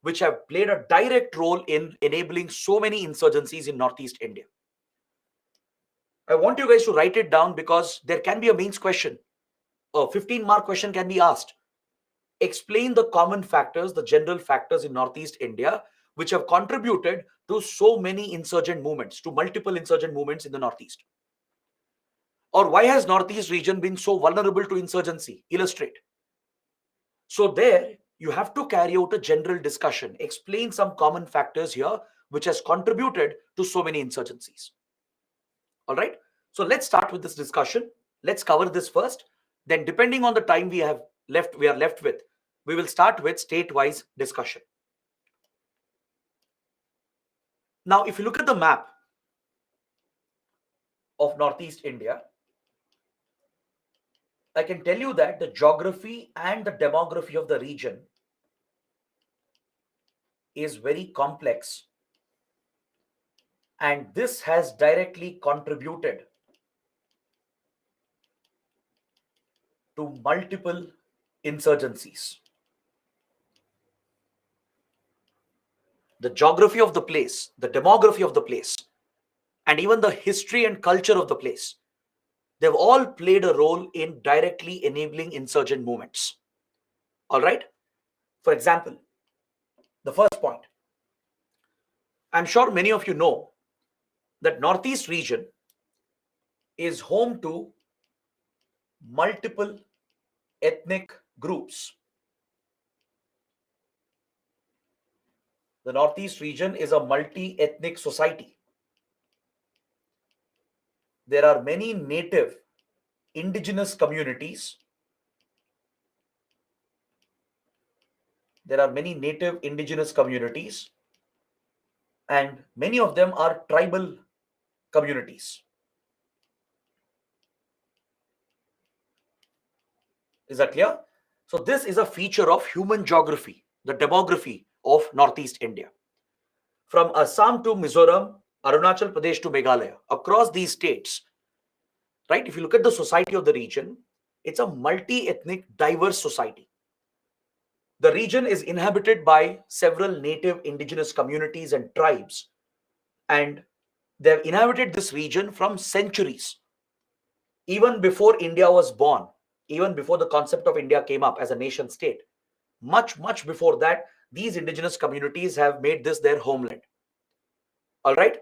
which have played a direct role in enabling so many insurgencies in Northeast India. I want you guys to write it down because there can be a mains question. A 15-mark question can be asked. Explain the common factors, the general factors in Northeast India, which have contributed to so many insurgent movements, to multiple insurgent movements in the Northeast. Or why has Northeast region been so vulnerable to insurgency? Illustrate. So there, you have to carry out a general discussion, explain some common factors here, which has contributed to so many insurgencies. All right. So let's start with this discussion. Let's cover this first. Then depending on the time we are left with, we will start with state-wise discussion. Now, if you look at the map of Northeast India, I can tell you that the geography and the demography of the region is very complex, and this has directly contributed to multiple insurgencies. The geography of the place, the demography of the place, and even the history and culture of the place, they've all played a role in directly enabling insurgent movements. All right. For example, the first point, I'm sure many of you know that Northeast region is home to multiple ethnic groups. The Northeast region is a multi-ethnic society. There are many native indigenous communities. There are many native indigenous communities, and many of them are tribal communities. Is that clear? So this is a feature of human geography, the demography of Northeast India. From Assam to Mizoram, Arunachal Pradesh to Meghalaya, across these states, right? If you look at the society of the region, it's a multi-ethnic, diverse society. The region is inhabited by several native indigenous communities and tribes, and they have inhabited this region from centuries. Even before India was born, even before the concept of India came up as a nation state, much, much before that, these indigenous communities have made this their homeland. All right.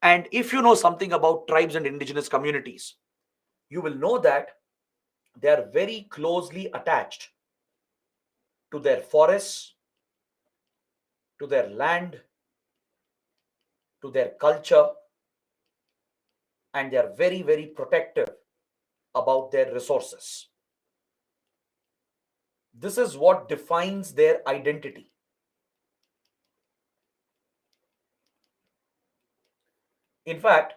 And if you know something about tribes and indigenous communities, you will know that they are very closely attached to their forests, to their land, to their culture, and they are very, very protective about their resources. This is what defines their identity. In fact,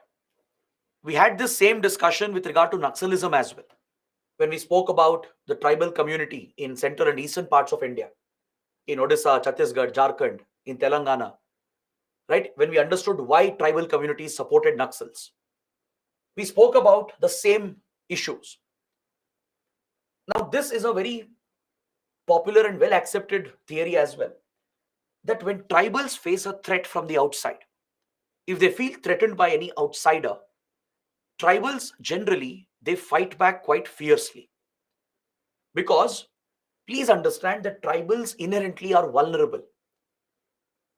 we had this same discussion with regard to Naxalism as well. When we spoke about the tribal community in central and eastern parts of India, in Odisha, Chhattisgarh, Jharkhand, in Telangana, right? When we understood why tribal communities supported Naxals, we spoke about the same issues. Now, this is a very popular and well accepted theory as well, that when tribals face a threat from the outside, if they feel threatened by any outsider, tribals generally they fight back quite fiercely, because please understand that tribals inherently are vulnerable.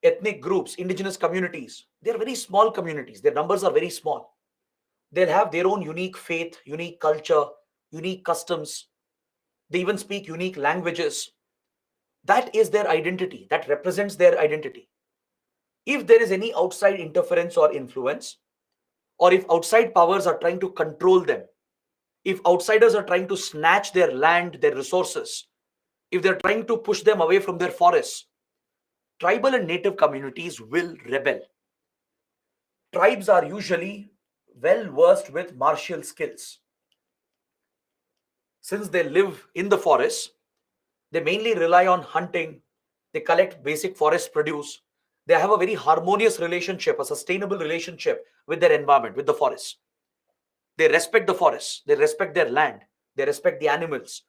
Ethnic groups, indigenous communities, they're very small communities, their numbers are very small. They'll have their own unique faith, unique culture, unique customs. They even speak unique languages. That is their identity, that represents their identity. If there is any outside interference or influence, or if outside powers are trying to control them, if outsiders are trying to snatch their land, their resources, if they're trying to push them away from their forests, tribal and native communities will rebel. Tribes are usually well versed with martial skills. Since they live in the forests, they mainly rely on hunting, they collect basic forest produce, they have a very harmonious relationship, a sustainable relationship with their environment, with the forest. They respect the forests, they respect their land, they respect the animals,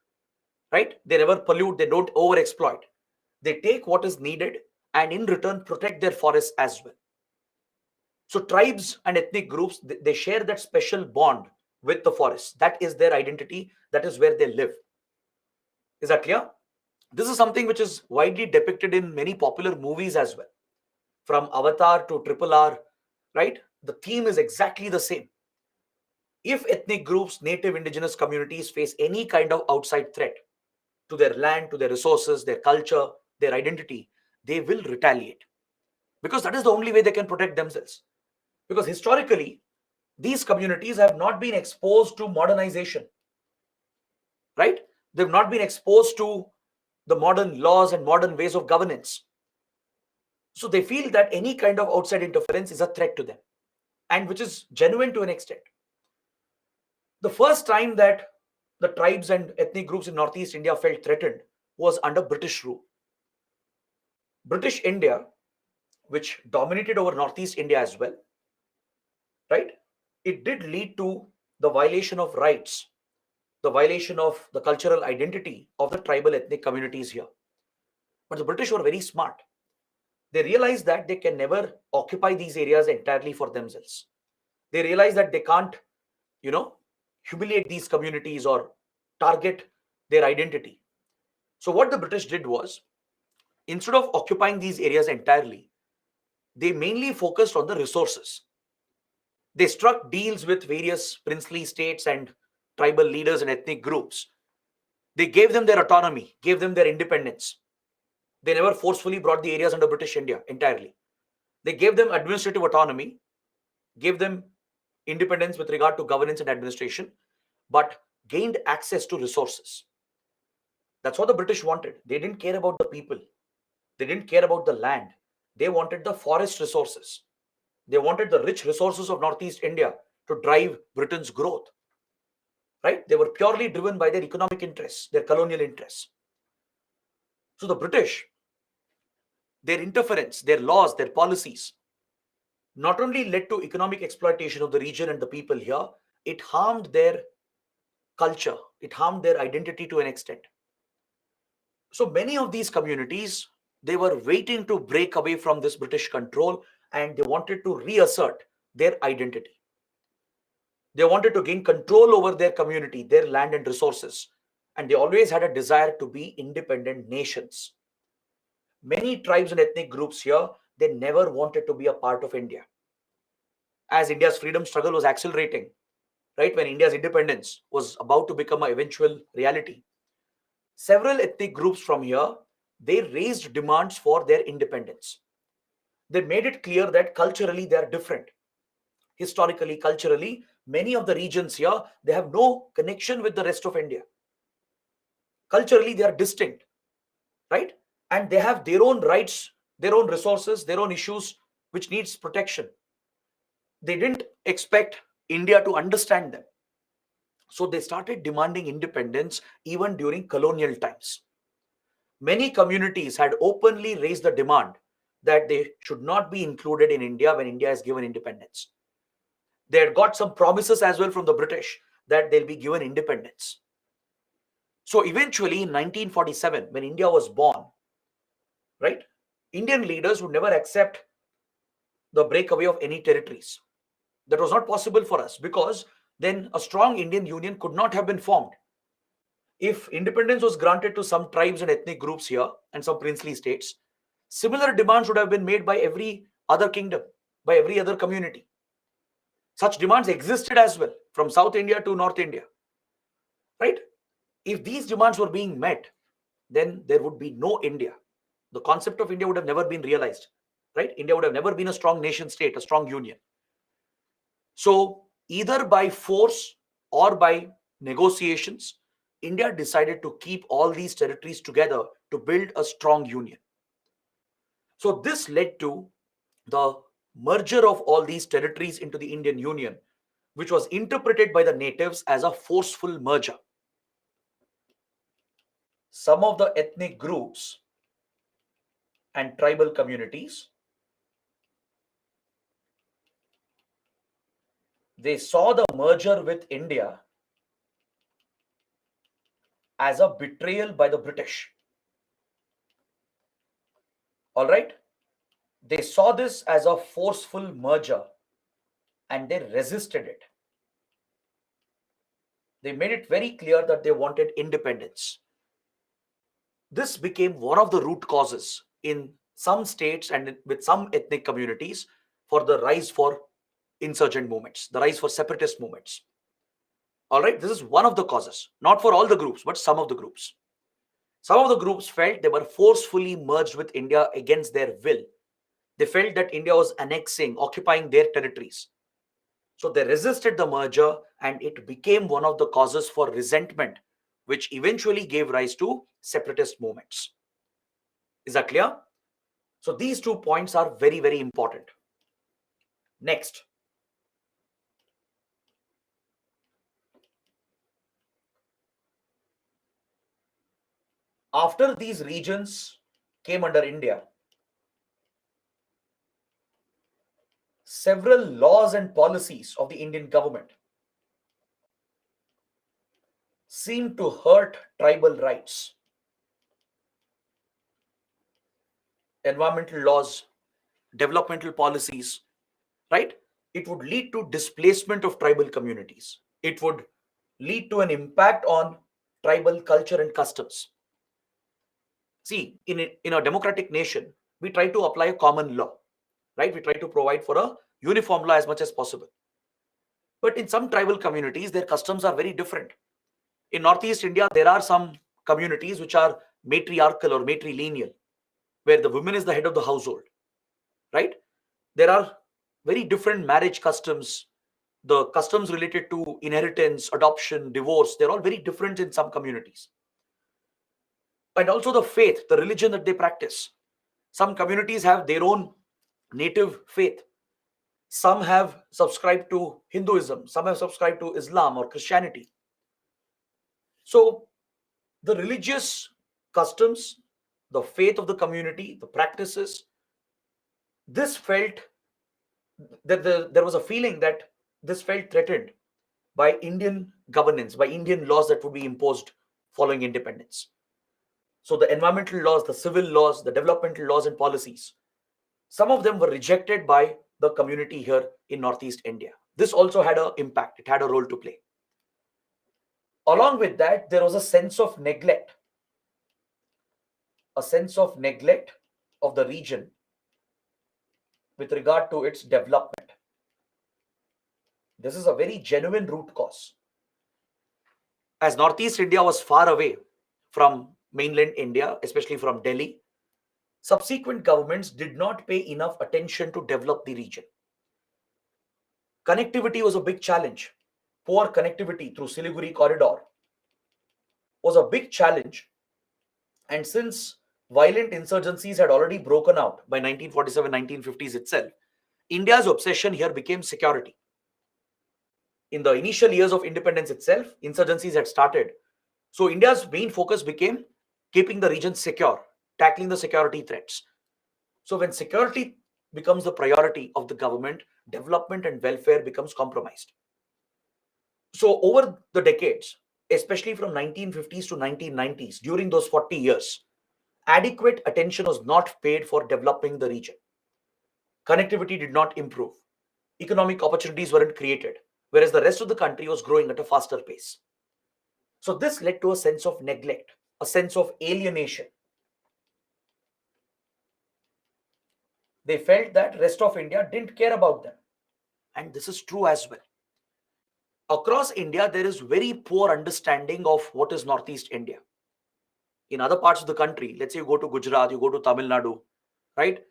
right? They never pollute, they don't over exploit. They take what is needed and in return protect their forests as well. So tribes and ethnic groups, they share that special bond with the forest. That is their identity, that is where they live. Is that clear? This is something which is widely depicted in many popular movies as well. From Avatar to Triple R, right? The theme is exactly the same. If ethnic groups, native indigenous communities face any kind of outside threat to their land, to their resources, their culture, their identity, they will retaliate. Because that is the only way they can protect themselves. Because historically, these communities have not been exposed to modernization, right? They've not been exposed to the modern laws and modern ways of governance. So they feel that any kind of outside interference is a threat to them, and which is genuine to an extent. The first time that the tribes and ethnic groups in Northeast India felt threatened was under British rule. British India, which dominated over Northeast India as well, right? It did lead to the violation of rights, the violation of the cultural identity of the tribal ethnic communities here. But the British were very smart. They realized that they can never occupy these areas entirely for themselves. They realized that they can't, you know, humiliate these communities or target their identity. So what the British did was, instead of occupying these areas entirely, they mainly focused on the resources. They struck deals with various princely states and tribal leaders and ethnic groups. They gave them their autonomy, gave them their independence. They never forcefully brought the areas under British India entirely. They gave them administrative autonomy, gave them independence with regard to governance and administration, but gained access to resources. That's what the British wanted. They didn't care about the people. They didn't care about the land. They wanted the forest resources. They wanted the rich resources of Northeast India to drive Britain's growth. Right? They were purely driven by their economic interests, their colonial interests. So the British, their interference, their laws, their policies, not only led to economic exploitation of the region and the people here, it harmed their culture, it harmed their identity to an extent. So many of these communities, they were waiting to break away from this British control, and they wanted to reassert their identity. They wanted to gain control over their community, their land and resources, and they always had a desire to be independent nations. Many tribes and ethnic groups here, they never wanted to be a part of India. As India's freedom struggle was accelerating, right, when India's independence was about to become an eventual reality, several ethnic groups from here, they raised demands for their independence. They made it clear that culturally they are different. Historically, culturally, many of the regions here, they have no connection with the rest of India. Culturally, they are distinct, right? And they have their own rights, their own resources, their own issues, which needs protection. They didn't expect India to understand them. So they started demanding independence even during colonial times. Many communities had openly raised the demand that they should not be included in India when India is given independence. They had got some promises as well from the British that they'll be given independence. So eventually in 1947, when India was born, right, Indian leaders would never accept the breakaway of any territories. That was not possible for us because then a strong Indian Union could not have been formed. If independence was granted to some tribes and ethnic groups here and some princely states, similar demands would have been made by every other kingdom, by every other community. Such demands existed as well from South India to North India, right? If these demands were being met, then there would be no India. The concept of India would have never been realized, right? India would have never been a strong nation state, a strong union. So either by force or by negotiations, India decided to keep all these territories together to build a strong union. So this led to the merger of all these territories into the Indian Union, which was interpreted by the natives as a forceful merger. Some of the ethnic groups and tribal communities, they saw the merger with India as a betrayal by the British. All right? They saw this as a forceful merger and they resisted it. They made it very clear that they wanted independence. This became one of the root causes in some states and with some ethnic communities for the rise for insurgent movements, the rise for separatist movements. All right, this is one of the causes, not for all the groups, but some of the groups. Some of the groups felt they were forcefully merged with India against their will. They felt that India was annexing, occupying their territories. So they resisted the merger and it became one of the causes for resentment, which eventually gave rise to separatist movements. Is that clear? So these 2 points are very, very important. Next. After these regions came under India, several laws and policies of the Indian government seemed to hurt tribal rights. Environmental laws, developmental policies, right? It would lead to displacement of tribal communities. It would lead to an impact on tribal culture and customs. See, in a democratic nation, we try to apply a common law, right? We try to provide for a uniform law as much as possible. But in some tribal communities, their customs are very different. In Northeast India, there are some communities which are matriarchal or matrilineal, where the woman is the head of the household, right? There are very different marriage customs. The customs related to inheritance, adoption, divorce, they're all very different in some communities. And also the faith, the religion that they practice. Some communities have their own native faith. Some have subscribed to Hinduism, some have subscribed to Islam or Christianity. So the religious customs, the faith of the community, the practices, this felt that there was a feeling that this felt threatened by Indian governance, by Indian laws that would be imposed following independence. So the environmental laws, the civil laws, the developmental laws and policies, some of them were rejected by the community here in Northeast India. This also had an impact. It had a role to play. Along with that, there was a sense of neglect of the region with regard to its development. This is a very genuine root cause. As Northeast India was far away from mainland India, especially from Delhi, subsequent governments did not pay enough attention to develop the region. Connectivity was a big challenge. Poor connectivity through Siliguri corridor was a big challenge. And since violent insurgencies had already broken out by 1947, 1950s itself, India's obsession here became security. In the initial years of independence itself, insurgencies had started. So India's main focus became keeping the region secure, tackling the security threats. So when security becomes the priority of the government, development and welfare becomes compromised. So over the decades, especially from 1950s to 1990s, during those 40 years, adequate attention was not paid for developing the region. Connectivity did not improve. Economic opportunities weren't created, whereas the rest of the country was growing at a faster pace. So this led to a sense of neglect, a sense of alienation. They felt that rest of India didn't care about them. And this is true as well. Across India, there is very poor understanding of what is Northeast India. In other parts of the country, let's say you go to Gujarat, you go to Tamil Nadu, right?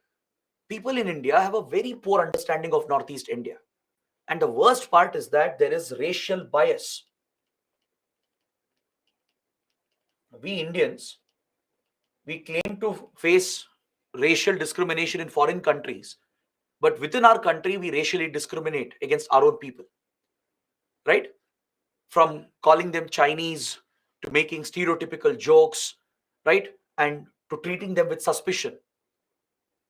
People in India have a very poor understanding of Northeast India. And the worst part is that there is racial bias. We Indians, we claim to face racial discrimination in foreign countries, but within our country, we racially discriminate against our own people, right? From calling them Chinese to making stereotypical jokes, right? And to treating them with suspicion.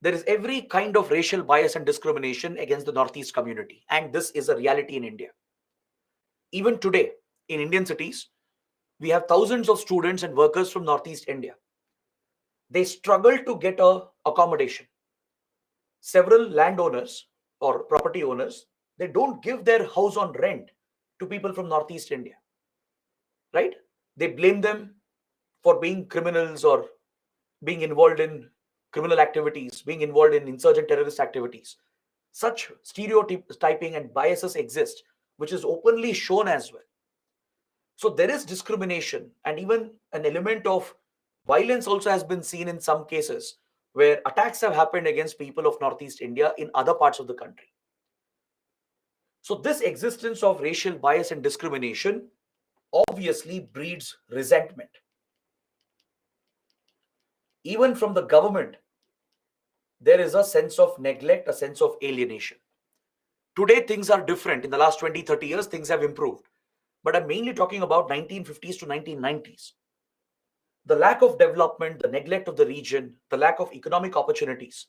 There is every kind of racial bias and discrimination against the Northeast community. And this is a reality in India. Even today, in Indian cities, we have thousands of students and workers from Northeast India. They struggle to get a accommodation. Several landowners or property owners, they don't give their house on rent to people from Northeast India, right? They blame them for being criminals or being involved in criminal activities, being involved in insurgent terrorist activities. Such stereotyping and biases exist, which is openly shown as well. So there is discrimination, and even an element of violence also has been seen in some cases where attacks have happened against people of Northeast India in other parts of the country. So this existence of racial bias and discrimination obviously breeds resentment. Even from the government, there is a sense of neglect, a sense of alienation. Today, things are different. In the last 20, 30 years, things have improved. But I'm mainly talking about 1950s to 1990s. The lack of development, the neglect of the region, the lack of economic opportunities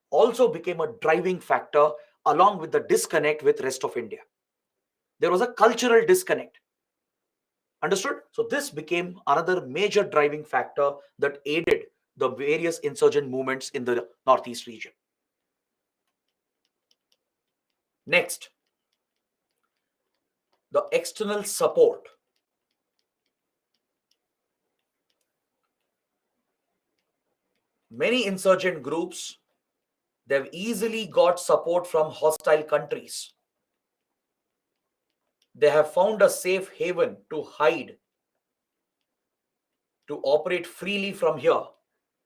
also became a driving factor along with the disconnect with rest of India. There was a cultural disconnect. Understood? So this became another major driving factor that aided the various insurgent movements in the Northeast region. Next, the external support. Many insurgent groups, they've easily got support from hostile countries. They have found a safe haven to hide, to operate freely from here,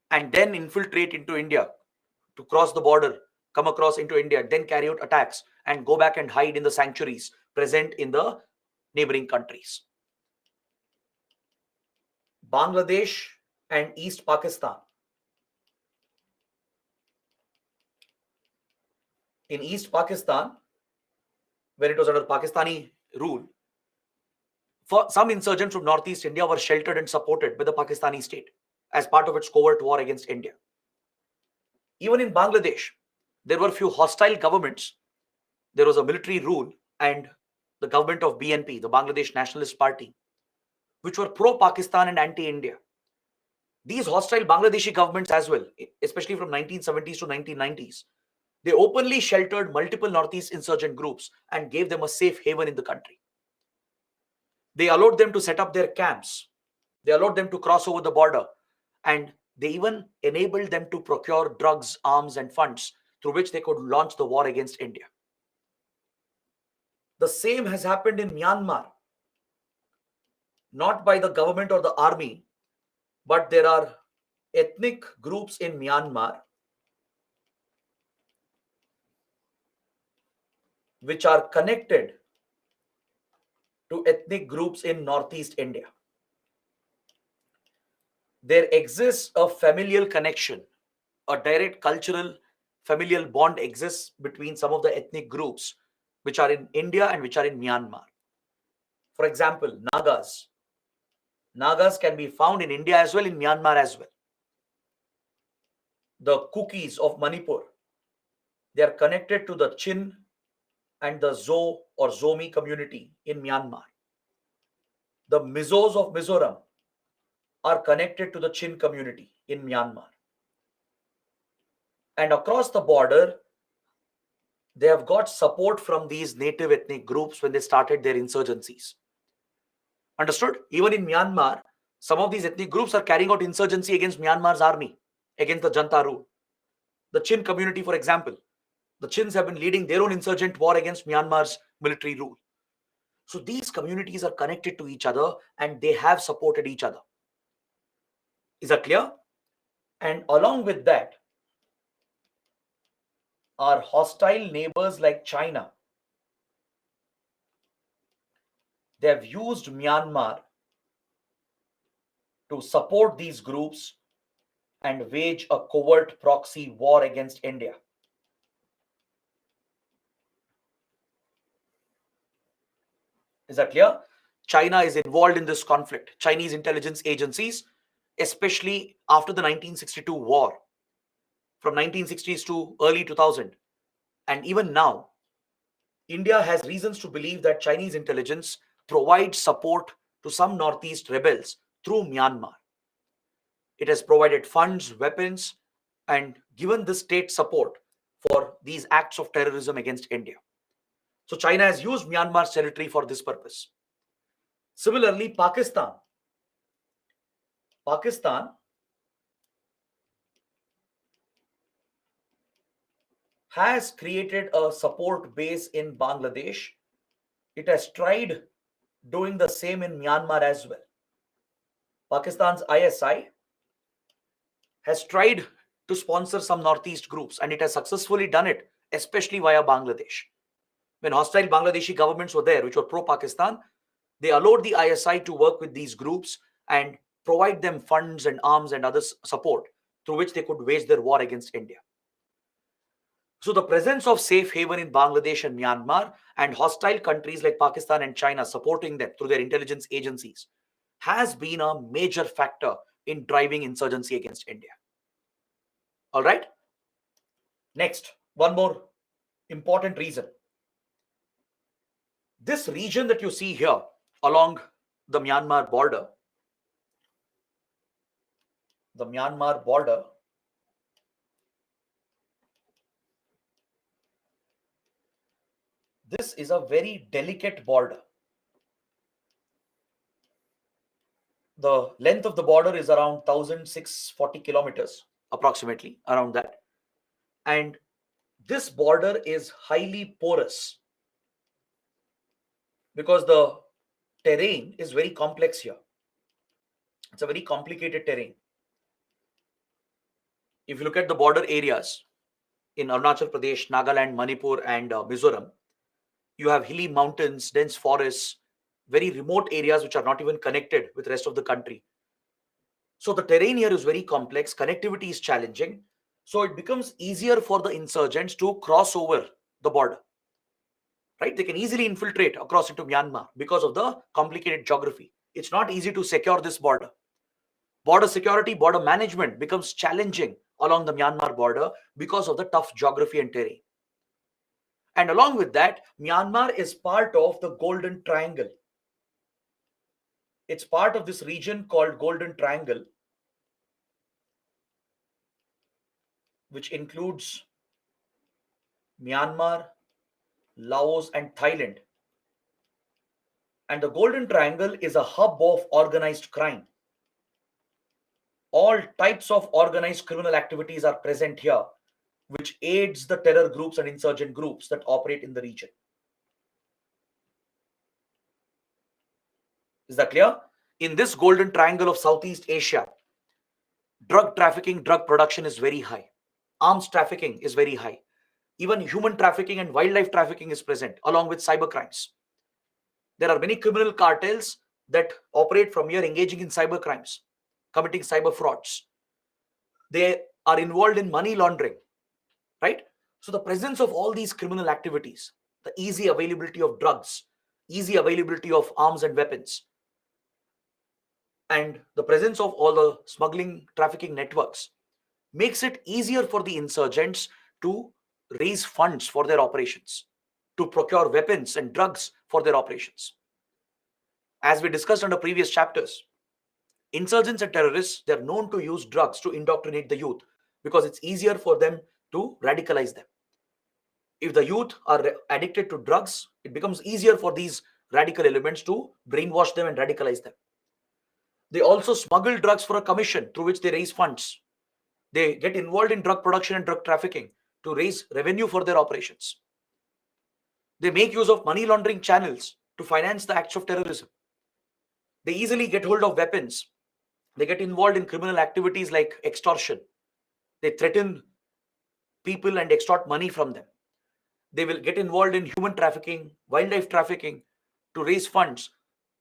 and then infiltrate into India, to cross the border, come across into India, then carry out attacks and go back and hide in the sanctuaries present in the neighboring countries. Bangladesh and East Pakistan. In East Pakistan, when it was under Pakistani rule, for some insurgents from Northeast India were sheltered and supported by the Pakistani state as part of its covert war against India. Even in Bangladesh, there were few hostile governments. There was a military rule and the government of BNP, the Bangladesh Nationalist Party, which were pro-Pakistan and anti-India. These hostile Bangladeshi governments as well, especially from 1970s to 1990s, they openly sheltered multiple Northeast insurgent groups and gave them a safe haven in the country. They allowed them to set up their camps. They allowed them to cross over the border. And they even enabled them to procure drugs, arms, and funds through which they could launch the war against India. The same has happened in Myanmar. Not by the government or the army, but there are ethnic groups in Myanmar which are connected to ethnic groups in Northeast India. there exists a familial connection, a direct cultural familial bond exists between some of the ethnic groups which are in India and which are in Myanmar. For example, Nagas. Nagas can be found in India as well, in Myanmar as well. The Kukis of Manipur, they are connected to the Chin and the Zo or Zomi community in Myanmar. The Mizos of Mizoram are connected to the Chin community in Myanmar. And across the border, they have got support from these native ethnic groups when they started their insurgencies. Understood? Even in Myanmar, some of these ethnic groups are carrying out insurgency against Myanmar's army, against the Janta rule. The Chin community, for example, the Chins have been leading their own insurgent war against Myanmar's military rule. So these communities are connected to each other and they have supported each other. Is that clear? And along with that, our hostile neighbors like China, they have used Myanmar to support these groups and wage a covert proxy war against India. Is that clear? China is involved in this conflict. Chinese intelligence agencies, especially after the 1962 war, from 1960s to early 2000, and even now, India has reasons to believe that Chinese intelligence provides support to some Northeast rebels through Myanmar. It has provided funds, weapons, and given the state support for these acts of terrorism against India. So China has used Myanmar's territory for this purpose. Similarly, Pakistan has created a support base in Bangladesh. It has tried doing the same in Myanmar as well. Pakistan's ISI has tried to sponsor some Northeast groups and it has successfully done it, especially via Bangladesh. When hostile Bangladeshi governments were there, which were pro-Pakistan, they allowed the ISI to work with these groups and provide them funds and arms and other support through which they could wage their war against India. So the presence of safe haven in Bangladesh and Myanmar and hostile countries like Pakistan and China supporting them through their intelligence agencies has been a major factor in driving insurgency against India. All right. Next, one more important reason. This region that you see here along the Myanmar border, this is a very delicate border. The length of the border is around 1,640 kilometers, approximately around that. And this border is highly porous because the terrain is very complex here. It's a very complicated terrain. If you look at the border areas in Arunachal Pradesh, Nagaland, Manipur, and Mizoram, you have hilly mountains, dense forests, very remote areas which are not even connected with the rest of the country. So the terrain here is very complex, connectivity is challenging. So it becomes easier for the insurgents to cross over the border. Right? They can easily infiltrate across into Myanmar because of the complicated geography. It's not easy to secure this border. Border security, border management becomes challenging along the Myanmar border because of the tough geography and terrain. And along with that, Myanmar is part of the Golden Triangle. It's part of this region called Golden Triangle, which includes Myanmar, Laos, and Thailand. And the Golden Triangle is a hub of organized crime. All types of organized criminal activities are present here, which aids the terror groups and insurgent groups that operate in the region. Is that clear? In this Golden Triangle of Southeast Asia, drug trafficking, drug production is very high. Arms trafficking is very high. Even human trafficking and wildlife trafficking is present, along with cyber crimes. There are many criminal cartels that operate from here engaging in cyber crimes. committing cyber frauds. They are involved in money laundering, right? So the presence of all these criminal activities, the easy availability of drugs, easy availability of arms and weapons, and the presence of all the smuggling trafficking networks makes it easier for the insurgents to raise funds for their operations, to procure weapons and drugs for their operations. As we discussed under previous chapters, insurgents and terrorists, they're known to use drugs to indoctrinate the youth because it's easier for them to radicalize them. If the youth are addicted to drugs, it becomes easier for these radical elements to brainwash them and radicalize them. They also smuggle drugs for a commission through which they raise funds. They get involved in drug production and drug trafficking to raise revenue for their operations. They make use of money laundering channels to finance the acts of terrorism. They easily get hold of weapons. They get involved in criminal activities like extortion. They threaten people and extort money from them. They will get involved in human trafficking, wildlife trafficking to raise funds.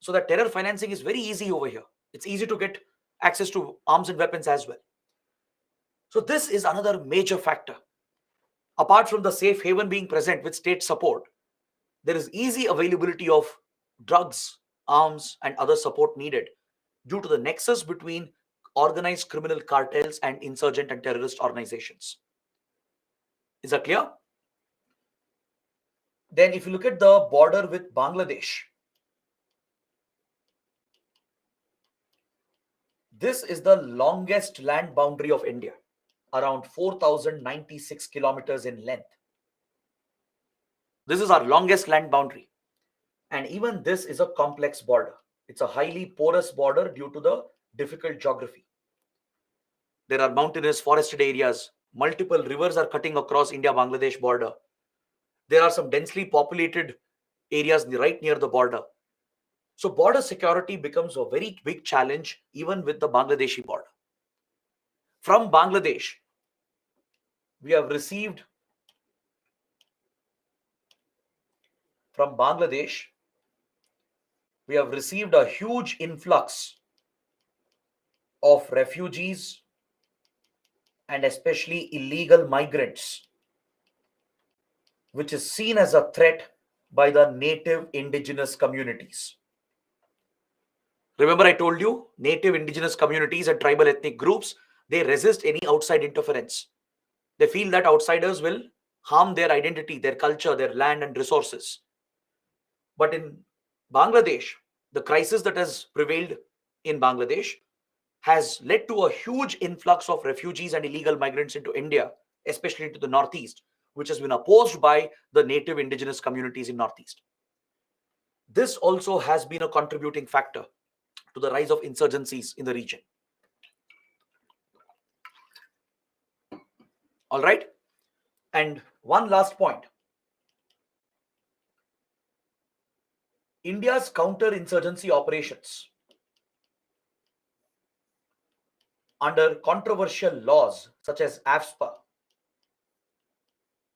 So that terror financing is very easy over here. It's easy to get access to arms and weapons as well. So this is another major factor. Apart from the safe haven being present with state support, there is easy availability of drugs, arms, and other support needed due to the nexus between organized criminal cartels and insurgent and terrorist organizations. Is that clear? Then if you look at the border with Bangladesh, this is the longest land boundary of India, around 4,096 kilometers in length. This is our longest land boundary. And even this is a complex border. It's a highly porous border due to the difficult geography. There are mountainous forested areas. Multiple rivers are cutting across India-Bangladesh border. There are some densely populated areas right near the border. So border security becomes a very big challenge even with the Bangladeshi border. From Bangladesh, we have received a huge influx of refugees and especially illegal migrants, which is seen as a threat by the native indigenous communities. Remember, I told you, native indigenous communities and tribal ethnic groups, they resist any outside interference. They feel that outsiders will harm their identity, their culture, their land and resources. But in Bangladesh, the crisis that has prevailed in Bangladesh has led to a huge influx of refugees and illegal migrants into India, especially into the Northeast, which has been opposed by the native indigenous communities in Northeast. This also has been a contributing factor to the rise of insurgencies in the region. All right. And one last point. India's counter-insurgency operations under controversial laws such as AFSPA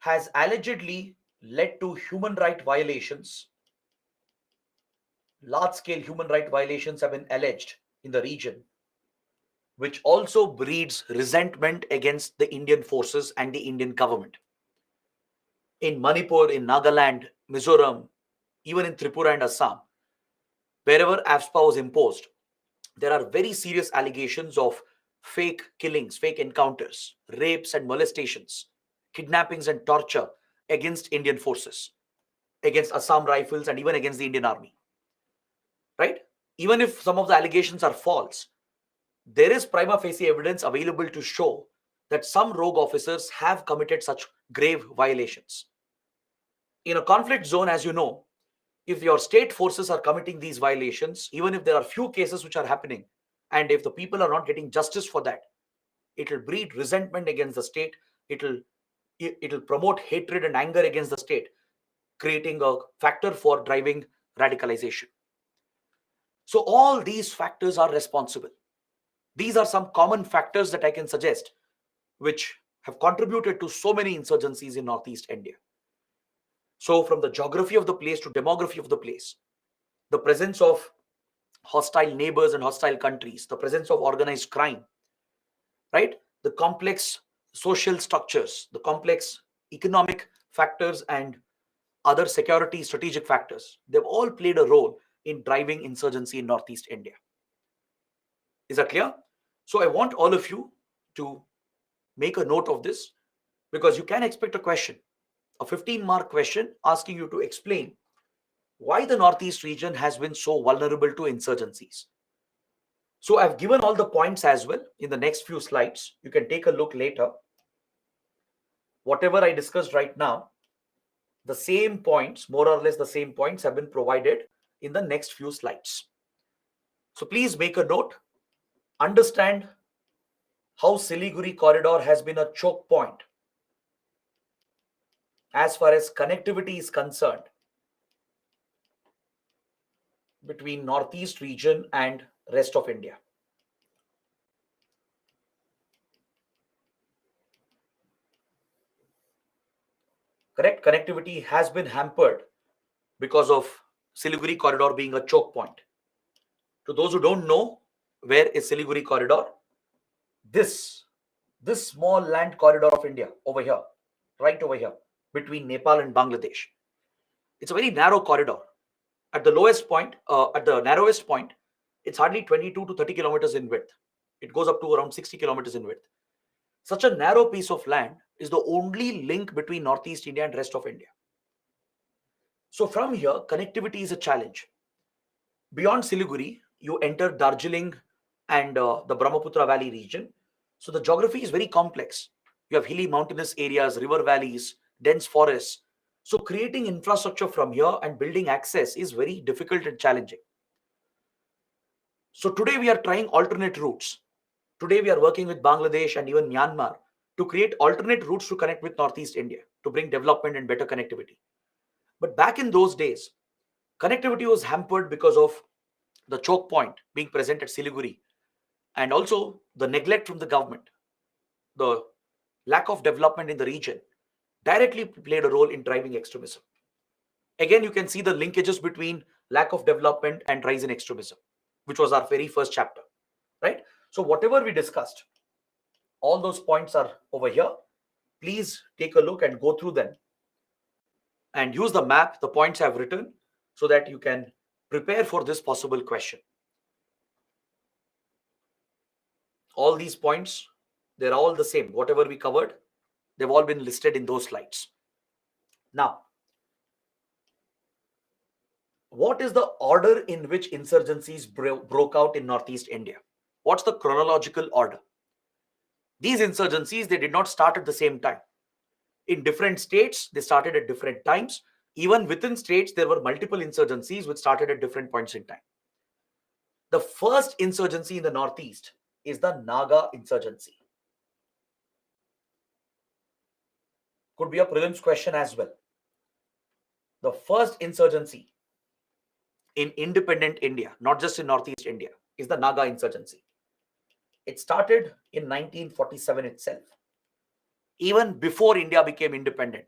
has allegedly led to human rights violations. Large-scale human rights violations have been alleged in the region, which also breeds resentment against the Indian forces and the Indian government. In Manipur, in Nagaland, Mizoram, even in Tripura and Assam, wherever AFSPA was imposed, there are very serious allegations of fake killings, fake encounters, rapes and molestations, kidnappings and torture against Indian forces, against Assam Rifles and even against the Indian Army. Right? Even if some of the allegations are false, there is prima facie evidence available to show that some rogue officers have committed such grave violations. In a conflict zone, as you know, if your state forces are committing these violations, even if there are few cases which are happening, and if the people are not getting justice for that, it will breed resentment against the state. It will promote hatred and anger against the state, creating a factor for driving radicalization. So all these factors are responsible. These are some common factors that I can suggest which have contributed to so many insurgencies in Northeast India. So from the geography of the place to demography of the place, the presence of hostile neighbors and hostile countries, the presence of organized crime, right? The complex social structures, the complex economic factors, and other security strategic factors. They've all played a role in driving insurgency in Northeast India. Is that clear? So I want all of you to make a note of this, because you can expect a question, a 15-mark question asking you to explain why the Northeast region has been so vulnerable to insurgencies. So I've given all the points as well in the next few slides. You can take a look later. Whatever I discussed right now, the same points, more or less the same points, have been provided in the next few slides. So please make a note. Understand how Siliguri corridor has been a choke point as far as connectivity is concerned between Northeast region and rest of India. Correct? Connectivity has been hampered because of Siliguri corridor being a choke point. To those who don't know, where is Siliguri corridor? This small land corridor of India over here, right over here, between Nepal and Bangladesh. It's a very narrow corridor. At the lowest point, at the narrowest point, it's hardly 22 to 30 kilometers in width. It goes up to around 60 kilometers in width. Such a narrow piece of land is the only link between Northeast India and rest of India. So from here, connectivity is a challenge. Beyond Siliguri, you enter Darjeeling and the Brahmaputra Valley region. So the geography is very complex. You have hilly mountainous areas, river valleys, dense forests. So creating infrastructure from here and building access is very difficult and challenging. So today we are trying alternate routes. Today we are working with Bangladesh and even Myanmar to create alternate routes to connect with Northeast India, to bring development and better connectivity. But back in those days, connectivity was hampered because of the choke point being present at Siliguri, and also the neglect from the government, the lack of development in the region directly played a role in driving extremism. Again, you can see the linkages between lack of development and rise in extremism, which was our very first chapter, right? So whatever we discussed, all those points are over here. Please take a look and go through them and use the map, the points I've written, so that you can prepare for this possible question. All these points, they're all the same. Whatever we covered, they've all been listed in those slides. Now, what is the order in which insurgencies broke out in Northeast India? What's the chronological order? These insurgencies, they did not start at the same time. In different states, they started at different times. Even within states, there were multiple insurgencies which started at different points in time. The first insurgency in the Northeast is the Naga insurgency. Could be a prelims question as well. The first insurgency in independent India, not just in Northeast India, is the Naga insurgency. It started in 1947 itself. Even before India became independent,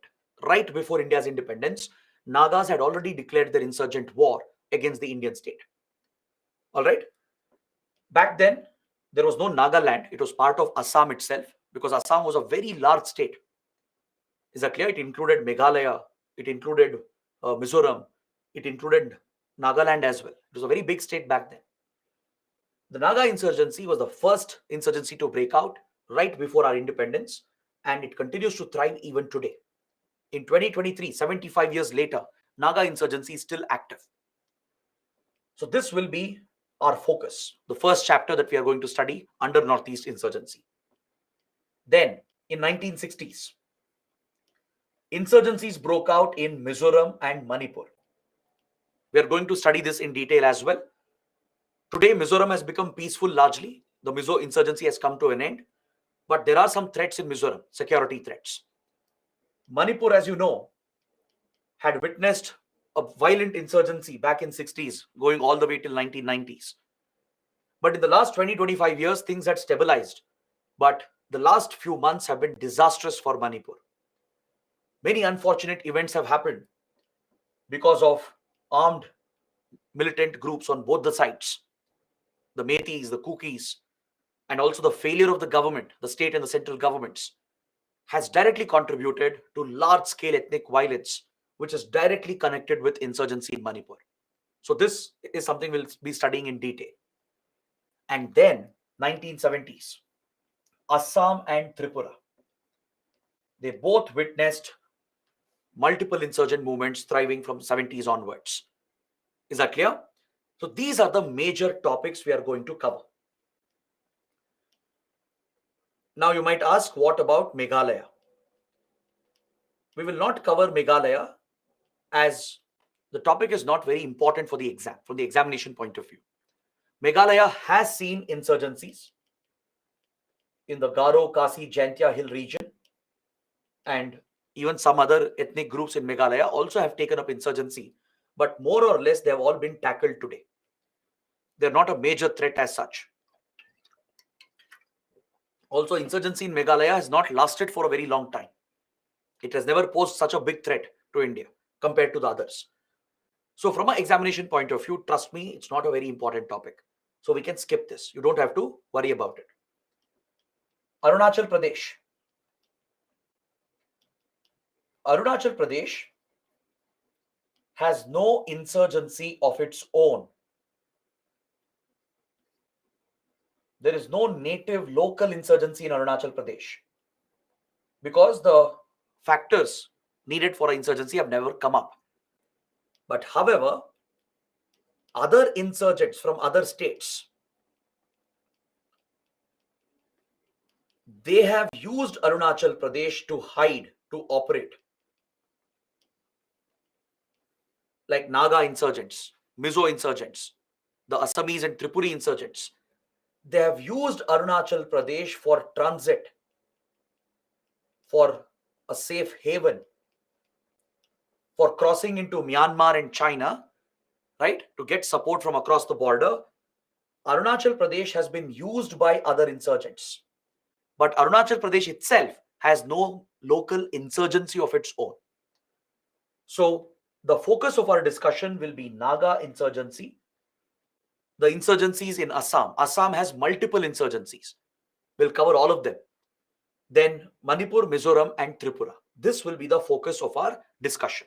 right before India's independence, Nagas had already declared their insurgent war against the Indian state. All right. Back then, there was no Nagaland. It was part of Assam itself, because Assam was a very large state. Is that clear? It included Meghalaya, it included Mizoram, it included Nagaland as well. It was a very big state back then. The Naga insurgency was the first insurgency to break out right before our independence, and it continues to thrive even today. In 2023, 75 years later, Naga insurgency is still active. So this will be our focus, the first chapter that we are going to study under Northeast insurgency. Then, in 1960s, insurgencies broke out in Mizoram and Manipur. We are going to study this in detail as well. Today, Mizoram has become peaceful largely. The Mizo insurgency has come to an end. But there are some threats in Mizoram, security threats. Manipur, as you know, had witnessed a violent insurgency back in 60s, going all the way till 1990s. But in the last 20-25 years, things had stabilized. But the last few months have been disastrous for Manipur. Many unfortunate events have happened because of armed militant groups on both the sides, the Meiteis, the Kukis, and also the failure of the government, the state and the central governments, has directly contributed to large-scale ethnic violence, which is directly connected with insurgency in Manipur. So this is something we'll be studying in detail. And then 1970s, Assam and Tripura, they both witnessed multiple insurgent movements thriving from 70s onwards. Is that clear? So these are the major topics we are going to cover. Now you might ask, what about Meghalaya? We will not cover Meghalaya as the topic is not very important for the exam, from the examination point of view. Meghalaya has seen insurgencies in the Garo, Kasi, Jaintia Hill region, and even some other ethnic groups in Meghalaya also have taken up insurgency, but more or less they have all been tackled today. They're not a major threat as such. Also, insurgency in Meghalaya has not lasted for a very long time. It has never posed such a big threat to India compared to the others. So from an examination point of view, trust me, it's not a very important topic. So we can skip this. You don't have to worry about it. Arunachal Pradesh. Arunachal Pradesh has no insurgency of its own. There is no native local insurgency in Arunachal Pradesh because the factors needed for an insurgency have never come up. But however, other insurgents from other states, they have used Arunachal Pradesh to hide, to operate. Like Naga insurgents, Mizo insurgents, the Assamese and Tripuri insurgents. They have used Arunachal Pradesh for transit, for a safe haven, for crossing into Myanmar and China, right? To get support from across the border. Arunachal Pradesh has been used by other insurgents. But Arunachal Pradesh itself has no local insurgency of its own. So the focus of our discussion will be Naga insurgency, the insurgencies in Assam. Assam has multiple insurgencies. We'll cover all of them. Then Manipur, Mizoram, and Tripura. This will be the focus of our discussion.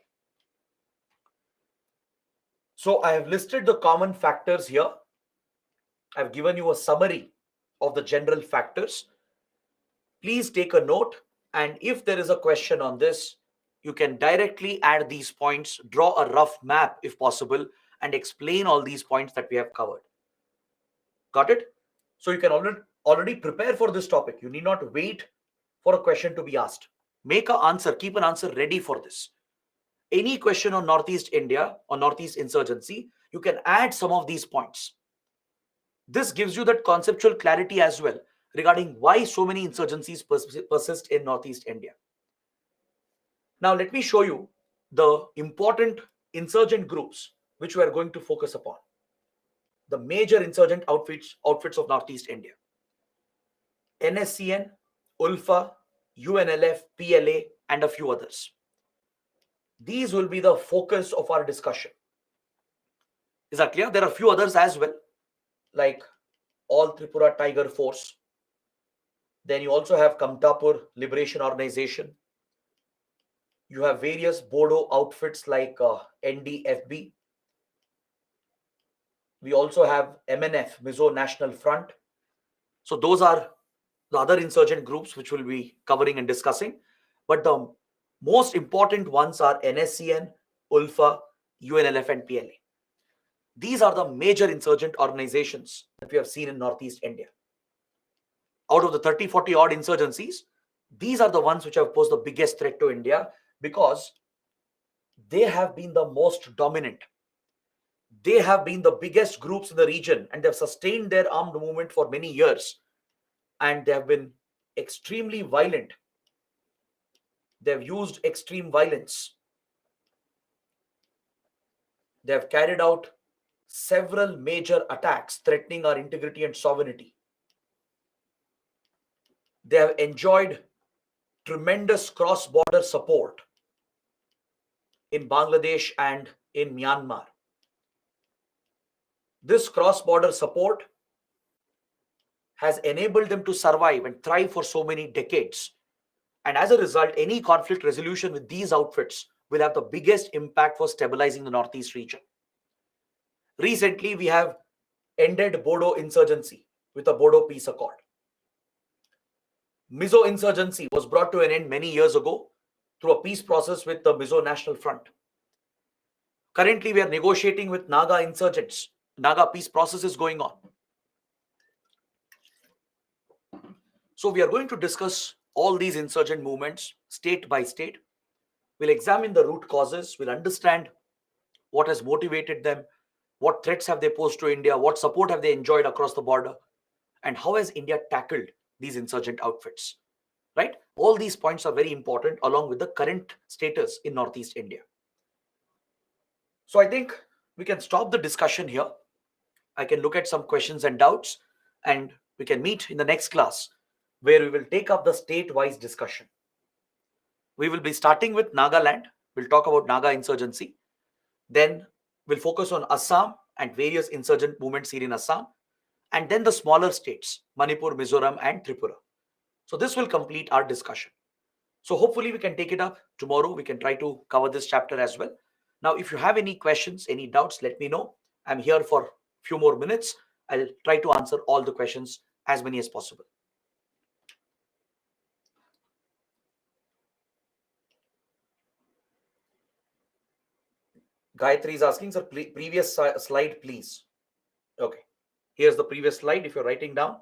So I have listed the common factors here. I've given you a summary of the general factors. Please take a note, and if there is a question on this, you can directly add these points, draw a rough map if possible, and explain all these points that we have covered. Got it? So you can already prepare for this topic. You need not wait for a question to be asked. Make an answer, keep an answer ready for this. Any question on Northeast India or Northeast insurgency, you can add some of these points. This gives you that conceptual clarity as well regarding why so many insurgencies persist in Northeast India. Now, let me show you the important insurgent groups which we are going to focus upon. The major insurgent outfits of Northeast India. NSCN, ULFA, UNLF, PLA, and a few others. These will be the focus of our discussion. Is that clear? There are a few others as well, like All Tripura Tiger Force. Then you also have Kamtapur Liberation Organization. You have various Bodo outfits like NDFB. We also have MNF, Mizo National Front. So those are the other insurgent groups which we'll be covering and discussing. But the most important ones are NSCN, ULFA, UNLF, and PLA. These are the major insurgent organizations that we have seen in Northeast India. Out of the 30-40 odd insurgencies, these are the ones which have posed the biggest threat to India because they have been the most dominant. They have been the biggest groups in the region and they have sustained their armed movement for many years. And they have been extremely violent. They have used extreme violence. They have carried out several major attacks threatening our integrity and sovereignty. They have enjoyed tremendous cross-border support in Bangladesh and in Myanmar. This cross-border support has enabled them to survive and thrive for so many decades. And as a result, any conflict resolution with these outfits will have the biggest impact for stabilizing the Northeast region. Recently, we have ended Bodo insurgency with a Bodo peace accord. Mizo insurgency was brought to an end many years ago through a peace process with the Mizo National Front. Currently, we are negotiating with Naga insurgents. Naga peace process is going on. So we are going to discuss all these insurgent movements state by state. We'll examine the root causes. We'll understand what has motivated them, what threats have they posed to India, what support have they enjoyed across the border, and how has India tackled these insurgent outfits. Right? All these points are very important along with the current status in Northeast India. So I think we can stop the discussion here. I can look at some questions and doubts, and we can meet in the next class where we will take up the state-wise discussion. We will be starting with Nagaland. We'll talk about Naga insurgency. Then we'll focus on Assam and various insurgent movements here in Assam. And then the smaller states, Manipur, Mizoram, and Tripura. So this will complete our discussion. So hopefully we can take it up tomorrow. We can try to cover this chapter as well. Now, if you have any questions, any doubts, let me know. I'm here for a few more minutes. I'll try to answer all the questions, as many as possible. Gayatri is asking, sir, previous slide, please. Okay. Here's the previous slide if you're writing down.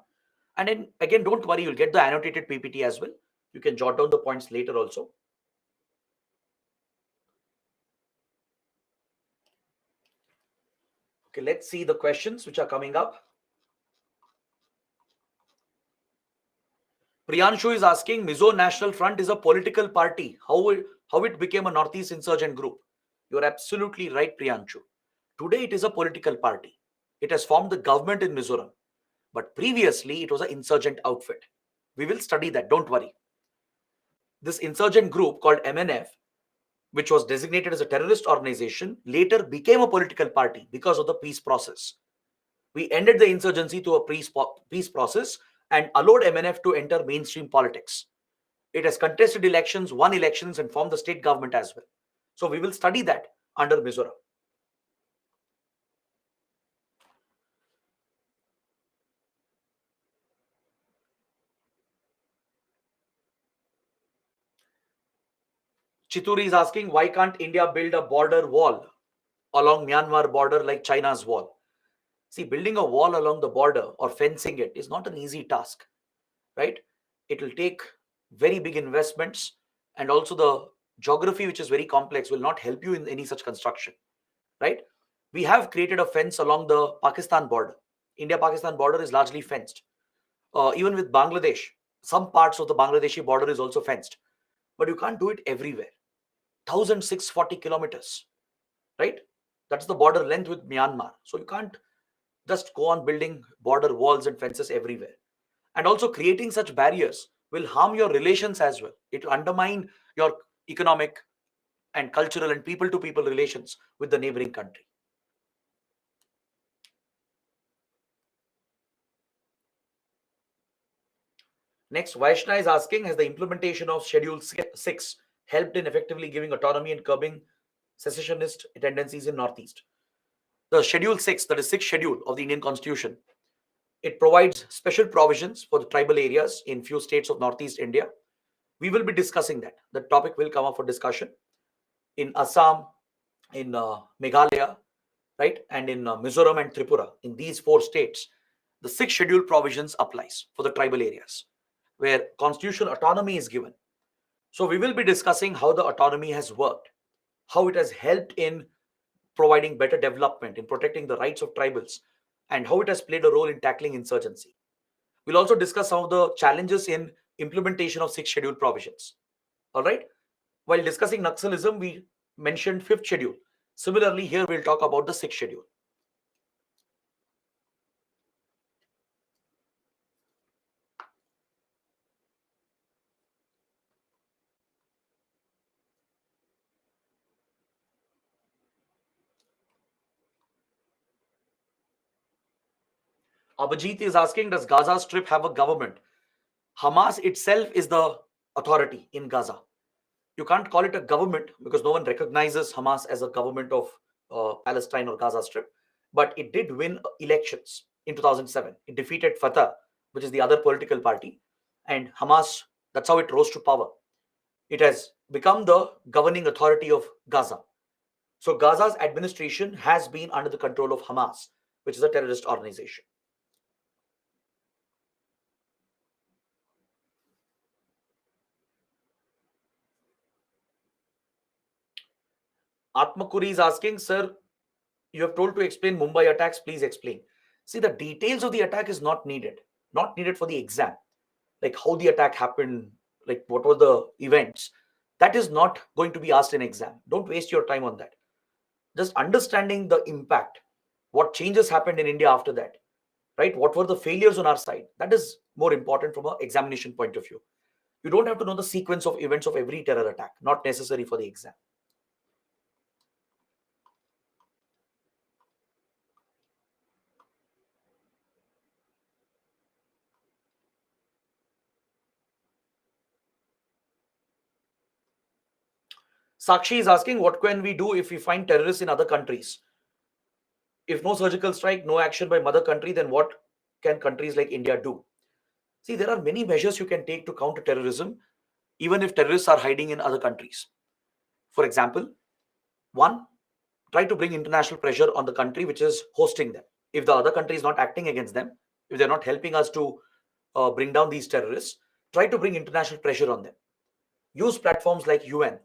And then again, don't worry, you'll get the annotated PPT as well. You can jot down the points later also. Okay, let's see the questions which are coming up. Priyanshu is asking, Mizo National Front is a political party. How it became a Northeast insurgent group? You're absolutely right, Priyanshu. Today it is a political party. It has formed the government in Mizoram. But previously it was an insurgent outfit. We will study that, don't worry. This insurgent group called MNF, which was designated as a terrorist organization, later became a political party because of the peace process. We ended the insurgency through a peace process and allowed MNF to enter mainstream politics. It has contested elections, won elections, and formed the state government as well. So we will study that under Mizoram. Chituri is asking, why can't India build a border wall along Myanmar border like China's wall? See, building a wall along the border or fencing it is not an easy task, right? It will take very big investments, and also the geography, which is very complex, will not help you in any such construction, right? We have created a fence along the Pakistan border. India-Pakistan border is largely fenced. Even with Bangladesh, some parts of the Bangladeshi border is also fenced, but you can't do it everywhere. 1,640 kilometers, right? That's the border length with Myanmar. So you can't just go on building border walls and fences everywhere. And also creating such barriers will harm your relations as well. It will undermine your economic and cultural and people-to-people relations with the neighboring country. Next, Vaishna is asking, has the implementation of Schedule 6 helped in effectively giving autonomy and curbing secessionist tendencies in Northeast? The Schedule 6, that is 6th schedule of the Indian Constitution, it provides special provisions for the tribal areas in few states of Northeast India. We will be discussing that. The topic will come up for discussion in Assam, in Meghalaya, right, and in Mizoram and Tripura. In these 4 states, the 6th schedule provisions applies for the tribal areas where constitutional autonomy is given. So we will be discussing how the autonomy has worked, how it has helped in providing better development, in protecting the rights of tribals, and how it has played a role in tackling insurgency. We'll also discuss some of the challenges in implementation of 6th schedule provisions. All right. While discussing Naxalism, we mentioned 5th schedule. Similarly, here we'll talk about the 6th schedule. Abhijit is asking, does Gaza Strip have a government? Hamas itself is the authority in Gaza. You can't call it a government because no one recognizes Hamas as a government of Palestine or Gaza Strip. But it did win elections in 2007. It defeated Fatah, which is the other political party, and Hamas. That's how it rose to power. It has become the governing authority of Gaza. So Gaza's administration has been under the control of Hamas, which is a terrorist organization. Atmakuri is asking, sir, you have told to explain Mumbai attacks. Please explain. See, the details of the attack is not needed for the exam. Like how the attack happened, like what were the events. That is not going to be asked in exam. Don't waste your time on that. Just understanding the impact, what changes happened in India after that, right? What were the failures on our side? That is more important from an examination point of view. You don't have to know the sequence of events of every terror attack, not necessary for the exam. Sakshi is asking, what can we do if we find terrorists in other countries? If no surgical strike, no action by mother country, then what can countries like India do? See, there are many measures you can take to counter terrorism, even if terrorists are hiding in other countries. For example, one, try to bring international pressure on the country which is hosting them. If the other country is not acting against them, if they're not helping us to bring down these terrorists, try to bring international pressure on them. Use platforms like UN,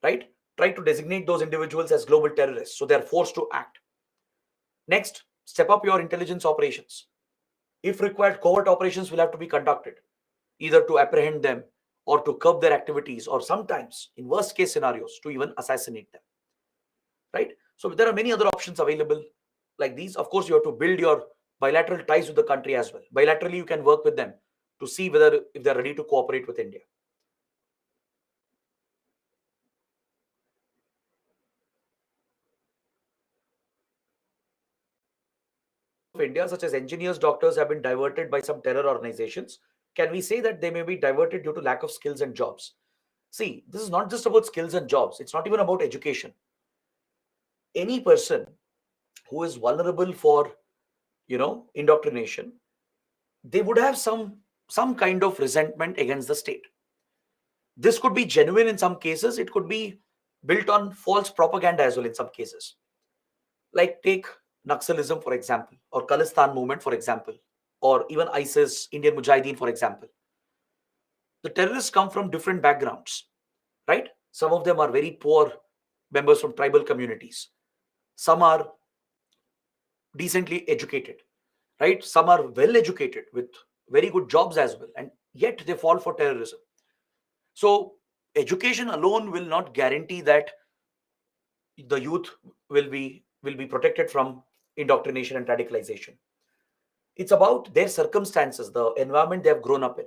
right? Try to designate those individuals as global terrorists so they are forced to act. Next, step up your intelligence operations. If required, covert operations will have to be conducted, either to apprehend them or to curb their activities, or sometimes, in worst case scenarios, to even assassinate them. Right? So there are many other options available like these. Of course, you have to build your bilateral ties with the country as well. Bilaterally, you can work with them to see whether if they're ready to cooperate with India. Of India, such as engineers, doctors, have been diverted by some terror organizations. Can we say that they may be diverted due to lack of skills and jobs? See, this is not just about skills and jobs. It's not even about education. Any person who is vulnerable for, indoctrination, they would have some kind of resentment against the state. This could be genuine in some cases. It could be built on false propaganda as well in some cases. Like take Naxalism, for example, or Khalistan movement, for example, or even ISIS, Indian Mujahideen, for example. The terrorists come from different backgrounds, right? Some of them are very poor members from tribal communities. Some are decently educated, right? Some are well educated with very good jobs as well, and yet they fall for terrorism. So education alone will not guarantee that the youth will be protected from indoctrination and radicalization. It's about their circumstances, the environment they have grown up in.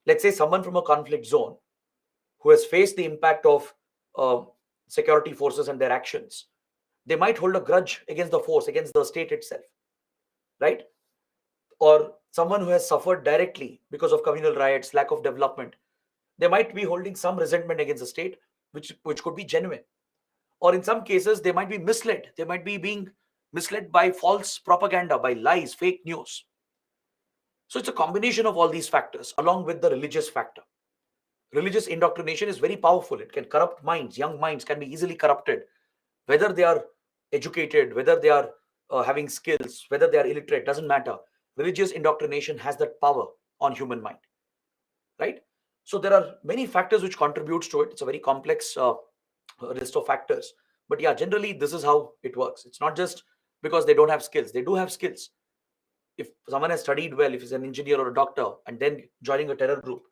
Let's say someone from a conflict zone who has faced the impact of uh, security forces and their actions, they might hold a grudge against the force, against the state itself, right? Or someone who has suffered directly because of communal riots, lack of development, they might be holding some resentment against the state, which could be genuine. Or in some cases, they might be misled. They might be being misled by false propaganda, by lies, fake news. So it's a combination of all these factors along with the religious factor. Religious indoctrination is very powerful. It can corrupt minds. Young minds can be easily corrupted, whether they are educated, whether they are having skills, whether they are illiterate, doesn't matter. Religious indoctrination has that power on human mind, right? So there are many factors which contributes to it. It's a very complex list of factors. But yeah, generally this is how it works. It's not just because they don't have skills. They do have skills. If someone has studied well, if he's an engineer or a doctor, and then joining a terror group,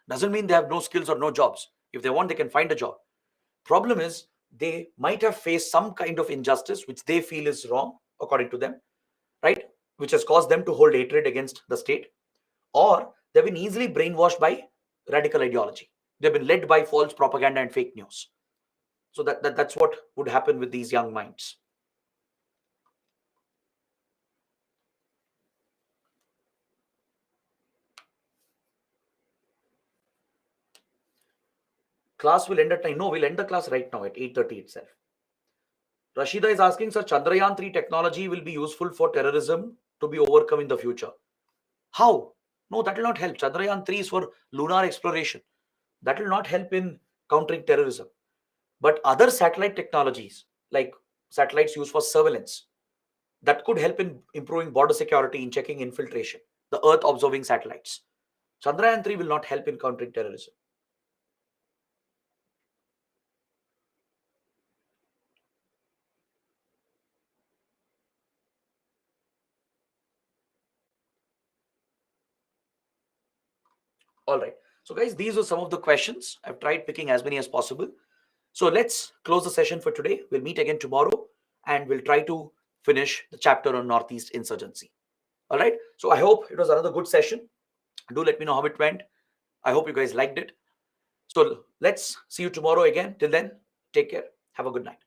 doesn't mean they have no skills or no jobs. If they want, they can find a job. Problem is, they might have faced some kind of injustice which they feel is wrong, according to them, right? Which has caused them to hold hatred against the state, or they've been easily brainwashed by radical ideology. They've been led by false propaganda and fake news. So that's what would happen with these young minds. class will end at 9. No, we'll end the class right now at 8:30 itself. Rashida is asking, sir, Chandrayaan 3 technology will be useful for terrorism to be overcome in the future. How? No, that will not help. Chandrayaan 3 is for lunar exploration. That will not help in countering terrorism. But other satellite technologies, like satellites used for surveillance, that could help in improving border security, in checking infiltration, the Earth observing satellites. Chandrayaan 3 will not help in countering terrorism. All right. So, guys, these are some of the questions. I've tried picking as many as possible. So, let's close the session for today. We'll meet again tomorrow and we'll try to finish the chapter on Northeast insurgency. All right. So, I hope it was another good session. Do let me know how it went. I hope you guys liked it. So, let's see you tomorrow again. Till then, take care. Have a good night.